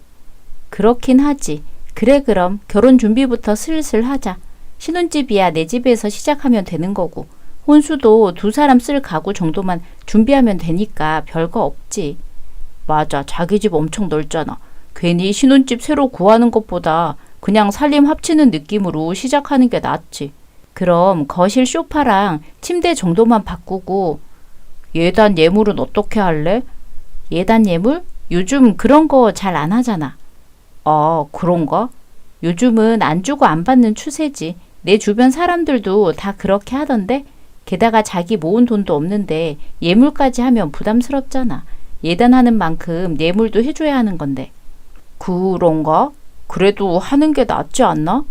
Speaker 1: 그렇긴 하지. 그래 그럼 결혼 준비부터 슬슬 하자. 신혼집이야 내 집에서 시작하면 되는 거고 혼수도 두 사람 쓸 가구 정도만 준비하면 되니까 별거 없지. 맞아. 자기 집 엄청 넓잖아. 괜히 신혼집 새로 구하는 것보다 그냥 살림 합치는 느낌으로 시작하는 게 낫지. 그럼 거실 소파랑 침대 정도만 바꾸고 예단 예물은 어떻게 할래? 예단 예물? 요즘 그런 거 잘 안 하잖아. 아, 그런가? 요즘은 안 주고 안 받는 추세지. 내 주변 사람들도 다 그렇게 하던데 게다가 자기 모은 돈도 없는데 예물까지 하면 부담스럽잖아. 예단하는 만큼 예물도 해줘야 하는 건데. 그런가? 그래도 하는 게 낫지 않나?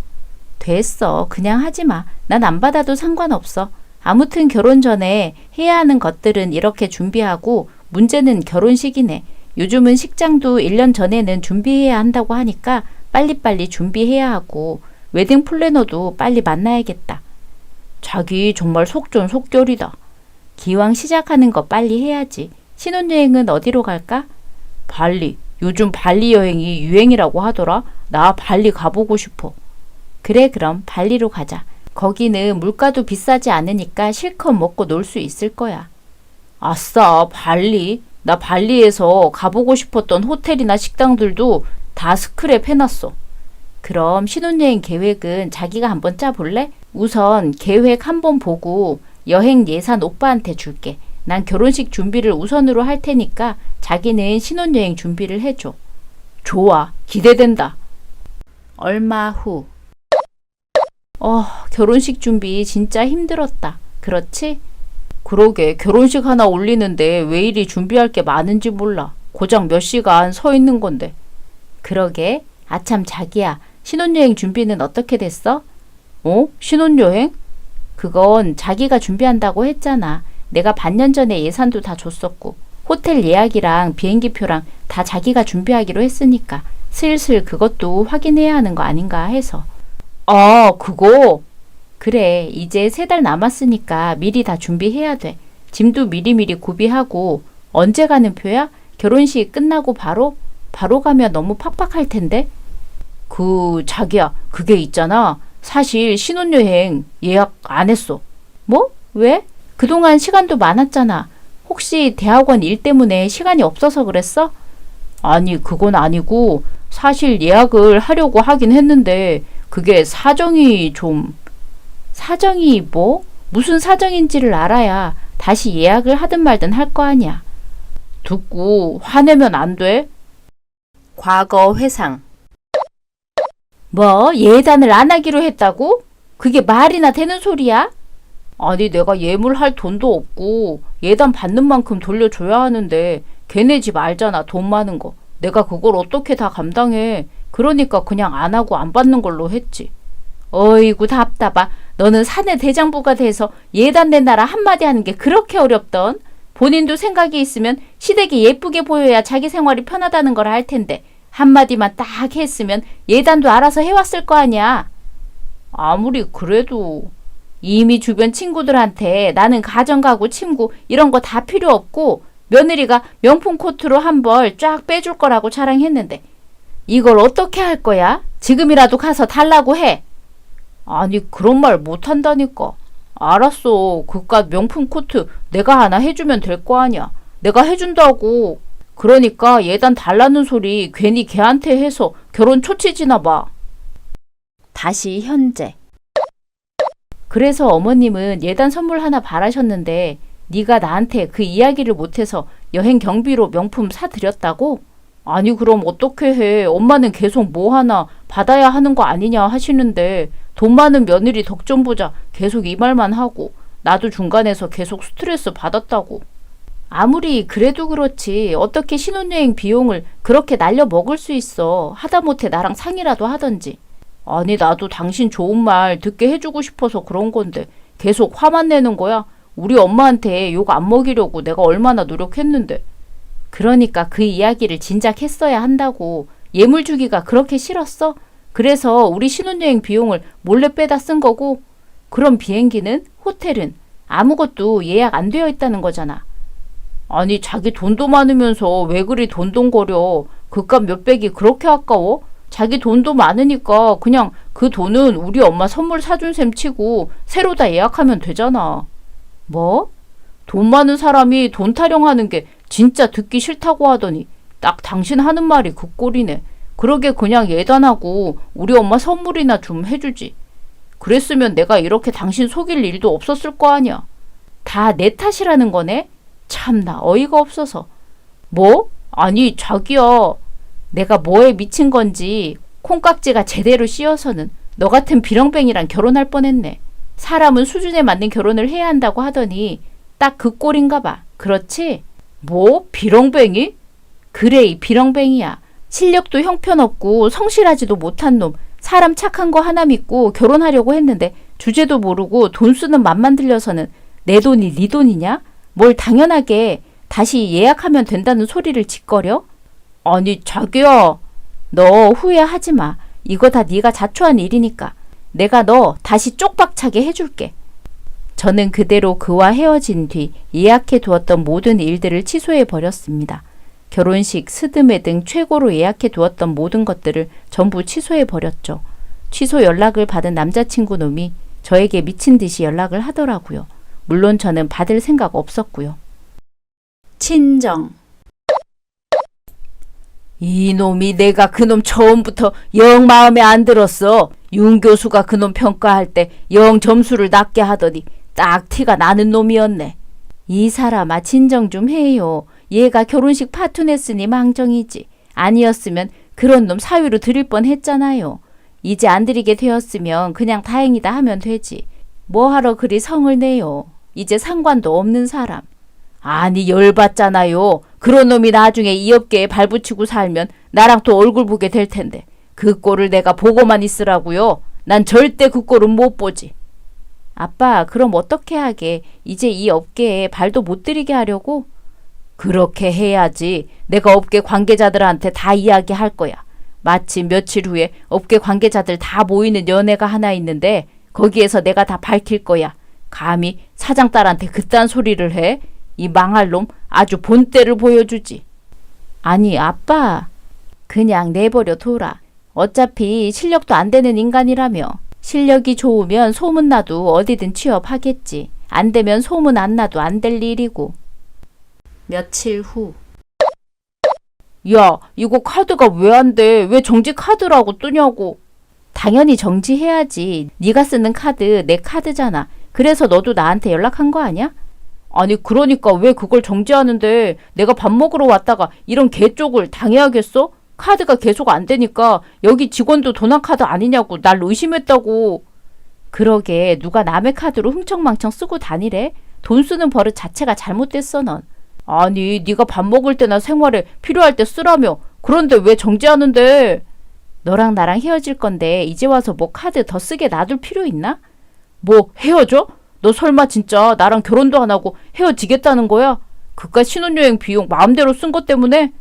Speaker 1: 됐어. 그냥 하지 마. 난 안 받아도 상관없어. 아무튼 결혼 전에 해야 하는 것들은 이렇게 준비하고 문제는 결혼식이네. 요즘은 식장도 1년 전에는 준비해야 한다고 하니까 빨리빨리 준비해야 하고 웨딩 플래너도 빨리 만나야겠다. 자기 정말 속전속결이다. 기왕 시작하는 거 빨리 해야지. 신혼여행은 어디로 갈까? 발리. 요즘 발리 여행이 유행이라고 하더라. 나 발리 가보고 싶어. 그래 그럼 발리로 가자. 거기는 물가도 비싸지 않으니까 실컷 먹고 놀 수 있을 거야. 아싸, 발리. 나 발리에서 가보고 싶었던 호텔이나 식당들도 다 스크랩 해놨어. 그럼 신혼여행 계획은 자기가 한번 짜볼래? 우선 계획 한번 보고 여행 예산 오빠한테 줄게. 난 결혼식 준비를 우선으로 할 테니까 자기는 신혼여행 준비를 해줘. 좋아. 기대된다. 얼마 후. 결혼식 준비 진짜 힘들었다. 그렇지? 그러게 결혼식 하나 올리는데 왜 이리 준비할 게 많은지 몰라. 고작 몇 시간 서 있는 건데. 그러게. 아참 자기야. 신혼여행 준비는 어떻게 됐어? 신혼여행? 그건 자기가 준비한다고 했잖아. 내가 반년 전에 예산도 다 줬었고 호텔 예약이랑 비행기표랑 다 자기가 준비하기로 했으니까 슬슬 그것도 확인해야 하는 거 아닌가 해서. 아, 그거? 그래, 이제 3달 남았으니까 미리 다 준비해야 돼. 짐도 미리미리 구비하고. 언제 가는 표야? 결혼식 끝나고 바로 가면 너무 팍팍할 텐데. 자기야, 그게 있잖아. 사실 신혼여행 예약 안 했어. 뭐? 왜? 그동안 시간도 많았잖아. 혹시 대학원 일 때문에 시간이 없어서 그랬어? 아니, 그건 아니고 사실 예약을 하려고 하긴 했는데 그게 사정이 뭐? 무슨 사정인지를 알아야 다시 예약을 하든 말든 할 거 아니야. 듣고 화내면 안 돼? 과거 회상. 뭐? 예단을 안 하기로 했다고? 그게 말이나 되는 소리야? 아니, 내가 예물할 돈도 없고 예단 받는 만큼 돌려줘야 하는데 걔네 집 알잖아, 돈 많은 거. 내가 그걸 어떻게 다 감당해. 그러니까 그냥 안 하고 안 받는 걸로 했지. 어이구 답답하. 너는 사내 대장부가 돼서 예단 내놔라 한마디 하는 게 그렇게 어렵던. 본인도 생각이 있으면 시댁이 예쁘게 보여야 자기 생활이 편하다는 걸 알 텐데 한마디만 딱 했으면 예단도 알아서 해왔을 거 아니야. 아무리 그래도 이미 주변 친구들한테 나는 가정가구 침구 이런 거 다 필요 없고 며느리가 명품 코트로 한 벌 쫙 빼줄 거라고 자랑했는데 이걸 어떻게 할 거야? 지금이라도 가서 달라고 해. 아니, 그런 말 못한다니까. 알았어. 그깟 명품 코트 내가 하나 해주면 될 거 아니야. 내가 해준다고. 그러니까 예단 달라는 소리 괜히 걔한테 해서 결혼 초치지나 봐. 다시 현재. 그래서 어머님은 예단 선물 하나 바라셨는데 네가 나한테 그 이야기를 못해서 여행 경비로 명품 사드렸다고? 아니, 그럼 어떻게 해. 엄마는 계속 뭐 하나 받아야 하는 거 아니냐 하시는데 돈 많은 며느리 덕 좀 보자 계속 이 말만 하고 나도 중간에서 계속 스트레스 받았다고. 아무리 그래도 그렇지 어떻게 신혼여행 비용을 그렇게 날려 먹을 수 있어. 하다못해 나랑 상의라도 하던지. 아니, 나도 당신 좋은 말 듣게 해주고 싶어서 그런 건데 계속 화만 내는 거야. 우리 엄마한테 욕 안 먹이려고 내가 얼마나 노력했는데. 그러니까 그 이야기를 진작 했어야 한다고. 예물 주기가 그렇게 싫었어? 그래서 우리 신혼여행 비용을 몰래 빼다 쓴 거고. 그럼 비행기는? 호텔은? 아무것도 예약 안 되어 있다는 거잖아. 아니, 자기 돈도 많으면서 왜 그리 돈돈거려. 그깟 몇백이 그렇게 아까워? 자기 돈도 많으니까 그냥 그 돈은 우리 엄마 선물 사준 셈 치고 새로 다 예약하면 되잖아. 뭐? 돈 많은 사람이 돈 타령하는 게 진짜 듣기 싫다고 하더니 딱 당신 하는 말이 그 꼴이네. 그러게 그냥 예단하고 우리 엄마 선물이나 좀 해주지. 그랬으면 내가 이렇게 당신 속일 일도 없었을 거 아니야. 다 내 탓이라는 거네? 참나 어이가 없어서. 뭐? 아니, 자기야. 내가 뭐에 미친 건지 콩깍지가 제대로 씌어서는 너 같은 비렁뱅이랑 결혼할 뻔했네. 사람은 수준에 맞는 결혼을 해야 한다고 하더니 딱 그 꼴인가 봐. 그렇지? 뭐? 비렁뱅이? 그래, 이 비렁뱅이야. 실력도 형편없고 성실하지도 못한 놈. 사람 착한 거 하나 믿고 결혼하려고 했는데 주제도 모르고 돈 쓰는 맘만 들려서는 내 돈이 네 돈이냐? 뭘 당연하게 다시 예약하면 된다는 소리를 짓거려? 아니, 자기야. 너 후회하지 마. 이거 다 네가 자초한 일이니까. 내가 너 다시 쪽박차게 해줄게. 저는 그대로 그와 헤어진 뒤 예약해 두었던 모든 일들을 취소해 버렸습니다. 결혼식, 스드메 등 최고로 예약해 두었던 모든 것들을 전부 취소해 버렸죠. 취소 연락을 받은 남자친구 놈이 저에게 미친 듯이 연락을 하더라고요. 물론 저는 받을 생각 없었고요. 친정. 이놈이 내가 그놈 처음부터 영 마음에 안 들었어. 윤 교수가 그놈 평가할 때 영 점수를 낮게 하더니 딱 티가 나는 놈이었네. 이 사람아, 진정 좀 해요. 얘가 결혼식 파투냈으니 망정이지. 아니었으면 그런 놈 사위로 드릴 뻔했잖아요. 이제 안 드리게 되었으면 그냥 다행이다 하면 되지. 뭐하러 그리 성을 내요. 이제 상관도 없는 사람. 아니 열받잖아요. 그런 놈이 나중에 이 업계에 발붙이고 살면 나랑 또 얼굴 보게 될 텐데 그 꼴을 내가 보고만 있으라고요. 난 절대 그 꼴은 못 보지. 아빠 그럼 어떻게 하게? 이제 이 업계에 발도 못 들이게 하려고? 그렇게 해야지. 내가 업계 관계자들한테 다 이야기할 거야. 마침 며칠 후에 업계 관계자들 다 모이는 연회가 하나 있는데 거기에서 내가 다 밝힐 거야. 감히 사장 딸한테 그딴 소리를 해? 이 망할 놈 아주 본때를 보여주지. 아니 아빠 그냥 내버려 둬라. 어차피 실력도 안 되는 인간이라며. 실력이 좋으면 소문나도 어디든 취업하겠지. 안 되면 소문 안 나도 안 될 일이고. 며칠 후. 야 이거 카드가 왜 안 돼? 왜 정지 카드라고 뜨냐고. 당연히 정지해야지. 네가 쓰는 카드 내 카드잖아. 그래서 너도 나한테 연락한 거 아니야? 아니 그러니까 왜 그걸 정지하는데 내가 밥 먹으러 왔다가 이런 개쪽을 당해야겠어? 카드가 계속 안 되니까 여기 직원도 도난 카드 아니냐고 날 의심했다고. 그러게 누가 남의 카드로 흥청망청 쓰고 다니래? 돈 쓰는 버릇 자체가 잘못됐어 넌. 아니 네가 밥 먹을 때나 생활에 필요할 때 쓰라며. 그런데 왜 정지하는데? 너랑 나랑 헤어질 건데 이제 와서 뭐 카드 더 쓰게 놔둘 필요 있나? 뭐 헤어져? 너 설마 진짜 나랑 결혼도 안 하고 헤어지겠다는 거야? 그깟 신혼여행 비용 마음대로 쓴 것 때문에?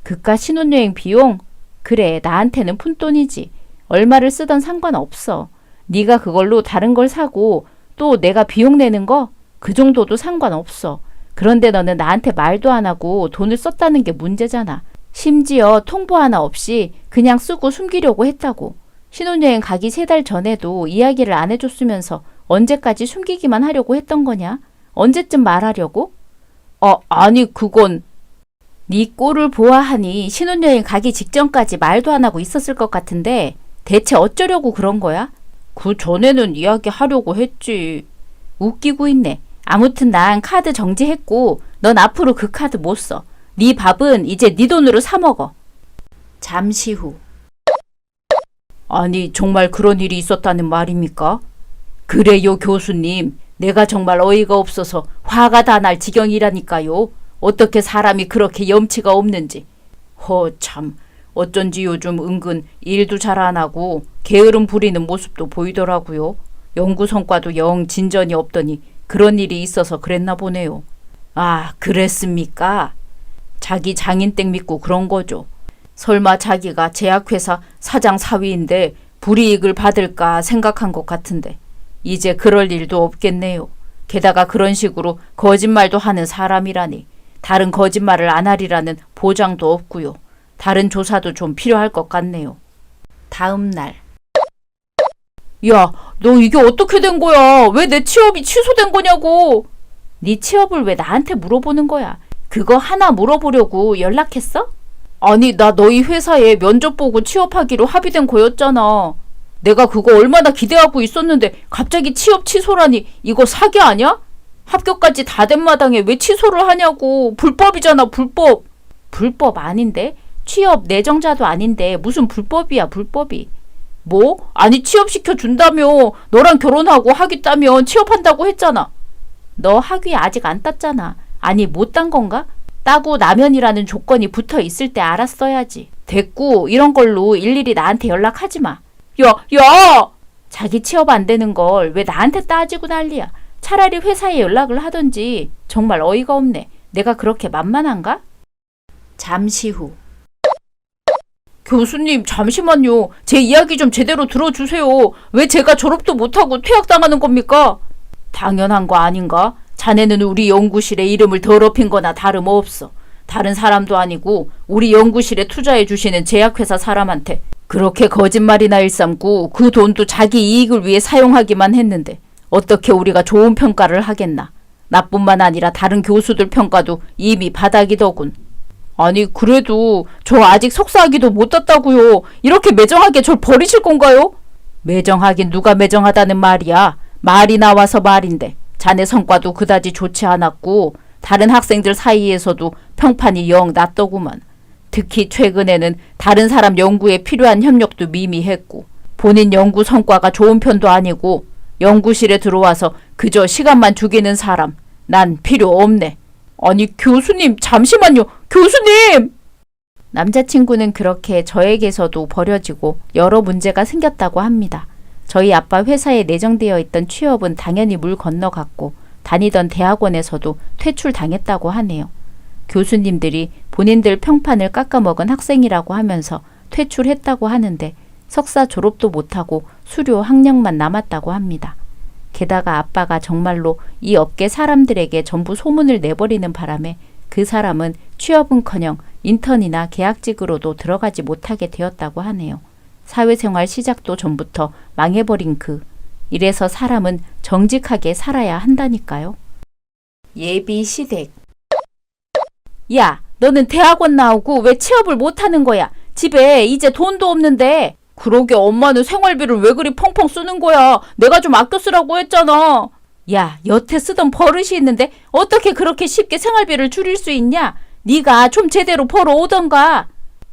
Speaker 1: 그깟 신혼여행 비용? 그래 나한테는 푼돈이지. 얼마를 쓰던 상관없어. 네가 그걸로 다른 걸 사고 또 내가 비용 내는 거? 그 정도도 상관없어. 그런데 너는 나한테 말도 안 하고 돈을 썼다는 게 문제잖아. 심지어 통보 하나 없이 그냥 쓰고 숨기려고 했다고. 신혼여행 가기 3달 전에도 이야기를 안 해줬으면서 언제까지 숨기기만 하려고 했던 거냐? 언제쯤 말하려고? 아니 그건... 네 꼴을 보아하니 신혼여행 가기 직전까지 말도 안 하고 있었을 것 같은데 대체 어쩌려고 그런 거야? 그 전에는 이야기하려고 했지. 웃기고 있네. 아무튼 난 카드 정지했고 넌 앞으로 그 카드 못 써. 네 밥은 이제 네 돈으로 사 먹어. 잠시 후. 아니 정말 그런 일이 있었다는 말입니까? 그래요 교수님. 내가 정말 어이가 없어서 화가 다 날 지경이라니까요. 어떻게 사람이 그렇게 염치가 없는지. 참 어쩐지 요즘 은근 일도 잘 안 하고 게으름 부리는 모습도 보이더라고요. 연구 성과도 영 진전이 없더니 그런 일이 있어서 그랬나 보네요. 아 그랬습니까? 자기 장인댁 믿고 그런 거죠. 설마 자기가 제약회사 사장 사위인데 불이익을 받을까 생각한 것 같은데 이제 그럴 일도 없겠네요. 게다가 그런 식으로 거짓말도 하는 사람이라니 다른 거짓말을 안 하리라는 보장도 없고요. 다른 조사도 좀 필요할 것 같네요. 다음 날. 야, 너 이게 어떻게 된 거야? 왜 내 취업이 취소된 거냐고. 네 취업을 왜 나한테 물어보는 거야? 그거 하나 물어보려고 연락했어? 아니, 나 너희 회사에 면접 보고 취업하기로 합의된 거였잖아. 내가 그거 얼마나 기대하고 있었는데 갑자기 취업 취소라니 이거 사기 아니야? 합격까지 다 된 마당에 왜 취소를 하냐고. 불법이잖아, 불법. 불법 아닌데? 취업 내정자도 아닌데 무슨 불법이야, 불법이. 뭐? 아니 취업시켜 준다며. 너랑 결혼하고 학위 따면 취업한다고 했잖아. 너 학위 아직 안 땄잖아. 아니 못 딴 건가? 따고 나면이라는 조건이 붙어 있을 때 알았어야지. 됐고 이런 걸로 일일이 나한테 연락하지 마. 야! 자기 취업 안 되는 걸 왜 나한테 따지고 난리야. 차라리 회사에 연락을 하던지. 정말 어이가 없네. 내가 그렇게 만만한가? 잠시 후. 교수님 잠시만요. 제 이야기 좀 제대로 들어주세요. 왜 제가 졸업도 못하고 퇴학당하는 겁니까? 당연한 거 아닌가? 자네는 우리 연구실에 이름을 더럽힌 거나 다름없어. 다른 사람도 아니고 우리 연구실에 투자해 주시는 제약회사 사람한테 그렇게 거짓말이나 일삼고 그 돈도 자기 이익을 위해 사용하기만 했는데 어떻게 우리가 좋은 평가를 하겠나. 나뿐만 아니라 다른 교수들 평가도 이미 바닥이더군. 아니 그래도 저 아직 석사학위도 못 땄다고요. 이렇게 매정하게 절 버리실 건가요? 매정하긴 누가 매정하다는 말이야. 말이 나와서 말인데 자네 성과도 그다지 좋지 않았고 다른 학생들 사이에서도 평판이 영 낮더구만. 특히 최근에는 다른 사람 연구에 필요한 협력도 미미했고 본인 연구 성과가 좋은 편도 아니고 연구실에 들어와서 그저 시간만 죽이는 사람. 난 필요 없네. 아니 교수님 잠시만요. 교수님! 남자친구는 그렇게 저에게서도 버려지고 여러 문제가 생겼다고 합니다. 저희 아빠 회사에 내정되어 있던 취업은 당연히 물 건너갔고 다니던 대학원에서도 퇴출당했다고 하네요. 교수님들이 본인들 평판을 깎아먹은 학생이라고 하면서 퇴출했다고 하는데 석사 졸업도 못하고 수료 학력만 남았다고 합니다. 게다가 아빠가 정말로 이 업계 사람들에게 전부 소문을 내버리는 바람에 그 사람은 취업은커녕 인턴이나 계약직으로도 들어가지 못하게 되었다고 하네요. 사회생활 시작도 전부터 망해버린 이래서 사람은 정직하게 살아야 한다니까요. 예비 시댁. 야, 너는 대학원 나오고 왜 취업을 못하는 거야? 집에 이제 돈도 없는데. 그러게 엄마는 생활비를 왜 그리 펑펑 쓰는 거야? 내가 좀 아껴 쓰라고 했잖아. 야, 여태 쓰던 버릇이 있는데 어떻게 그렇게 쉽게 생활비를 줄일 수 있냐? 네가 좀 제대로 벌어오던가.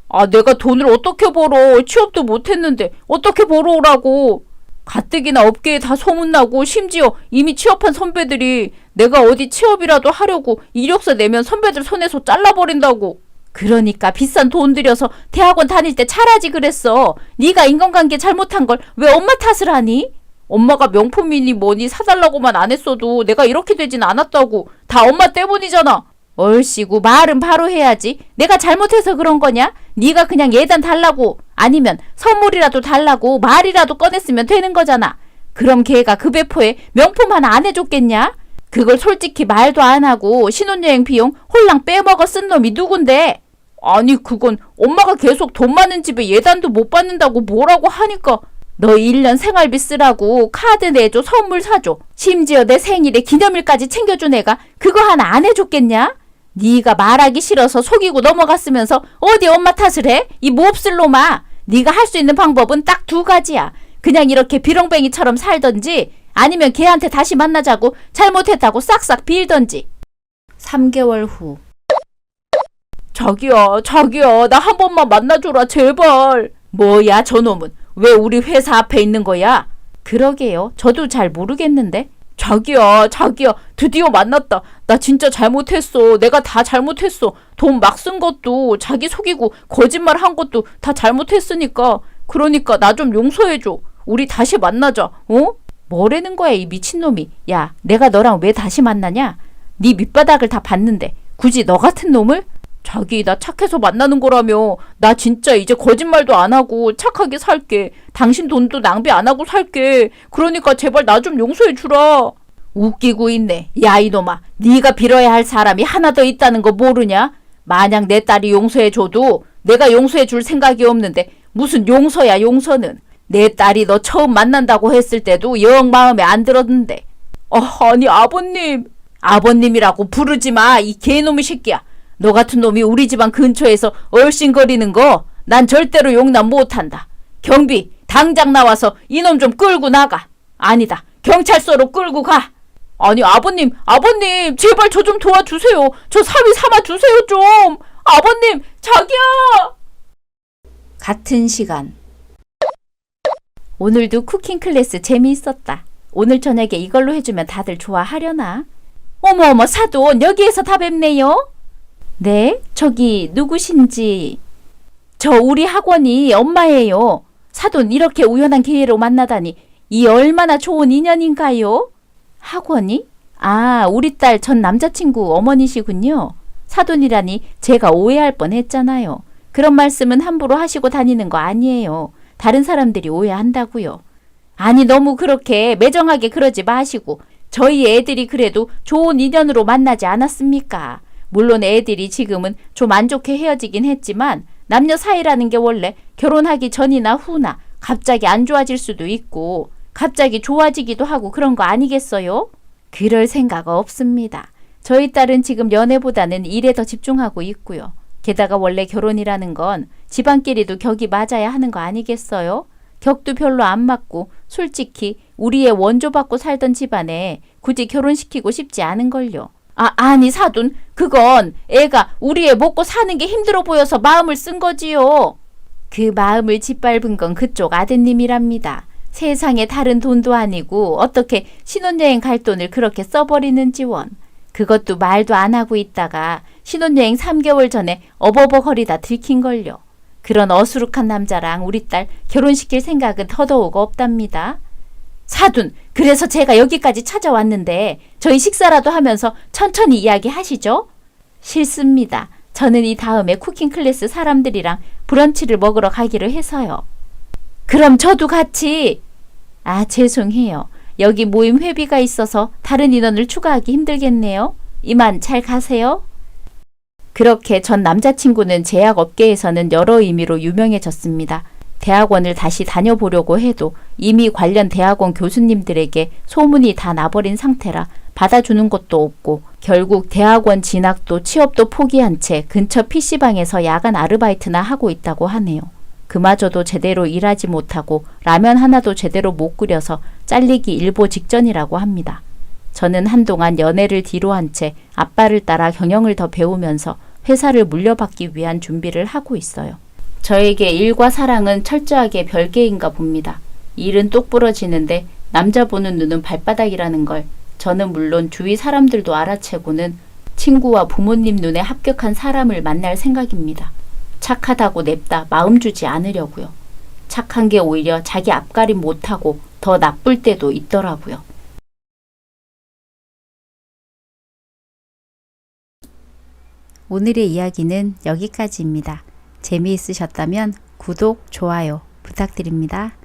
Speaker 1: 아, 내가 돈을 어떻게 벌어? 취업도 못했는데 어떻게 벌어오라고. 가뜩이나 업계에 다 소문나고 심지어 이미 취업한 선배들이 내가 어디 취업이라도 하려고 이력서 내면 선배들 손에서 잘라버린다고. 그러니까 비싼 돈 들여서 대학원 다닐 때 잘하지 그랬어. 네가 인간관계 잘못한 걸 왜 엄마 탓을 하니? 엄마가 명품이니 뭐니 사달라고만 안 했어도 내가 이렇게 되진 않았다고. 다 엄마 때문이잖아. 얼씨구 말은 바로 해야지. 내가 잘못해서 그런 거냐? 네가 그냥 예단 달라고 아니면 선물이라도 달라고 말이라도 꺼냈으면 되는 거잖아. 그럼 걔가 그 배포에 명품 하나 안 해줬겠냐? 그걸 솔직히 말도 안 하고 신혼여행 비용 홀랑 빼먹어 쓴 놈이 누군데? 아니 그건 엄마가 계속 돈 많은 집에 예단도 못 받는다고 뭐라고 하니까. 너 1년 생활비 쓰라고 카드 내줘 선물 사줘. 심지어 내 생일에 기념일까지 챙겨준 애가 그거 하나 안 해줬겠냐? 네가 말하기 싫어서 속이고 넘어갔으면서 어디 엄마 탓을 해? 이 몹쓸 놈아. 네가 할 수 있는 방법은 딱 2가지야. 그냥 이렇게 비렁뱅이처럼 살던지 아니면 걔한테 다시 만나자고 잘못했다고 싹싹 빌던지. 3개월 후. 자기야 나 한 번만 만나줘라 제발. 뭐야 저놈은 왜 우리 회사 앞에 있는 거야? 그러게요. 저도 잘 모르겠는데. 자기야 드디어 만났다. 나 진짜 잘못했어. 내가 다 잘못했어. 돈 막 쓴 것도 자기 속이고 거짓말 한 것도 다 잘못했으니까. 그러니까 나 좀 용서해줘. 우리 다시 만나자. 어? 뭐라는 거야 이 미친놈이. 야 내가 너랑 왜 다시 만나냐? 네 밑바닥을 다 봤는데 굳이 너 같은 놈을? 자기 나 착해서 만나는 거라며. 나 진짜 이제 거짓말도 안 하고 착하게 살게. 당신 돈도 낭비 안 하고 살게. 그러니까 제발 나 좀 용서해 주라. 웃기고 있네. 야 이놈아. 네가 빌어야 할 사람이 하나 더 있다는 거 모르냐? 만약 내 딸이 용서해 줘도 내가 용서해 줄 생각이 없는데 무슨 용서야 용서는. 내 딸이 너 처음 만난다고 했을 때도 영 마음에 안 들었는데. 아니 아버님. 아버님이라고 부르지 마. 이 개놈의 새끼야. 너 같은 놈이 우리 집안 근처에서 얼씬거리는 거 난 절대로 용납 못한다. 경비 당장 나와서 이놈 좀 끌고 나가. 아니다 경찰서로 끌고 가. 아니 아버님 제발 저 좀 도와주세요. 저 사위 삼아주세요 좀. 아버님 자기야. 같은 시간. 오늘도 쿠킹 클래스 재미있었다. 오늘 저녁에 이걸로 해주면 다들 좋아하려나? 어머 사돈 여기에서 다 뵙네요. 네? 저기 누구신지. 저 우리 학원이 엄마예요. 사돈 이렇게 우연한 기회로 만나다니 이 얼마나 좋은 인연인가요? 학원이? 아 우리 딸 전 남자친구 어머니시군요. 사돈이라니 제가 오해할 뻔했잖아요. 그런 말씀은 함부로 하시고 다니는 거 아니에요. 다른 사람들이 오해한다고요. 아니 너무 그렇게 매정하게 그러지 마시고 저희 애들이 그래도 좋은 인연으로 만나지 않았습니까? 물론 애들이 지금은 좀 안 좋게 헤어지긴 했지만 남녀 사이라는 게 원래 결혼하기 전이나 후나 갑자기 안 좋아질 수도 있고 갑자기 좋아지기도 하고 그런 거 아니겠어요? 그럴 생각 없습니다. 저희 딸은 지금 연애보다는 일에 더 집중하고 있고요. 게다가 원래 결혼이라는 건 집안끼리도 격이 맞아야 하는 거 아니겠어요? 격도 별로 안 맞고 솔직히 우리의 원조받고 살던 집안에 굳이 결혼시키고 싶지 않은걸요. 아니 사돈 그건 애가 우리 애 먹고 사는 게 힘들어 보여서 마음을 쓴 거지요. 그 마음을 짓밟은 건 그쪽 아드님이랍니다. 세상에 다른 돈도 아니고 어떻게 신혼여행 갈 돈을 그렇게 써버리는지 원. 그것도 말도 안 하고 있다가 신혼여행 3개월 전에 어버버거리다 들킨걸요. 그런 어수룩한 남자랑 우리 딸 결혼시킬 생각은 더더욱 없답니다. 사돈, 그래서 제가 여기까지 찾아왔는데 저희 식사라도 하면서 천천히 이야기하시죠? 싫습니다. 저는 이 다음에 쿠킹 클래스 사람들이랑 브런치를 먹으러 가기로 해서요. 그럼 저도 같이. 아, 죄송해요. 여기 모임 회비가 있어서 다른 인원을 추가하기 힘들겠네요. 이만 잘 가세요. 그렇게 전 남자친구는 제약업계에서는 여러 의미로 유명해졌습니다. 대학원을 다시 다녀보려고 해도 이미 관련 대학원 교수님들에게 소문이 다 나버린 상태라 받아주는 것도 없고 결국 대학원 진학도 취업도 포기한 채 근처 PC방에서 야간 아르바이트나 하고 있다고 하네요. 그마저도 제대로 일하지 못하고 라면 하나도 제대로 못 끓여서 잘리기 일보 직전이라고 합니다. 저는 한동안 연애를 뒤로한 채 아빠를 따라 경영을 더 배우면서 회사를 물려받기 위한 준비를 하고 있어요. 저에게 일과 사랑은 철저하게 별개인가 봅니다. 일은 똑부러지는데 남자 보는 눈은 발바닥이라는 걸 저는 물론 주위 사람들도 알아채고는 친구와 부모님 눈에 합격한 사람을 만날 생각입니다. 착하다고 냅다 마음 주지 않으려고요. 착한 게 오히려 자기 앞가림 못하고 더 나쁠 때도 있더라고요. 오늘의 이야기는 여기까지입니다. 재미있으셨다면 구독, 좋아요 부탁드립니다.